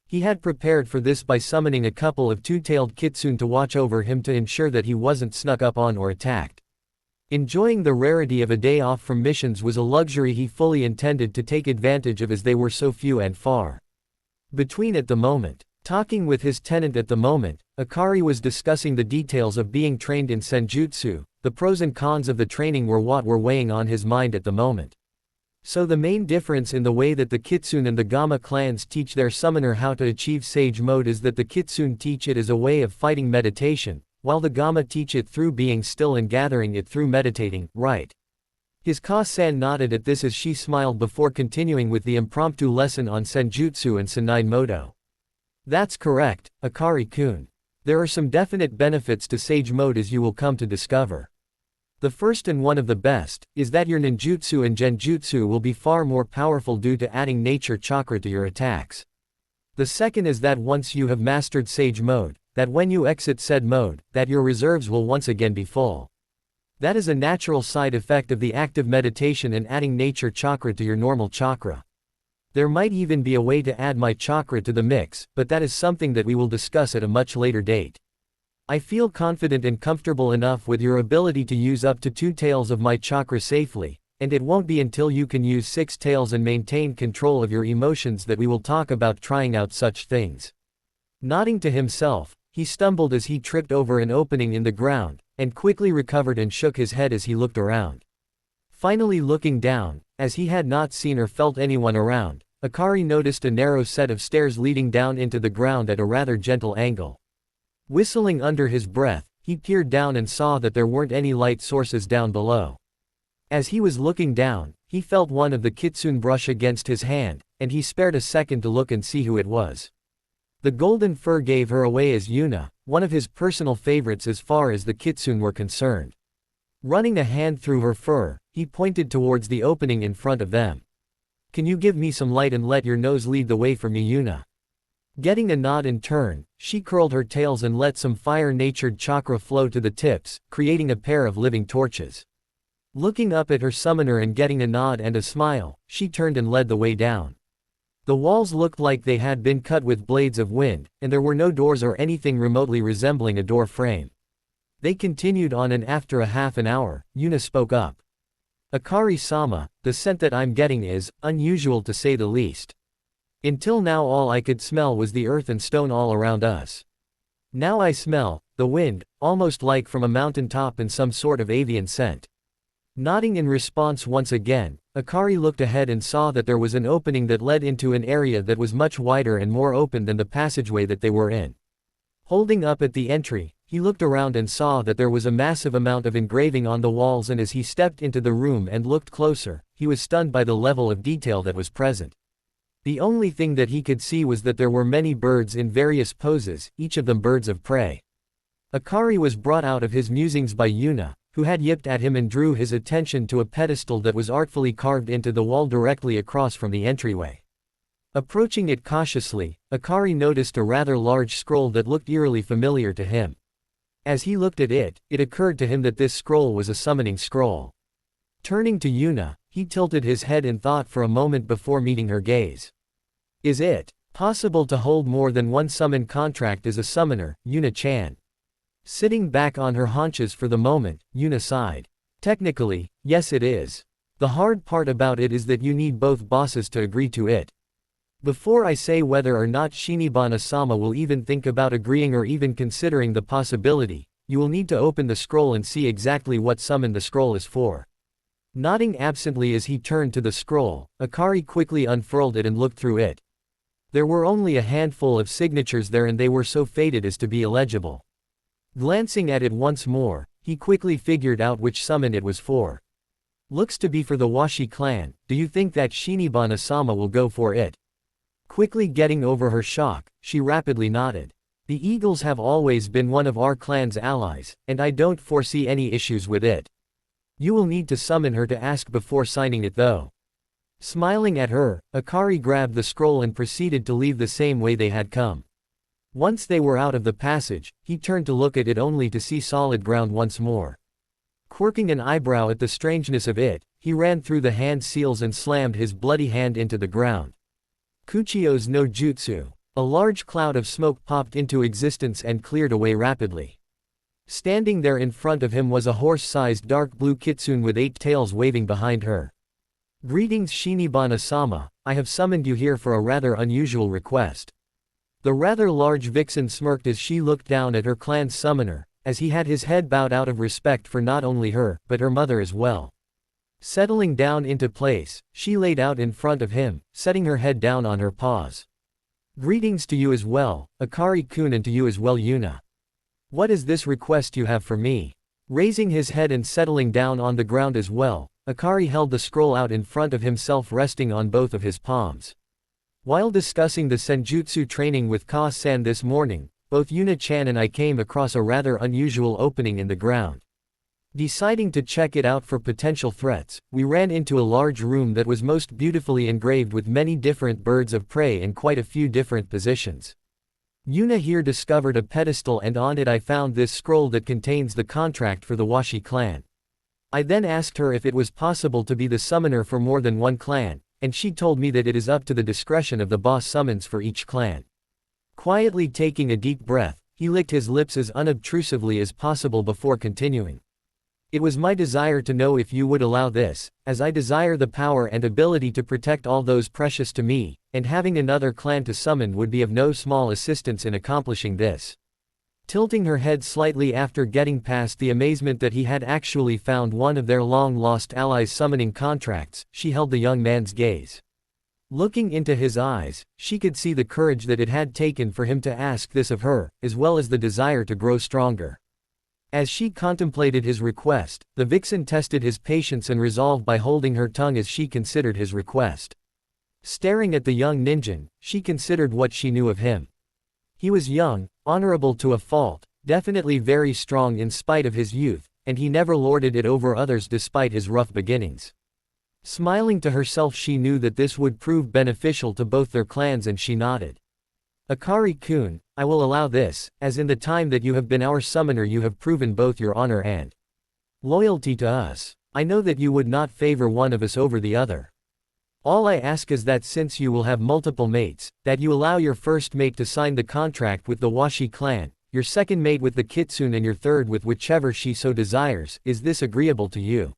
He had prepared for this by summoning a couple of two-tailed kitsune to watch over him to ensure that he wasn't snuck up on or attacked. Enjoying the rarity of a day off from missions was a luxury he fully intended to take advantage of as they were so few and far between at the moment. Talking with his tenant at the moment, Akari was discussing the details of being trained in senjutsu. The pros and cons of the training were what were weighing on his mind at the moment. So the main difference in the way that the Kitsune and the Gama clans teach their summoner how to achieve Sage Mode is that the Kitsune teach it as a way of fighting meditation, while the Gama teach it through being still and gathering it through meditating, right? His Ka-san nodded at this as she smiled before continuing with the impromptu lesson on Senjutsu and Senai Modo. "That's correct, Akari-kun. There are some definite benefits to Sage Mode as you will come to discover. The first and one of the best, is that your ninjutsu and genjutsu will be far more powerful due to adding nature chakra to your attacks. The second is that once you have mastered Sage Mode, that when you exit said mode, that your reserves will once again be full. That is a natural side effect of the active meditation and adding nature chakra to your normal chakra. There might even be a way to add my chakra to the mix, but that is something that we will discuss at a much later date. I feel confident and comfortable enough with your ability to use up to 2 tails of my chakra safely, and it won't be until you can use 6 tails and maintain control of your emotions that we will talk about trying out such things." Nodding to himself, he stumbled as he tripped over an opening in the ground, and quickly recovered and shook his head as he looked around. Finally looking down, as he had not seen or felt anyone around, Akari noticed a narrow set of stairs leading down into the ground at a rather gentle angle. Whistling under his breath, he peered down and saw that there weren't any light sources down below. As he was looking down, he felt one of the kitsune brush against his hand, and he spared a second to look and see who it was. The golden fur gave her away as Yuna, one of his personal favorites as far as the kitsune were concerned. Running a hand through her fur, he pointed towards the opening in front of them. Can you give me some light and let your nose lead the way for me, Yuna? Getting a nod in turn, she curled her tails and let some fire-natured chakra flow to the tips, creating a pair of living torches. Looking up at her summoner and getting a nod and a smile, she turned and led the way down. The walls looked like they had been cut with blades of wind, and there were no doors or anything remotely resembling a door frame. They continued on, and after a half an hour, Yuna spoke up. Akari-sama, the scent that I'm getting is unusual to say the least. Until now all I could smell was the earth and stone all around us. Now I smell the wind, almost like from a mountaintop, and some sort of avian scent. Nodding in response once again, Akari looked ahead and saw that there was an opening that led into an area that was much wider and more open than the passageway that they were in. Holding up at the entry, he looked around and saw that there was a massive amount of engraving on the walls, and as he stepped into the room and looked closer, he was stunned by the level of detail that was present. The only thing that he could see was that there were many birds in various poses, each of them birds of prey. Akari was brought out of his musings by Yuna, who had yipped at him and drew his attention to a pedestal that was artfully carved into the wall directly across from the entryway. Approaching it cautiously, Akari noticed a rather large scroll that looked eerily familiar to him. As he looked at it, it occurred to him that this scroll was a summoning scroll. Turning to Yuna, he tilted his head in thought for a moment before meeting her gaze. Is it possible to hold more than one summon contract as a summoner, Yuna-chan? Sitting back on her haunches for the moment, Yuna sighed. Technically, yes it is. The hard part about it is that you need both bosses to agree to it. Before I say whether or not Shinibana-sama will even think about agreeing or even considering the possibility, you will need to open the scroll and see exactly what summon the scroll is for. Nodding absently as he turned to the scroll, Akari quickly unfurled it and looked through it. There were only a handful of signatures there, and they were so faded as to be illegible. Glancing at it once more, he quickly figured out which summon it was for. Looks to be for the Washi clan. Do you think that Shinibana-sama will go for it? Quickly getting over her shock, she rapidly nodded. The Eagles have always been one of our clan's allies, and I don't foresee any issues with it. You will need to summon her to ask before signing it though. Smiling at her, Akari grabbed the scroll and proceeded to leave the same way they had come. Once they were out of the passage, he turned to look at it only to see solid ground once more. Quirking an eyebrow at the strangeness of it, he ran through the hand seals and slammed his bloody hand into the ground. Kuchio's no jutsu. A large cloud of smoke popped into existence and cleared away rapidly. Standing there in front of him was a horse-sized dark blue kitsune with 8 tails waving behind her. Greetings Shinibana-sama, I have summoned you here for a rather unusual request. The rather large vixen smirked as she looked down at her clan's summoner, as he had his head bowed out of respect for not only her, but her mother as well. Settling down into place, she laid out in front of him, setting her head down on her paws. Greetings to you as well, Akari-kun, and to you as well, Yuna. What is this request you have for me? Raising his head and settling down on the ground as well, Akari held the scroll out in front of himself, resting on both of his palms. While discussing the senjutsu training with Ka-san this morning, both Yuna-chan and I came across a rather unusual opening in the ground. Deciding to check it out for potential threats, we ran into a large room that was most beautifully engraved with many different birds of prey in quite a few different positions. Yuna here discovered a pedestal, and on it I found this scroll that contains the contract for the Washi clan. I then asked her if it was possible to be the summoner for more than one clan, and she told me that it is up to the discretion of the boss summons for each clan. Quietly taking a deep breath, he licked his lips as unobtrusively as possible before continuing. It was my desire to know if you would allow this, as I desire the power and ability to protect all those precious to me, and having another clan to summon would be of no small assistance in accomplishing this. Tilting her head slightly after getting past the amazement that he had actually found one of their long-lost allies' summoning contracts, she held the young man's gaze. Looking into his eyes, she could see the courage that it had taken for him to ask this of her, as well as the desire to grow stronger. As she contemplated his request, the vixen tested his patience and resolve by holding her tongue as she considered his request. Staring at the young ninja, she considered what she knew of him. He was young, honorable to a fault, definitely very strong in spite of his youth, and he never lorded it over others despite his rough beginnings. Smiling to herself, she knew that this would prove beneficial to both their clans, and she nodded. Akari-kun, I will allow this, as in the time that you have been our summoner you have proven both your honor and loyalty to us. I know that you would not favor one of us over the other. All I ask is that since you will have multiple mates, that you allow your first mate to sign the contract with the Washi clan, your second mate with the Kitsune, and your third with whichever she so desires. Is this agreeable to you?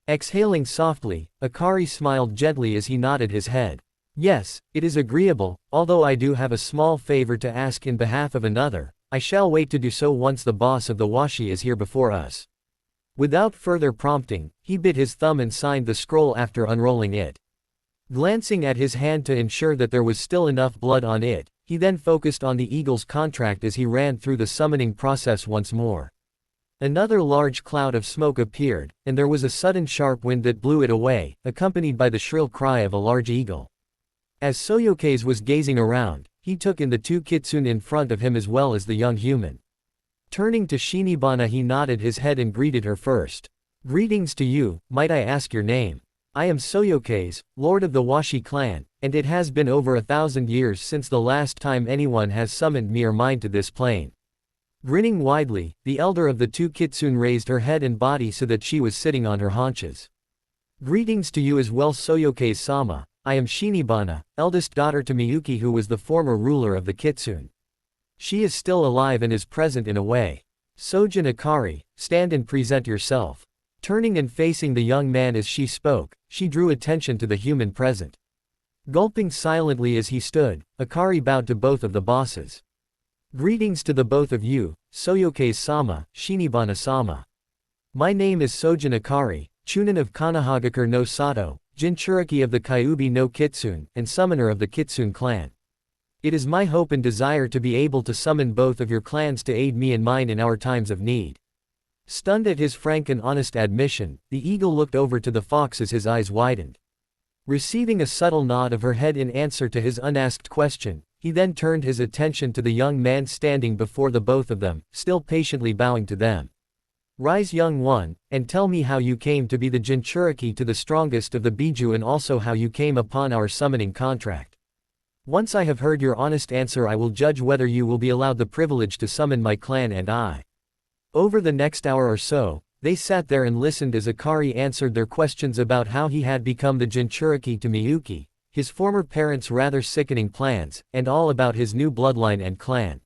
Exhaling softly, Akari smiled gently as he nodded his head. Yes, it is agreeable, although I do have a small favor to ask in behalf of another. I shall wait to do so once the boss of the Washi is here before us. Without further prompting, he bit his thumb and signed the scroll after unrolling it. Glancing at his hand to ensure that there was still enough blood on it, he then focused on the eagle's contract as he ran through the summoning process once more. Another large cloud of smoke appeared, and there was a sudden sharp wind that blew it away, accompanied by the shrill cry of a large eagle. As Soyokaze was gazing around, he took in the two kitsune in front of him as well as the young human. Turning to Shinibana, he nodded his head and greeted her first. Greetings to you, might I ask your name? I am Soyokaze, lord of the Washi clan, and it has been over 1,000 years since the last time anyone has summoned me or mine to this plane. Grinning widely, the elder of the two kitsune raised her head and body so that she was sitting on her haunches. Greetings to you as well, Soyokaze-sama. I am Shinibana, eldest daughter to Miyuki, who was the former ruler of the kitsune. She is still alive and is present in a way. Sojin Akari, stand and present yourself. Turning and facing the young man as she spoke, she drew attention to the human present. Gulping silently as he stood, Akari bowed to both of the bosses. Greetings to the both of you, Soyokaze-sama, Shinibana-sama. My name is Sojin Akari, Chunin of Kanahagakure no Sato, Jinchuriki of the Kyubi no Kitsune, and summoner of the Kitsune clan. It is my hope and desire to be able to summon both of your clans to aid me and mine in our times of need. Stunned at his frank and honest admission, the eagle looked over to the fox as his eyes widened. Receiving a subtle nod of her head in answer to his unasked question, he then turned his attention to the young man standing before the both of them, still patiently bowing to them. Rise, young one, and tell me how you came to be the Jinchuriki to the strongest of the Biju, and also how you came upon our summoning contract. Once I have heard your honest answer, I will judge whether you will be allowed the privilege to summon my clan and I. Over the next hour or so, they sat there and listened as Akari answered their questions about how he had become the Jinchuriki to Miyuki, his former parents' rather sickening plans, and all about his new bloodline and clan.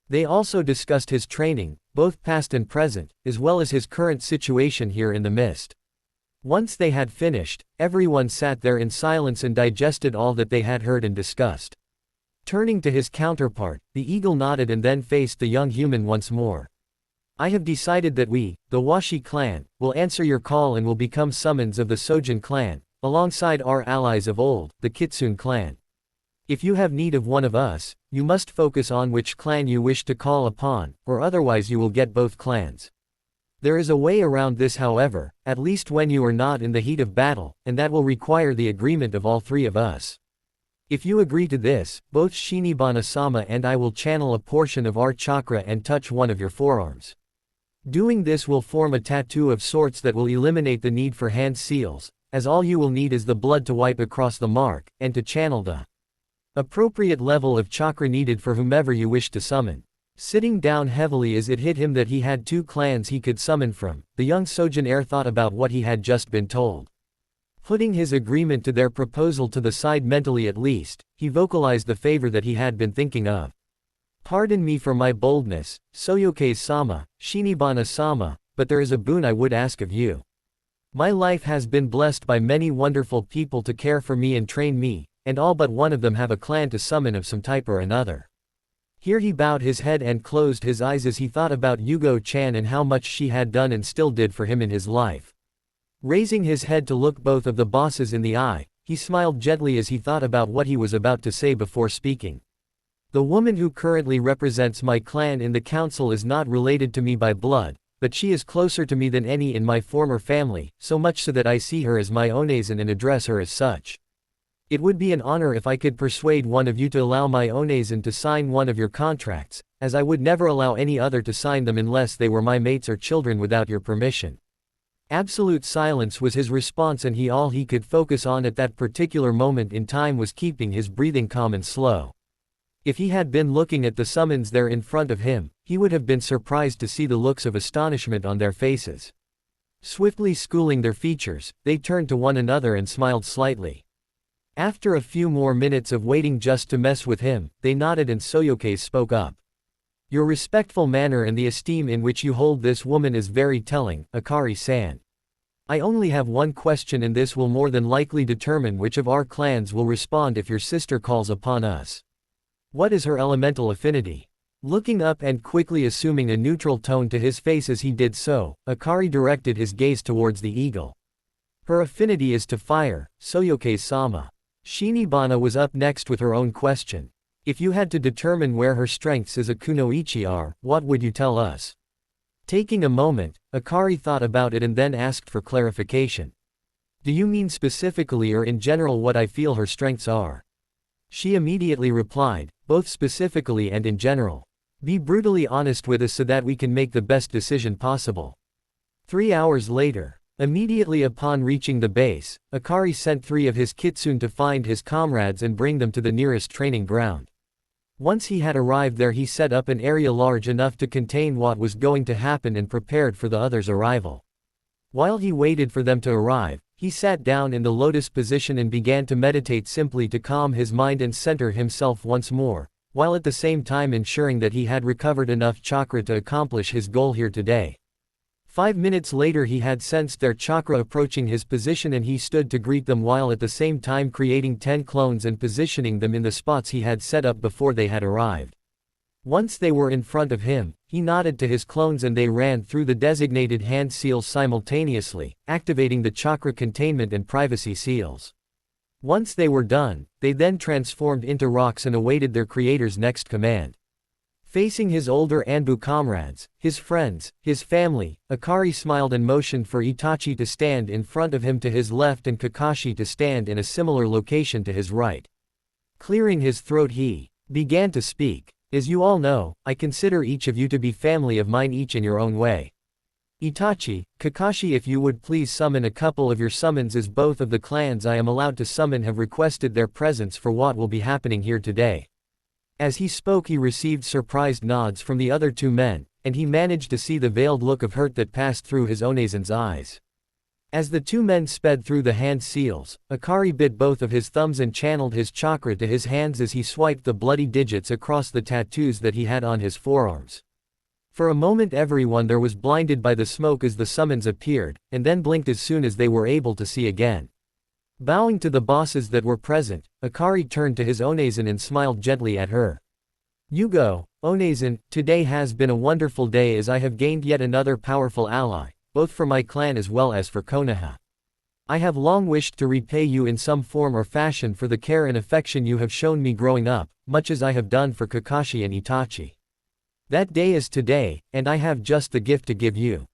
They also discussed his training, both past and present, as well as his current situation here in the mist. Once they had finished, everyone sat there in silence and digested all that they had heard and discussed. Turning to his counterpart, the eagle nodded and then faced the young human once more. I have decided that we, the Washi clan, will answer your call and will become summons of the Sojin clan, alongside our allies of old, the Kitsune clan. If you have need of one of us, you must focus on which clan you wish to call upon, or otherwise you will get both clans. There is a way around this, however, at least when you are not in the heat of battle, and that will require the agreement of all three of us. If you agree to this, both Shinibana-sama and I will channel a portion of our chakra and touch one of your forearms. Doing this will form a tattoo of sorts that will eliminate the need for hand seals, as all you will need is the blood to wipe across the mark, and to channel the appropriate level of chakra needed for whomever you wish to summon. Sitting down heavily as it hit him that he had two clans he could summon from, the young Sojin heir thought about what he had just been told. Putting his agreement to their proposal to the side mentally at least, he vocalized the favor that he had been thinking of. Pardon me for my boldness, Soyokaze-sama, Shinibana-sama, but there is a boon I would ask of you. My life has been blessed by many wonderful people to care for me and train me, and all but one of them have a clan to summon of some type or another. Here he bowed his head and closed his eyes as he thought about Yugo-chan and how much she had done and still did for him in his life. Raising his head to look both of the bosses in the eye, he smiled gently as he thought about what he was about to say before speaking. The woman who currently represents my clan in the council is not related to me by blood, but she is closer to me than any in my former family, so much so that I see her as my onezen and address her as such. It would be an honor if I could persuade one of you to allow my onezen to sign one of your contracts, as I would never allow any other to sign them unless they were my mates or children without your permission. Absolute silence was his response, and all he could focus on at that particular moment in time was keeping his breathing calm and slow. If he had been looking at the summons there in front of him, he would have been surprised to see the looks of astonishment on their faces. Swiftly schooling their features, they turned to one another and smiled slightly. After a few more minutes of waiting just to mess with him, they nodded and Soyoke spoke up. Your respectful manner and the esteem in which you hold this woman is very telling, Akari-san. I only have one question, and this will more than likely determine which of our clans will respond if your sister calls upon us. What is her elemental affinity? Looking up and quickly assuming a neutral tone to his face as he did so, Akari directed his gaze towards the eagle. Her affinity is to fire, Soyoke-sama. Shinibana was up next with her own question. If you had to determine where her strengths as a kunoichi are, what would you tell us? Taking a moment, Akari thought about it and then asked for clarification. Do you mean specifically or in general what I feel her strengths are? She immediately replied, both specifically and in general. Be brutally honest with us so that we can make the best decision possible. 3 hours later, immediately upon reaching the base, Akari sent 3 of his kitsune to find his comrades and bring them to the nearest training ground. Once he had arrived there, he set up an area large enough to contain what was going to happen and prepared for the others' arrival. While he waited for them to arrive, he sat down in the lotus position and began to meditate simply to calm his mind and center himself once more, while at the same time ensuring that he had recovered enough chakra to accomplish his goal here today. 5 minutes later he had sensed their chakra approaching his position, and he stood to greet them while at the same time creating 10 clones and positioning them in the spots he had set up before they had arrived. Once they were in front of him, he nodded to his clones and they ran through the designated hand seals simultaneously, activating the chakra containment and privacy seals. Once they were done, they then transformed into rocks and awaited their creator's next command. Facing his older Anbu comrades, his friends, his family, Akari smiled and motioned for Itachi to stand in front of him to his left and Kakashi to stand in a similar location to his right. Clearing his throat, he began to speak. As you all know, I consider each of you to be family of mine, each in your own way. Itachi, Kakashi, if you would please summon a couple of your summons, as both of the clans I am allowed to summon have requested their presence for what will be happening here today. As he spoke he received surprised nods from the other 2 men, and he managed to see the veiled look of hurt that passed through his Oneizen's eyes. As the 2 men sped through the hand seals, Akari bit both of his thumbs and channeled his chakra to his hands as he swiped the bloody digits across the tattoos that he had on his forearms. For a moment everyone there was blinded by the smoke as the summons appeared, and then blinked as soon as they were able to see again. Bowing to the bosses that were present, Akari turned to his Oneizen and smiled gently at her. Yugo, Oneizen, today has been a wonderful day as I have gained yet another powerful ally, both for my clan as well as for Konoha. I have long wished to repay you in some form or fashion for the care and affection you have shown me growing up, much as I have done for Kakashi and Itachi. That day is today, and I have just the gift to give you.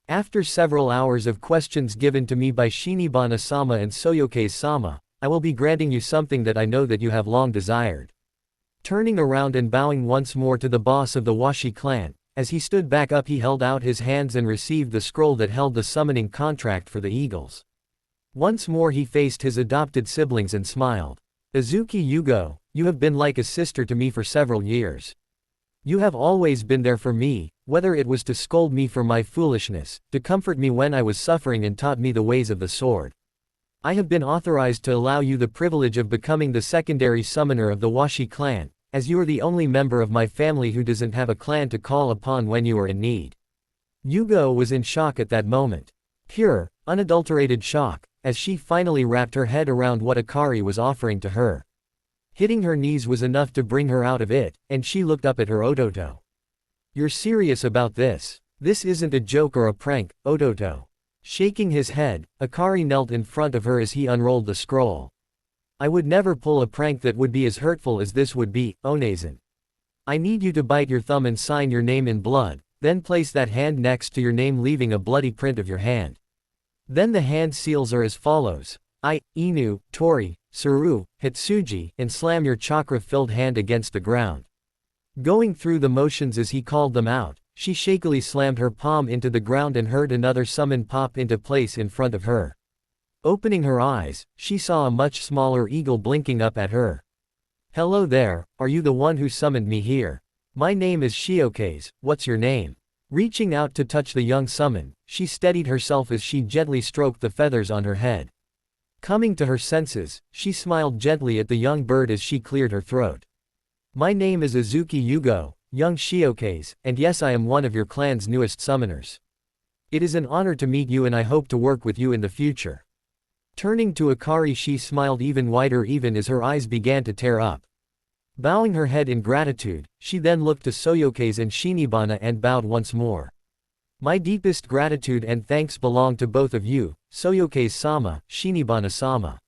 After several hours of questions given to me by Shinibana-sama and Soyoke-sama, I will be granting you something that I know that you have long desired. Turning around and bowing once more to the boss of the Washi clan, as he stood back up he held out his hands and received the scroll that held the summoning contract for the eagles. Once more he faced his adopted siblings and smiled. Azuki Yugo, you have been like a sister to me for several years. You have always been there for me, whether it was to scold me for my foolishness, to comfort me when I was suffering and taught me the ways of the sword. I have been authorized to allow you the privilege of becoming the secondary summoner of the Washi clan, as you are the only member of my family who doesn't have a clan to call upon when you are in need. Yugo was in shock at that moment. Pure, unadulterated shock, as she finally wrapped her head around what Akari was offering to her. Hitting her knees was enough to bring her out of it, and she looked up at her Ototo. You're serious about this? This isn't a joke or a prank, Ototo. Shaking his head, Akari knelt in front of her as he unrolled the scroll. I would never pull a prank that would be as hurtful as this would be, Oneizen. I need you to bite your thumb and sign your name in blood, then place that hand next to your name leaving a bloody print of your hand. Then the hand seals are as follows: I, Inu, Tori, Saru, Hitsuji, and slam your chakra-filled hand against the ground. Going through the motions as he called them out, she shakily slammed her palm into the ground and heard another summon pop into place in front of her. Opening her eyes, she saw a much smaller eagle blinking up at her. "Hello there, are you the one who summoned me here? My name is Shiokaze, what's your name?" Reaching out to touch the young summon, she steadied herself as she gently stroked the feathers on her head. Coming to her senses, she smiled gently at the young bird as she cleared her throat. "My name is Azuki Yugo, young Shiokaze, and yes, I am one of your clan's newest summoners. It is an honor to meet you and I hope to work with you in the future." Turning to Akari, she smiled even wider even as her eyes began to tear up. Bowing her head in gratitude, she then looked to Soyokaze and Shinibana and bowed once more. "My deepest gratitude and thanks belong to both of you, Soyokaze-sama, Shinibana-sama.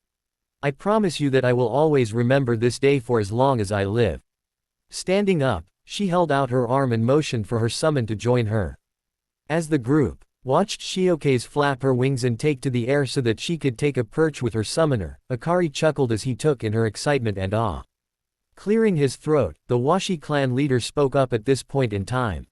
I promise you that I will always remember this day for as long as I live." Standing up, she held out her arm and motioned for her summon to join her. As the group watched Shiokaze flap her wings and take to the air so that she could take a perch with her summoner, Akari chuckled as he took in her excitement and awe. Clearing his throat, the Washi clan leader spoke up at this point in time.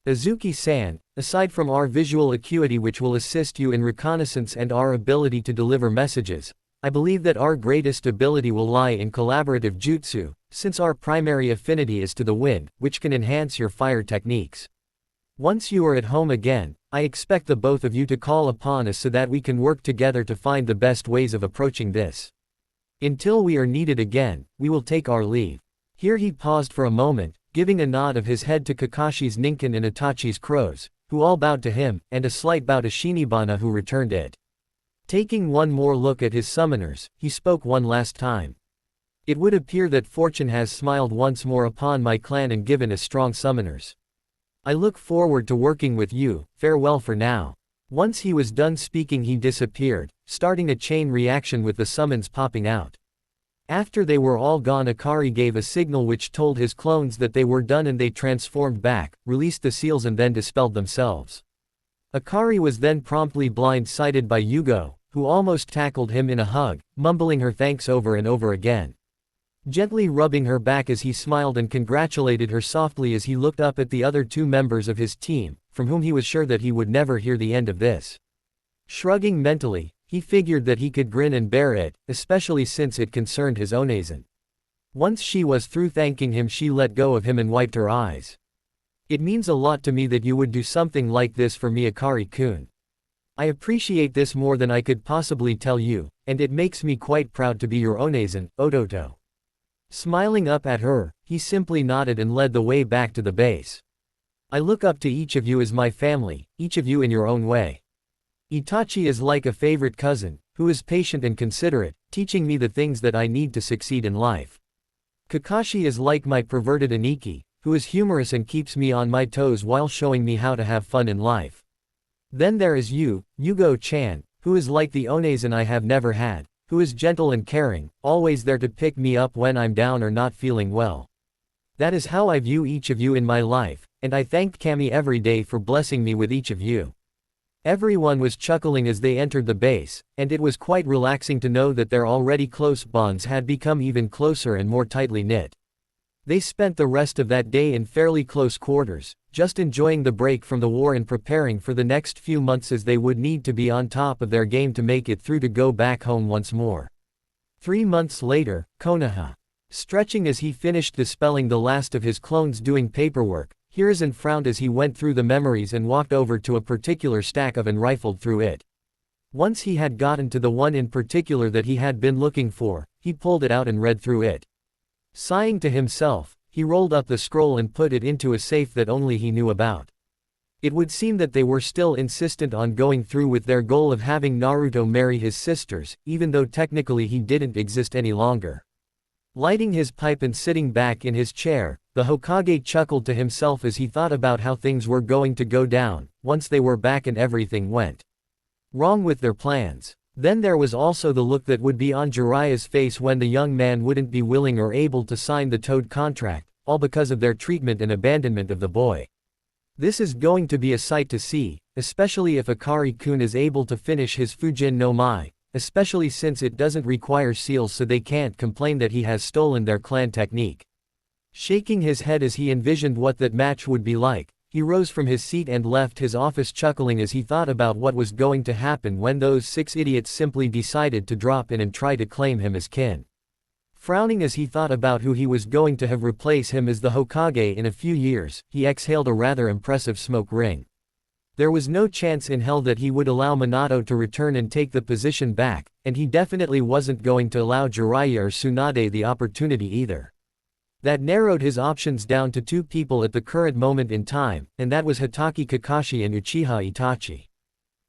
"Azuki-san, aside from our visual acuity which will assist you in reconnaissance and our ability to deliver messages, I believe that our greatest ability will lie in collaborative jutsu, since our primary affinity is to the wind, which can enhance your fire techniques. Once you are at home again, I expect the both of you to call upon us so that we can work together to find the best ways of approaching this. Until we are needed again, we will take our leave." Here he paused for a moment, giving a nod of his head to Kakashi's Ninken and Itachi's crows, who all bowed to him, and a slight bow to Shinibana who returned it. Taking one more look at his summoners, he spoke one last time. "It would appear that fortune has smiled once more upon my clan and given us strong summoners. I look forward to working with you, farewell for now." Once he was done speaking he disappeared, starting a chain reaction with the summons popping out. After they were all gone, Akari gave a signal which told his clones that they were done and they transformed back, released the seals and then dispelled themselves. Akari was then promptly blindsided by Yugo, who almost tackled him in a hug, mumbling her thanks over and over again. Gently rubbing her back as he smiled and congratulated her softly as he looked up at the other two members of his team, from whom he was sure that he would never hear the end of this. Shrugging mentally, he figured that he could grin and bear it, especially since it concerned his Onezen. Once she was through thanking him, she let go of him and wiped her eyes. "It means a lot to me that you would do something like this for me, Akari-kun. I appreciate this more than I could possibly tell you, and it makes me quite proud to be your Onezen, Ototo." Smiling up at her, he simply nodded and led the way back to the base. "I look up to each of you as my family, each of you in your own way. Itachi is like a favorite cousin, who is patient and considerate, teaching me the things that I need to succeed in life. Kakashi is like my perverted Aniki, who is humorous and keeps me on my toes while showing me how to have fun in life. Then there is you, Yugo-chan, who is like the Onezen I have never had, who is gentle and caring, always there to pick me up when I'm down or not feeling well. That is how I view each of you in my life, and I thank Kami every day for blessing me with each of you." Everyone was chuckling as they entered the base, and it was quite relaxing to know that their already close bonds had become even closer and more tightly knit. They spent the rest of that day in fairly close quarters, just enjoying the break from the war and preparing for the next few months as they would need to be on top of their game to make it through to go back home once more. 3 months later, Konoha. Stretching as he finished dispelling the last of his clones doing paperwork, Hiruzen frowned as he went through the memories and walked over to a particular stack of and rifled through it. Once he had gotten to the one in particular that he had been looking for, he pulled it out and read through it. Sighing to himself, he rolled up the scroll and put it into a safe that only he knew about. It would seem that they were still insistent on going through with their goal of having Naruto marry his sisters, even though technically he didn't exist any longer. Lighting his pipe and sitting back in his chair, the Hokage chuckled to himself as he thought about how things were going to go down, once they were back and everything went wrong with their plans. Then there was also the look that would be on Jiraiya's face when the young man wouldn't be willing or able to sign the Toad contract, all because of their treatment and abandonment of the boy. This is going to be a sight to see, especially if Akari-kun is able to finish his Fujin no Mai, especially since it doesn't require seals so they can't complain that he has stolen their clan technique. Shaking his head as he envisioned what that match would be like, he rose from his seat and left his office chuckling as he thought about what was going to happen when those 6 idiots simply decided to drop in and try to claim him as kin. Frowning as he thought about who he was going to have replace him as the Hokage in a few years, he exhaled a rather impressive smoke ring. There was no chance in hell that he would allow Minato to return and take the position back, and he definitely wasn't going to allow Jiraiya or Tsunade the opportunity either. That narrowed his options down to 2 people at the current moment in time, and that was Hatake Kakashi and Uchiha Itachi.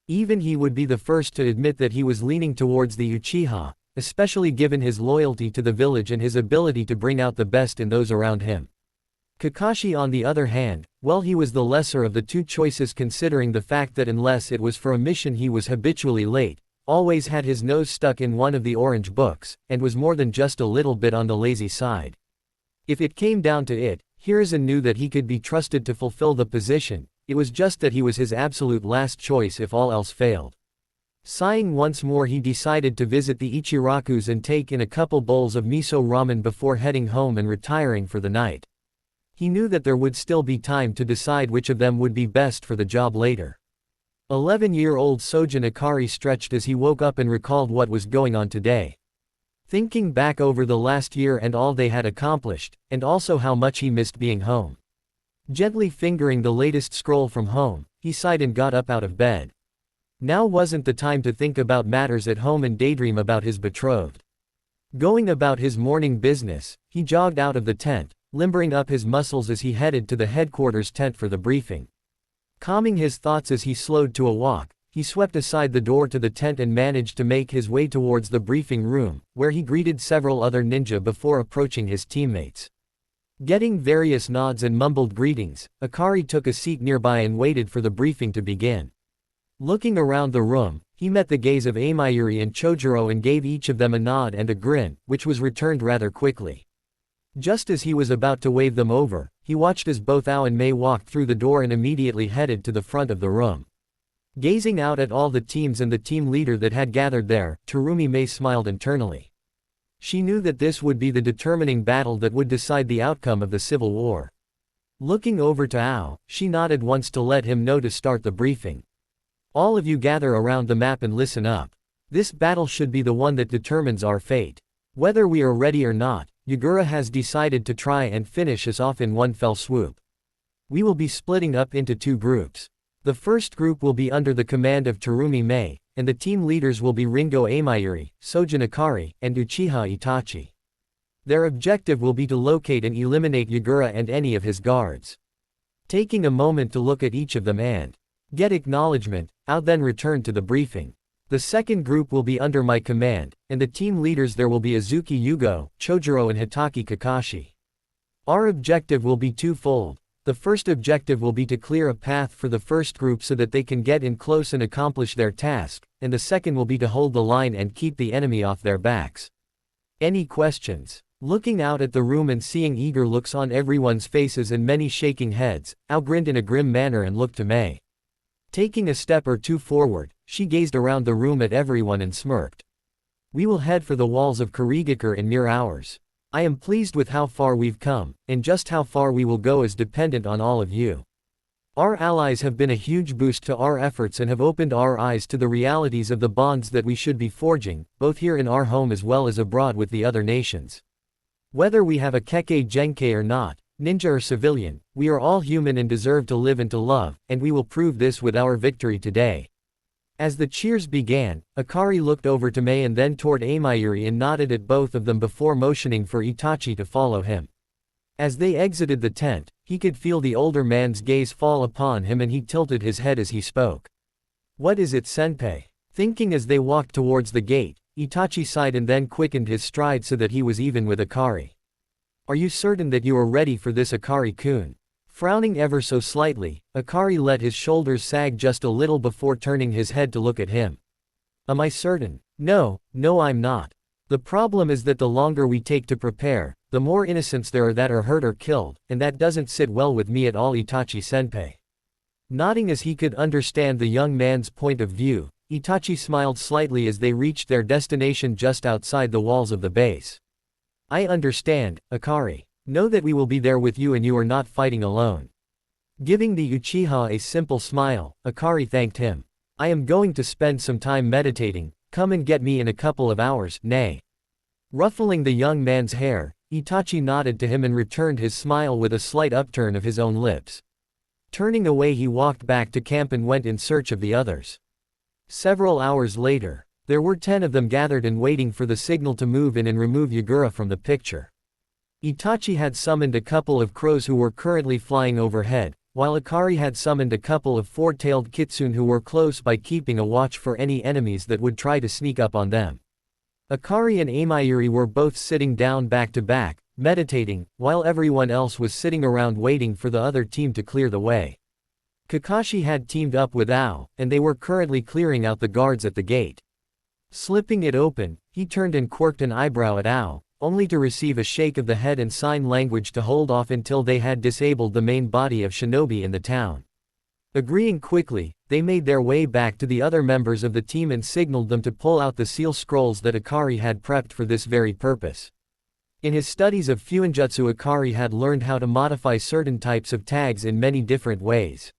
Even he would be the first to admit that he was leaning towards the Uchiha, especially given his loyalty to the village and his ability to bring out the best in those around him. Kakashi on the other hand, well, he was the lesser of the 2 choices considering the fact that unless it was for a mission he was habitually late, always had his nose stuck in one of the orange books, and was more than just a little bit on the lazy side. If it came down to it, Hiruzen knew that he could be trusted to fulfill the position, it was just that he was his absolute last choice if all else failed. Sighing once more, he decided to visit the Ichirakus and take in a couple bowls of miso ramen before heading home and retiring for the night. He knew that there would still be time to decide which of them would be best for the job later. 11-year-old Sojin Akari stretched as he woke up and recalled what was going on today. Thinking back over the last year and all they had accomplished, and also how much he missed being home. Gently fingering the latest scroll from home, he sighed and got up out of bed. Now wasn't the time to think about matters at home and daydream about his betrothed. Going about his morning business, he jogged out of the tent, limbering up his muscles as he headed to the headquarters tent for the briefing. Calming his thoughts as he slowed to a walk, he swept aside the door to the tent and managed to make his way towards the briefing room, where he greeted several other ninja before approaching his teammates. Getting various nods and mumbled greetings, Akari took a seat nearby and waited for the briefing to begin. Looking around the room, he met the gaze of Amayuri and Chojuro and gave each of them a nod and a grin, which was returned rather quickly. Just as he was about to wave them over, he watched as both Ao and Mei walked through the door and immediately headed to the front of the room. Gazing out at all the teams and the team leader that had gathered there, Terumi Mei smiled internally. She knew that this would be the determining battle that would decide the outcome of the civil war. Looking over to Ao, she nodded once to let him know to start the briefing. All of you gather around the map and listen up. This battle should be the one that determines our fate. Whether we are ready or not, Yagura has decided to try and finish us off in one fell swoop. We will be splitting up into 2 groups. The first group will be under the command of Terumi Mei, and the team leaders will be Ringo Amayuri, Sojin Akari, and Uchiha Itachi. Their objective will be to locate and eliminate Yagura and any of his guards. Taking a moment to look at each of them and get acknowledgement, I'll then return to the briefing. The second group will be under my command, and the team leaders there will be Azuki Yugo, Chojuro and Hatake Kakashi. Our objective will be twofold. The first objective will be to clear a path for the first group so that they can get in close and accomplish their task, and the second will be to hold the line and keep the enemy off their backs. Any questions? Looking out at the room and seeing eager looks on everyone's faces and many shaking heads, Ao grinned in a grim manner and looked to Mei. Taking a step or 2 forward, she gazed around the room at everyone and smirked. We will head for the walls of Kurigakure in mere hours. I am pleased with how far we've come, and just how far we will go is dependent on all of you. Our allies have been a huge boost to our efforts and have opened our eyes to the realities of the bonds that we should be forging, both here in our home as well as abroad with the other nations. Whether we have a Kekkei Genkai or not, ninja or civilian, we are all human and deserve to live and to love, and we will prove this with our victory today. As the cheers began, Akari looked over to Mei and then toward Amayuri and nodded at both of them before motioning for Itachi to follow him. As they exited the tent, he could feel the older man's gaze fall upon him and he tilted his head as he spoke. What is it, senpai? Thinking as they walked towards the gate, Itachi sighed and then quickened his stride so that he was even with Akari. Are you certain that you are ready for this, Akari-kun? Frowning ever so slightly, Akari let his shoulders sag just a little before turning his head to look at him. Am I certain? No, I'm not. The problem is that the longer we take to prepare, the more innocents there are that are hurt or killed, and that doesn't sit well with me at all, Itachi-senpai. Nodding as he could understand the young man's point of view, Itachi smiled slightly as they reached their destination just outside the walls of the base. I understand, Akari. Know that we will be there with you and you are not fighting alone. Giving the Uchiha a simple smile, Akari thanked him. I am going to spend some time meditating, come and get me in a couple of hours, nay. Ruffling the young man's hair, Itachi nodded to him and returned his smile with a slight upturn of his own lips. Turning away he walked back to camp and went in search of the others. Several hours later, there were 10 of them gathered and waiting for the signal to move in and remove Yagura from the picture. Itachi had summoned a couple of crows who were currently flying overhead, while Akari had summoned a couple of four-tailed kitsune who were close by keeping a watch for any enemies that would try to sneak up on them. Akari and Amayuri were both sitting down back to back, meditating, while everyone else was sitting around waiting for the other team to clear the way. Kakashi had teamed up with Ao, and they were currently clearing out the guards at the gate. Slipping it open, he turned and quirked an eyebrow at Ao, only to receive a shake of the head and sign language to hold off until they had disabled the main body of shinobi in the town. Agreeing quickly, they made their way back to the other members of the team and signaled them to pull out the seal scrolls that Akari had prepped for this very purpose. In his studies of Fuinjutsu, Akari had learned how to modify certain types of tags in many different ways.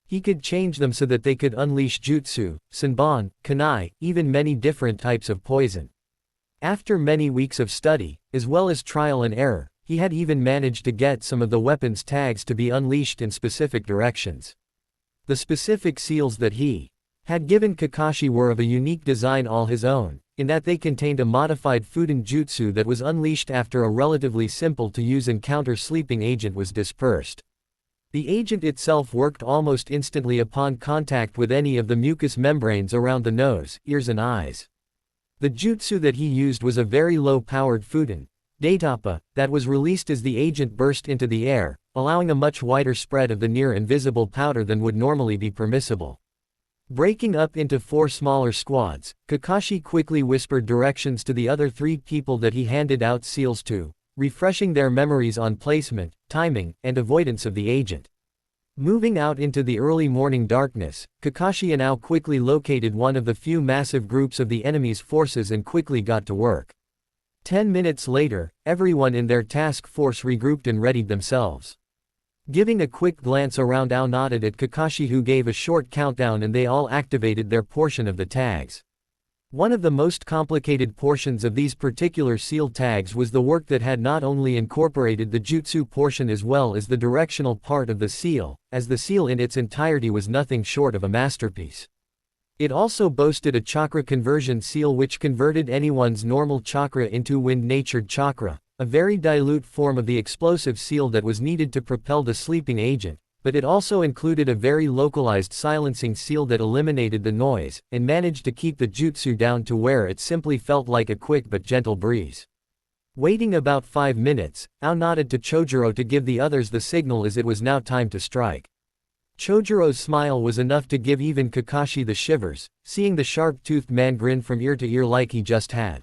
He could change them so that they could unleash jutsu, senbon, kunai, even many different types of poison. After many weeks of study, as well as trial and error, he had even managed to get some of the weapons tags to be unleashed in specific directions. The specific seals that he had given Kakashi were of a unique design all his own, in that they contained a modified Fuden jutsu that was unleashed after a relatively simple to use encounter sleeping agent was dispersed. The agent itself worked almost instantly upon contact with any of the mucous membranes around the nose, ears and eyes. The jutsu that he used was a very low-powered Fuden Daitapa, that was released as the agent burst into the air, allowing a much wider spread of the near-invisible powder than would normally be permissible. Breaking up into 4 smaller squads, Kakashi quickly whispered directions to the other 3 people that he handed out seals to, refreshing their memories on placement, timing, and avoidance of the agent. Moving out into the early morning darkness, Kakashi and Ao quickly located one of the few massive groups of the enemy's forces and quickly got to work. 10 minutes later, everyone in their task force regrouped and readied themselves. Giving a quick glance around, Ao nodded at Kakashi, who gave a short countdown, and they all activated their portion of the tags. One of the most complicated portions of these particular seal tags was the work that had not only incorporated the jutsu portion as well as the directional part of the seal, as the seal in its entirety was nothing short of a masterpiece. It also boasted a chakra conversion seal which converted anyone's normal chakra into wind-natured chakra, a very dilute form of the explosive seal that was needed to propel the sleeping agent, but it also included a very localized silencing seal that eliminated the noise, and managed to keep the jutsu down to where it simply felt like a quick but gentle breeze. Waiting about 5 minutes, Ao nodded to Chojuro to give the others the signal as it was now time to strike. Chojuro's smile was enough to give even Kakashi the shivers, seeing the sharp-toothed man grin from ear to ear like he just had.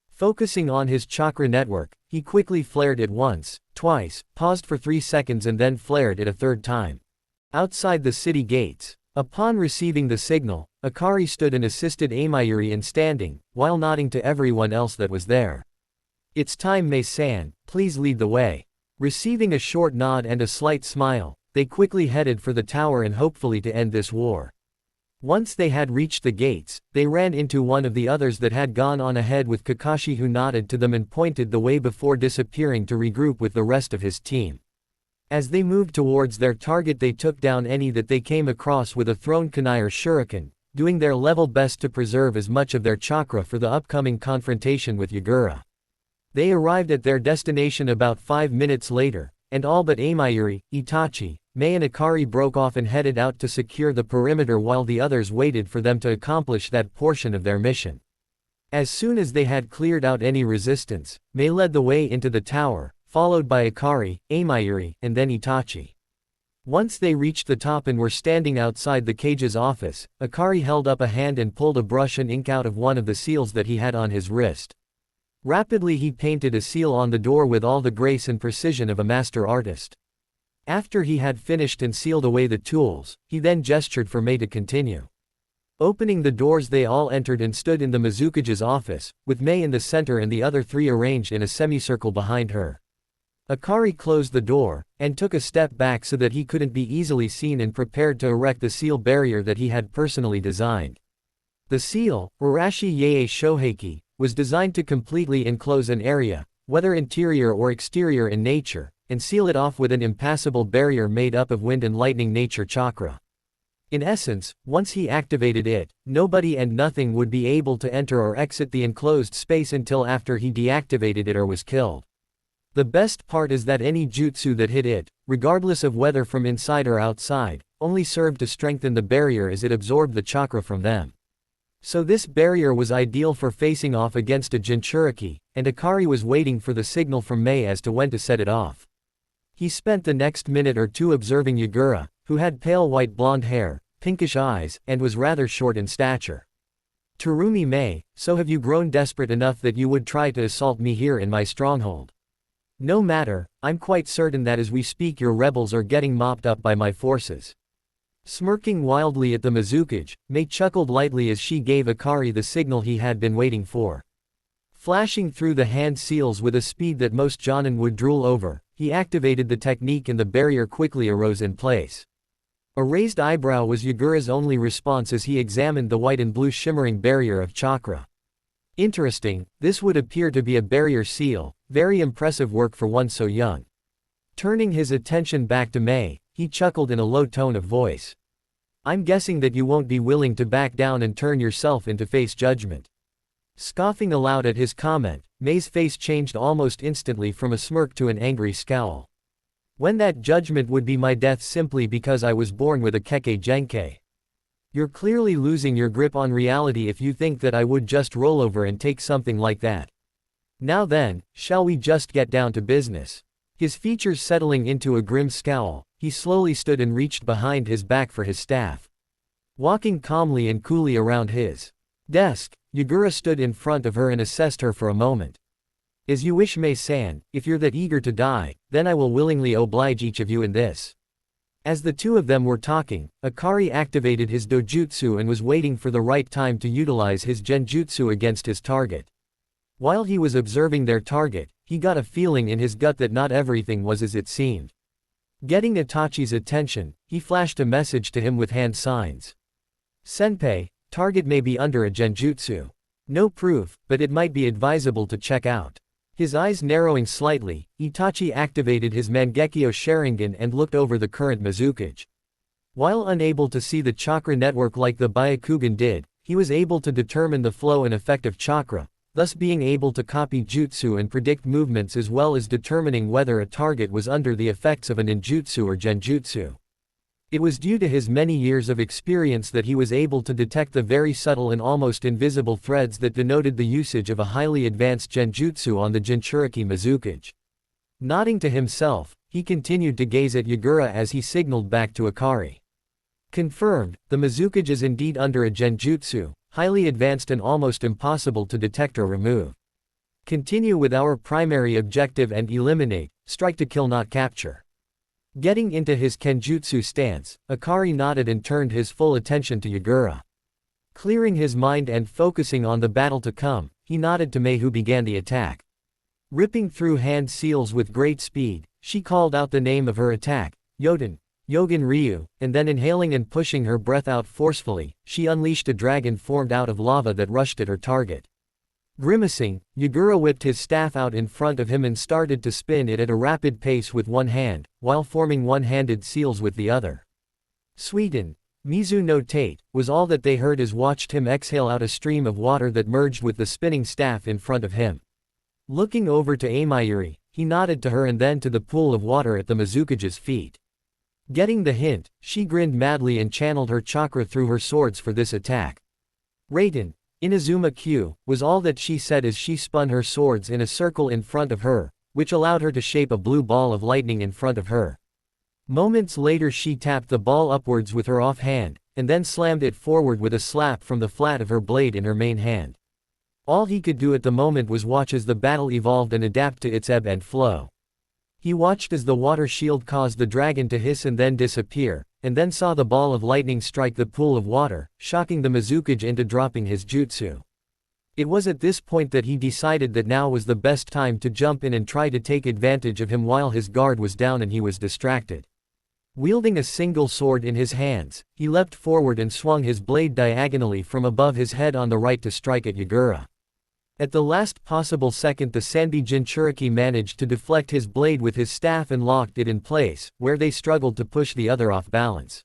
Focusing on his chakra network, he quickly flared it once, twice, paused for 3 seconds and then flared it a 3rd time. Outside the city gates, upon receiving the signal, Akari stood and assisted Amayuri in standing, while nodding to everyone else that was there. "It's time, Mei-san, please lead the way." Receiving a short nod and a slight smile, they quickly headed for the tower and hopefully to end this war. Once they had reached the gates, they ran into one of the others that had gone on ahead with Kakashi, who nodded to them and pointed the way before disappearing to regroup with the rest of his team. As they moved towards their target, they took down any that they came across with a thrown kunai or shuriken, doing their level best to preserve as much of their chakra for the upcoming confrontation with Yagura. They arrived at their destination about 5 minutes later, and all but Amayuri, Itachi, Mei and Akari broke off and headed out to secure the perimeter while the others waited for them to accomplish that portion of their mission. As soon as they had cleared out any resistance, Mei led the way into the tower, followed by Akari, Amayuri, and then Itachi. Once they reached the top and were standing outside the cage's office, Akari held up a hand and pulled a brush and ink out of one of the seals that he had on his wrist. Rapidly he painted a seal on the door with all the grace and precision of a master artist. After he had finished and sealed away the tools, he then gestured for Mei to continue. Opening the doors, they all entered and stood in the Mizukage's office, with Mei in the center and the other 3 arranged in a semicircle behind her. Akari closed the door, and took a step back so that he couldn't be easily seen and prepared to erect the seal barrier that he had personally designed. The seal, Urashi Yae Shoheiki, was designed to completely enclose an area, whether interior or exterior in nature, and seal it off with an impassable barrier made up of wind and lightning nature chakra. In essence, once he activated it, nobody and nothing would be able to enter or exit the enclosed space until after he deactivated it or was killed. The best part is that any jutsu that hit it, regardless of whether from inside or outside, only served to strengthen the barrier as it absorbed the chakra from them. So this barrier was ideal for facing off against a Jinchuriki, and Akari was waiting for the signal from Mei as to when to set it off. He spent the next minute or two observing Yagura, who had pale white blonde hair, pinkish eyes, and was rather short in stature. Terumi Mei, so have you grown desperate enough that you would try to assault me here in my stronghold? No matter, I'm quite certain that as we speak your rebels are getting mopped up by my forces. Smirking wildly at the Mizukage, Mei chuckled lightly as she gave Akari the signal he had been waiting for. Flashing through the hand seals with a speed that most Jonin would drool over, he activated the technique and the barrier quickly arose in place. A raised eyebrow was Yagura's only response as he examined the white and blue shimmering barrier of chakra. Interesting, this would appear to be a barrier seal, very impressive work for one so young. Turning his attention back to Mei, he chuckled in a low tone of voice. I'm guessing that you won't be willing to back down and turn yourself in to face judgment. Scoffing aloud at his comment, Mei's face changed almost instantly from a smirk to an angry scowl. When that judgment would be my death simply because I was born with a Kekkei Genkei. You're clearly losing your grip on reality if you think that I would just roll over and take something like that. Now then, shall we just get down to business? His features settling into a grim scowl, he slowly stood and reached behind his back for his staff. Walking calmly and coolly around his desk, Yagura stood in front of her and assessed her for a moment. As you wish, Mei-san, if you're that eager to die, then I will willingly oblige each of you in this. As the two of them were talking, Akari activated his dojutsu and was waiting for the right time to utilize his genjutsu against his target. While he was observing their target, he got a feeling in his gut that not everything was as it seemed. Getting Itachi's attention, he flashed a message to him with hand signs. Senpai, target may be under a genjutsu. No proof, but it might be advisable to check out. His eyes narrowing slightly, Itachi activated his Mangekyo Sharingan and looked over the current Mizukage. While unable to see the chakra network like the Byakugan did, he was able to determine the flow and effect of chakra, thus being able to copy jutsu and predict movements as well as determining whether a target was under the effects of a ninjutsu or genjutsu. It was due to his many years of experience that he was able to detect the very subtle and almost invisible threads that denoted the usage of a highly advanced genjutsu on the Jinchuriki Mizukage. Nodding to himself, he continued to gaze at Yagura as he signaled back to Akari. Confirmed, the Mizukage is indeed under a genjutsu, highly advanced and almost impossible to detect or remove. Continue with our primary objective and eliminate, strike to kill not capture. Getting into his kenjutsu stance, Akari nodded and turned his full attention to Yagura. Clearing his mind and focusing on the battle to come, he nodded to Mei who began the attack. Ripping through hand seals with great speed, she called out the name of her attack, Yoden, Yogen Ryu, and then inhaling and pushing her breath out forcefully, she unleashed a dragon formed out of lava that rushed at her target. Grimacing, Yagura whipped his staff out in front of him and started to spin it at a rapid pace with one hand, while forming one-handed seals with the other. Sweden, Mizu no Tate, was all that they heard as watched him exhale out a stream of water that merged with the spinning staff in front of him. Looking over to Amayuri, he nodded to her and then to the pool of water at the Mizukage's feet. Getting the hint, she grinned madly and channeled her chakra through her swords for this attack. Raiden, Inazuma Q, was all that she said as she spun her swords in a circle in front of her, which allowed her to shape a blue ball of lightning in front of her. Moments later she tapped the ball upwards with her offhand, and then slammed it forward with a slap from the flat of her blade in her main hand. All he could do at the moment was watch as the battle evolved and adapt to its ebb and flow. He watched as the water shield caused the dragon to hiss and then disappear, and then saw the ball of lightning strike the pool of water, shocking the Mizukage into dropping his jutsu. It was at this point that he decided that now was the best time to jump in and try to take advantage of him while his guard was down and he was distracted. Wielding a single sword in his hands, he leapt forward and swung his blade diagonally from above his head on the right to strike at Yagura. At the last possible second, the Sanbi Jinchuriki managed to deflect his blade with his staff and locked it in place, where they struggled to push the other off balance.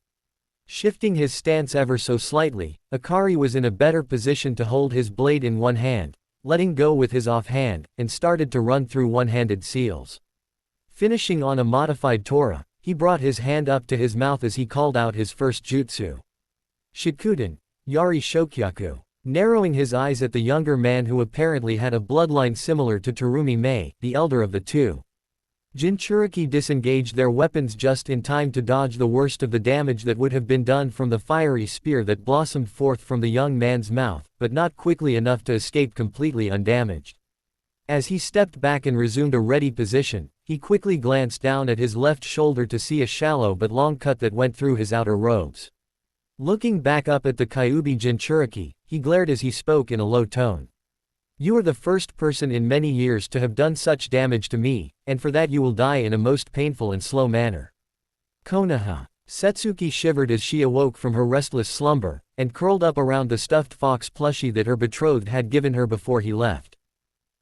Shifting his stance ever so slightly, Akari was in a better position to hold his blade in one hand, letting go with his offhand, and started to run through one-handed seals. Finishing on a modified Tora, he brought his hand up to his mouth as he called out his first jutsu. Shikuden, Yari Shokyaku. Narrowing his eyes at the younger man who apparently had a bloodline similar to Terumi Mei, the elder of the two. Jinchuriki disengaged their weapons just in time to dodge the worst of the damage that would have been done from the fiery spear that blossomed forth from the young man's mouth, but not quickly enough to escape completely undamaged. As he stepped back and resumed a ready position, he quickly glanced down at his left shoulder to see a shallow but long cut that went through his outer robes. Looking back up at the Kyuubi Jinchuriki, he glared as he spoke in a low tone. You are the first person in many years to have done such damage to me, and for that you will die in a most painful and slow manner. Konoha. Setsuki shivered as she awoke from her restless slumber, and curled up around the stuffed fox plushie that her betrothed had given her before he left.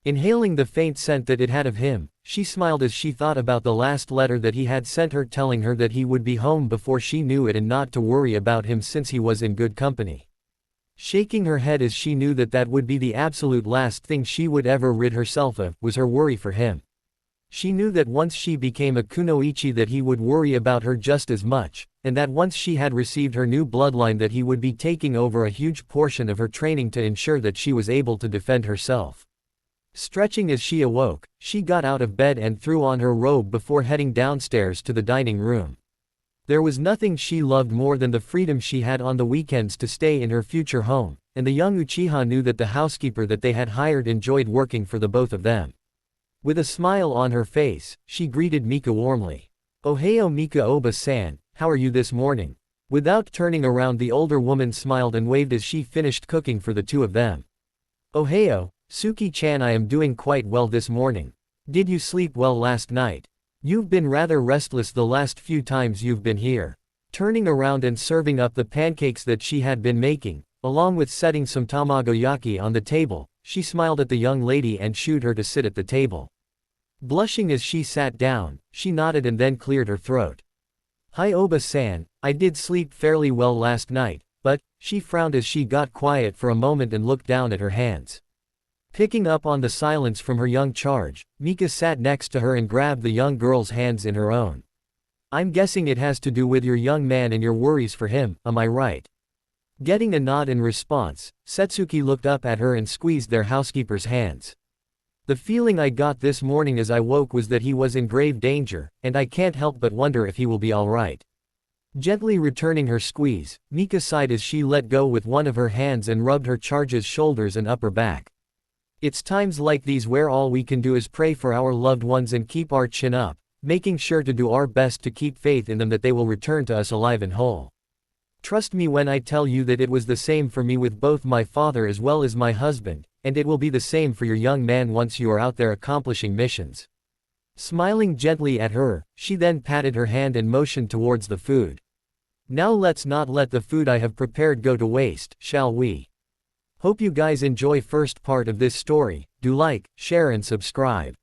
Inhaling the faint scent that it had of him, she smiled as she thought about the last letter that he had sent her telling her that he would be home before she knew it and not to worry about him since he was in good company. Shaking her head as she knew that that would be the absolute last thing she would ever rid herself of, was her worry for him. She knew that once she became a kunoichi that he would worry about her just as much, and that once she had received her new bloodline that he would be taking over a huge portion of her training to ensure that she was able to defend herself. Stretching as she awoke, she got out of bed and threw on her robe before heading downstairs to the dining room. There was nothing she loved more than the freedom she had on the weekends to stay in her future home, and the young Uchiha knew that the housekeeper that they had hired enjoyed working for the both of them. With a smile on her face, she greeted Mika warmly. "Ohayo Mika Oba-san, how are you this morning?" Without turning around, the older woman smiled and waved as she finished cooking for the two of them. "Ohayo, Suki-chan, I am doing quite well this morning. Did you sleep well last night? You've been rather restless the last few times you've been here." Turning around and serving up the pancakes that she had been making, along with setting some tamagoyaki on the table, she smiled at the young lady and shooed her to sit at the table. Blushing as she sat down, she nodded and then cleared her throat. "Hi Oba-san, I did sleep fairly well last night, but," she frowned as she got quiet for a moment and looked down at her hands. Picking up on the silence from her young charge, Mika sat next to her and grabbed the young girl's hands in her own. "I'm guessing it has to do with your young man and your worries for him, am I right?" Getting a nod in response, Setsuki looked up at her and squeezed their housekeeper's hands. "The feeling I got this morning as I woke was that he was in grave danger, and I can't help but wonder if he will be alright." Gently returning her squeeze, Mika sighed as she let go with one of her hands and rubbed her charge's shoulders and upper back. "It's times like these where all we can do is pray for our loved ones and keep our chin up, making sure to do our best to keep faith in them that they will return to us alive and whole. Trust me when I tell you that it was the same for me with both my father as well as my husband, and it will be the same for your young man once you are out there accomplishing missions." Smiling gently at her, she then patted her hand and motioned towards the food. "Now let's not let the food I have prepared go to waste, shall we? Hope you guys enjoy first part of this story. Do like, share and subscribe.